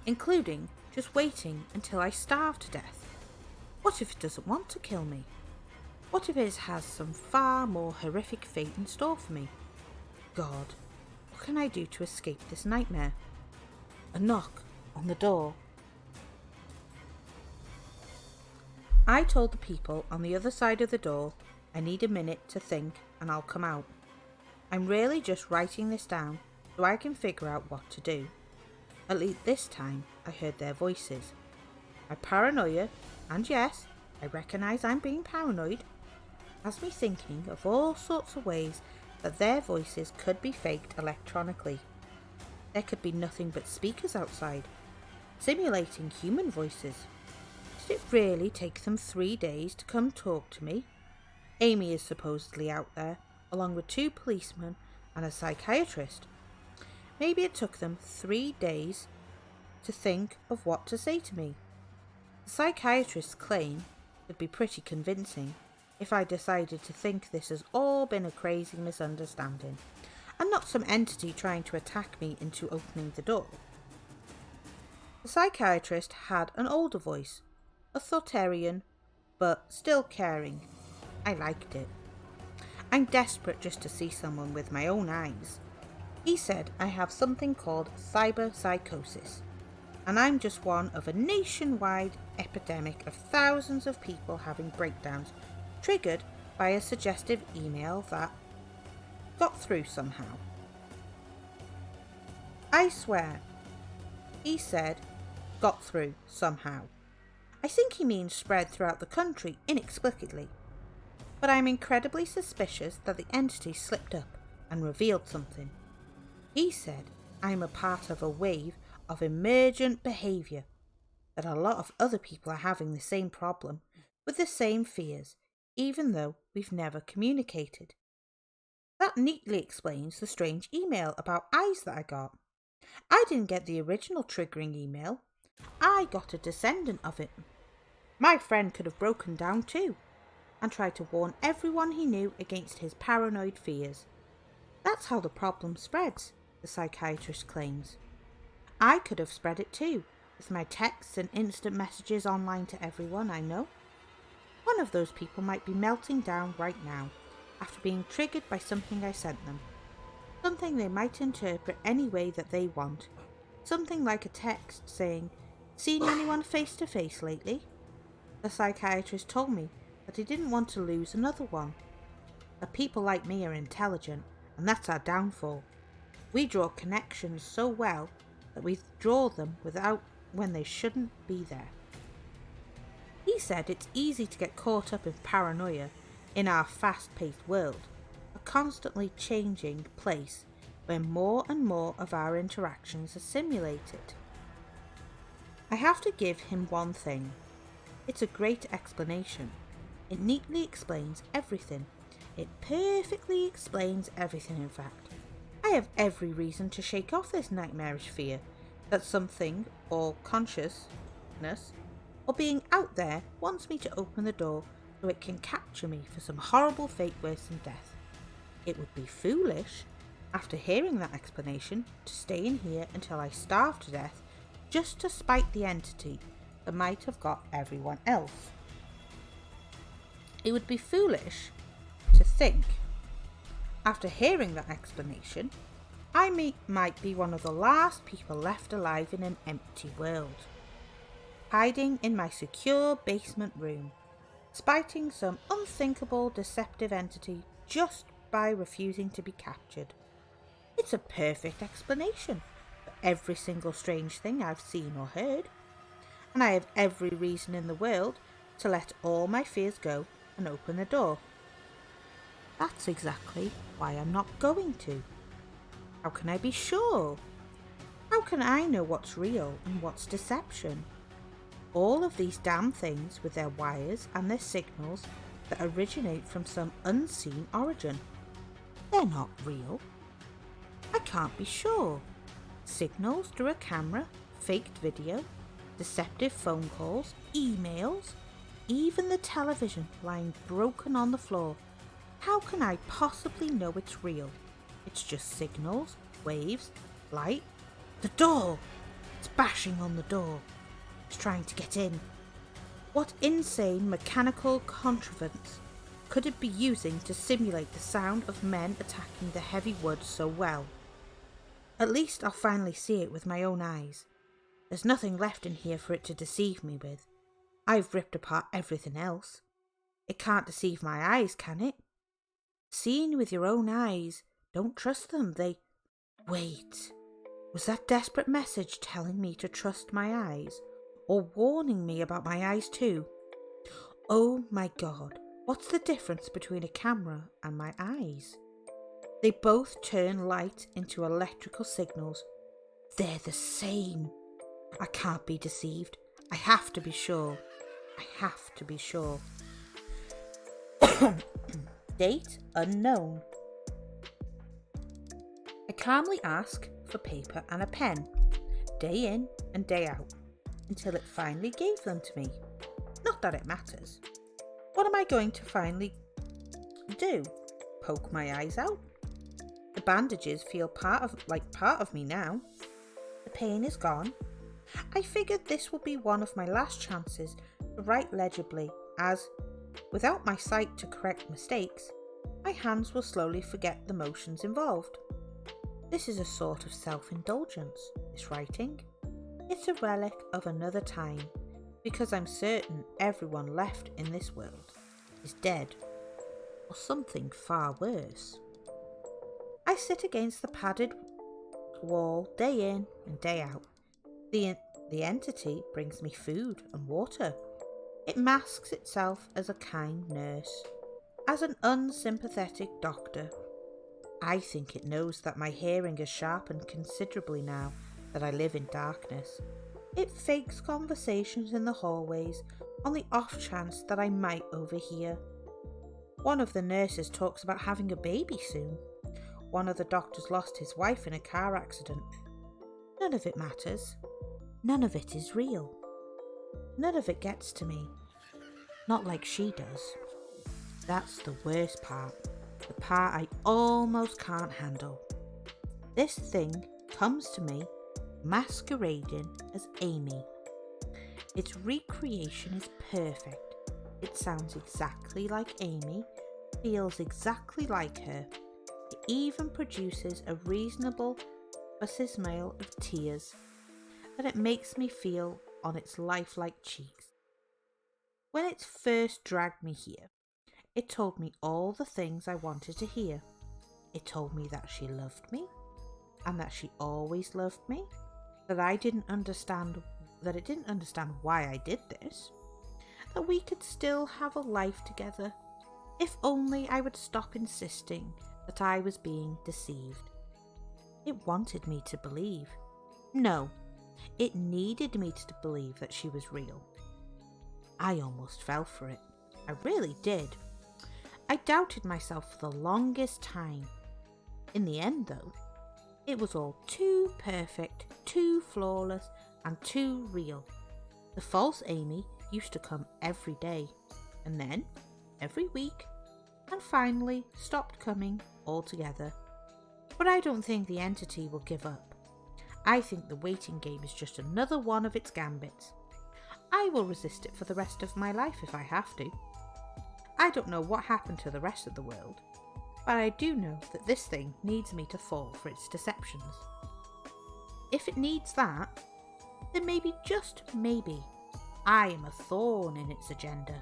including just waiting until I starve to death. What if it doesn't want to kill me? What if it has some far more horrific fate in store for me? God, what can I do to escape this nightmare? A knock on the door. I told the people on the other side of the door I need a minute to think and I'll come out. I'm really just writing this down so I can figure out what to do. At least this time I heard their voices. My paranoia, and yes, I recognise I'm being paranoid, has me thinking of all sorts of ways that their voices could be faked electronically. There could be nothing but speakers outside, simulating human voices. Did it really take them 3 days to come talk to me? Amy is supposedly out there, along with 2 policemen and a psychiatrist. Maybe it took them 3 days to think of what to say to me. The psychiatrist's claim would be pretty convincing if I decided to think this has all been a crazy misunderstanding, and not some entity trying to attack me into opening the door. The psychiatrist had an older voice, authoritarian, but still caring. I liked it. I'm desperate just to see someone with my own eyes. He said I have something called cyberpsychosis, and I'm just one of a nationwide epidemic of thousands of people having breakdowns triggered by a suggestive email that got through somehow. I swear, he said got through somehow. I think he means spread throughout the country inexplicably, but I'm incredibly suspicious that the entity slipped up and revealed something. He said I'm a part of a wave of emergent behaviour, that a lot of other people are having the same problem with the same fears, even though we've never communicated. That neatly explains the strange email about eyes that I got. I didn't get the original triggering email. I got a descendant of it. My friend could have broken down too, and tried to warn everyone he knew against his paranoid fears. That's how the problem spreads, the psychiatrist claims. I could have spread it too, with my texts and instant messages online to everyone I know. One of those people might be melting down right now, after being triggered by something I sent them. Something they might interpret any way that they want. Something like a text saying, "Seen anyone face to face lately?" The psychiatrist told me that he didn't want to lose another one. That people like me are intelligent, and that's our downfall. We draw connections so well that we draw them without when they shouldn't be there. He said it's easy to get caught up in paranoia in our fast-paced world, a constantly changing place where more and more of our interactions are simulated. I have to give him one thing. It's a great explanation. It neatly explains everything. It perfectly explains everything, in fact. I have every reason to shake off this nightmarish fear that something, or consciousness, or being out there wants me to open the door so it can capture me for some horrible fate worse than death. It would be foolish, after hearing that explanation, to stay in here until I starve to death just to spite the entity that might have got everyone else. It would be foolish to think, after hearing that explanation, I might be one of the last people left alive in an empty world, hiding in my secure basement room, spiting some unthinkable deceptive entity just by refusing to be captured. It's a perfect explanation for every single strange thing I've seen or heard, and I have every reason in the world to let all my fears go and open the door. That's exactly why I'm not going to. How can I be sure? How can I know what's real and what's deception? All of these damn things with their wires and their signals that originate from some unseen origin. They're not real. I can't be sure. Signals through a camera, faked video, deceptive phone calls, emails, even the television lying broken on the floor. How can I possibly know it's real? It's just signals, waves, light. The door! It's bashing on the door. It's trying to get in. What insane mechanical contrivance could it be using to simulate the sound of men attacking the heavy wood so well? At least I'll finally see it with my own eyes. There's nothing left in here for it to deceive me with. I've ripped apart everything else. It can't deceive my eyes, can it? Seeing with your own eyes, don't trust them, Wait, was that desperate message telling me to trust my eyes? Or warning me about my eyes too? Oh my God, what's the difference between a camera and my eyes? They both turn light into electrical signals. They're the same. I can't be deceived. I have to be sure. I have to be sure. Date unknown. I calmly ask for paper and a pen, day in and day out, until it finally gave them to me. Not that it matters. What am I going to finally do? Poke my eyes out? The bandages feel part of me now. The pain is gone. I figured this would be one of my last chances to write legibly, as, without my sight to correct mistakes, my hands will slowly forget the motions involved. This is a sort of self-indulgence, this writing. It's a relic of another time, because I'm certain everyone left in this world is dead, or something far worse. I sit against the padded wall day in and day out. The entity brings me food and water. It masks itself as a kind nurse, as an unsympathetic doctor. I think it knows that my hearing has sharpened considerably now that I live in darkness. It fakes conversations in the hallways on the off chance that I might overhear. One of the nurses talks about having a baby soon. One of the doctors lost his wife in a car accident. None of it matters. None of it is real. None of it gets to me. Not like she does. That's the worst part. The part I almost can't handle. This thing comes to me masquerading as Amy. Its recreation is perfect. It sounds exactly like Amy, feels exactly like her. It even produces a reasonable smile of tears that it makes me feel on its lifelike cheeks. When it first dragged me here, it told me all the things I wanted to hear. It told me that she loved me, and that she always loved me, that it didn't understand why I did this, that we could still have a life together, if only I would stop insisting that I was being deceived. It wanted me to believe. No, It needed me to believe that she was real. I almost fell for it. I really did. I doubted myself for the longest time. In the end, though, it was all too perfect, too flawless, and too real. The false Amy used to come every day, and then every week, and finally stopped coming altogether. But I don't think the entity will give up. I think the waiting game is just another one of its gambits. I will resist it for the rest of my life if I have to. I don't know what happened to the rest of the world, but I do know that this thing needs me to fall for its deceptions. If it needs that, then maybe, just maybe, I am a thorn in its agenda.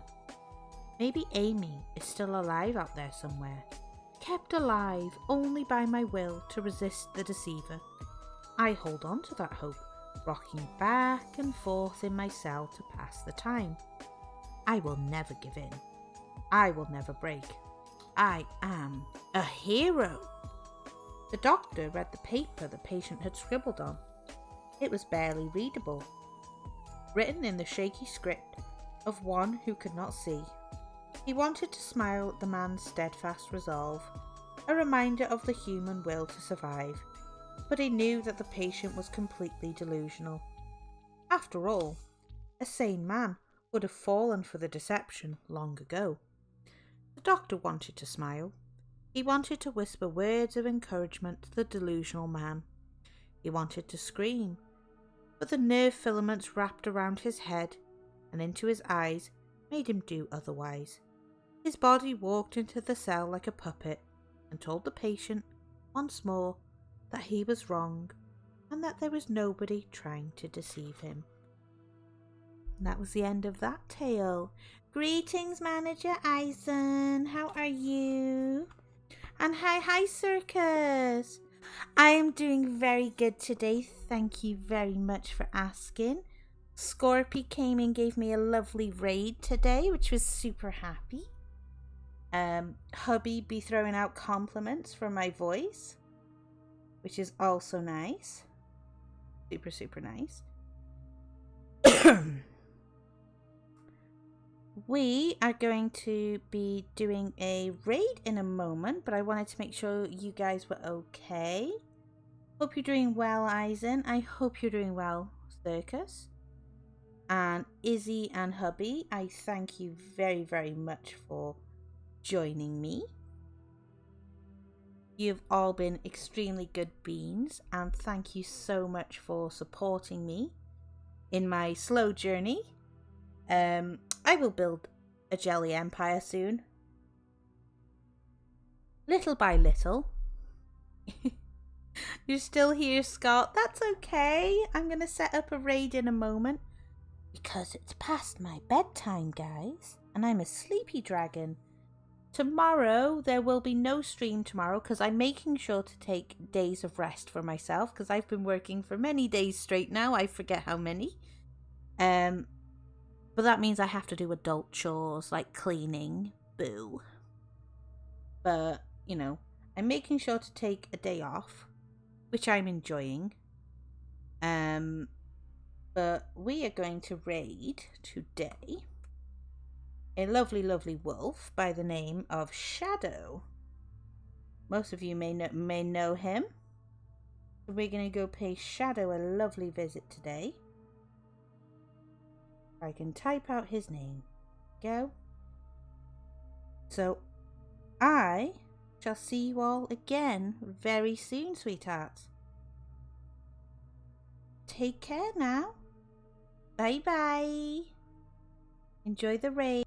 Maybe Amy is still alive out there somewhere, kept alive only by my will to resist the deceiver. I hold on to that hope, rocking back and forth in my cell to pass the time. I will never give in. I will never break. I am a hero. The doctor read the paper the patient had scribbled on. It was barely readable, written in the shaky script of one who could not see. He wanted to smile at the man's steadfast resolve, a reminder of the human will to survive, but he knew that the patient was completely delusional. After all, a sane man would have fallen for the deception long ago. The doctor wanted to smile. He wanted to whisper words of encouragement to the delusional man. He wanted to scream, but the nerve filaments wrapped around his head and into his eyes made him do otherwise. His body walked into the cell like a puppet and told the patient once more that he was wrong and that there was nobody trying to deceive him. And that was the end of that tale. Greetings, Manager Eisen. How are you? And hi, Circus. I am doing very good today. Thank you very much for asking. Scorpy came and gave me a lovely raid today, which was super happy. Hubby be throwing out compliments for my voice, which is also nice. Super, super nice. We are going to be doing a raid in a moment, but I wanted to make sure you guys were okay. Hope you're doing well, Eisen. I hope you're doing well, Circus. And Izzy and Hubby, I thank you very, very much for joining me. You've all been extremely good beans, and thank you so much for supporting me in my slow journey. I will build a jelly empire soon. Little by little. You're still here, Scott. That's okay. I'm going to set up a raid in a moment. Because it's past my bedtime, guys. And I'm a sleepy dragon. Tomorrow, there will be no stream tomorrow because I'm making sure to take days of rest for myself because I've been working for many days straight now. I forget how many. But that means I have to do adult chores like cleaning. Boo. But, you know, I'm making sure to take a day off, which I'm enjoying. But we are going to raid today a lovely, lovely wolf by the name of Shadow. Most of you may know him. So we're going to go pay Shadow a lovely visit today. I can type out his name. Go. So, I shall see you all again very soon, sweethearts. Take care now. Bye-bye. Enjoy the raid.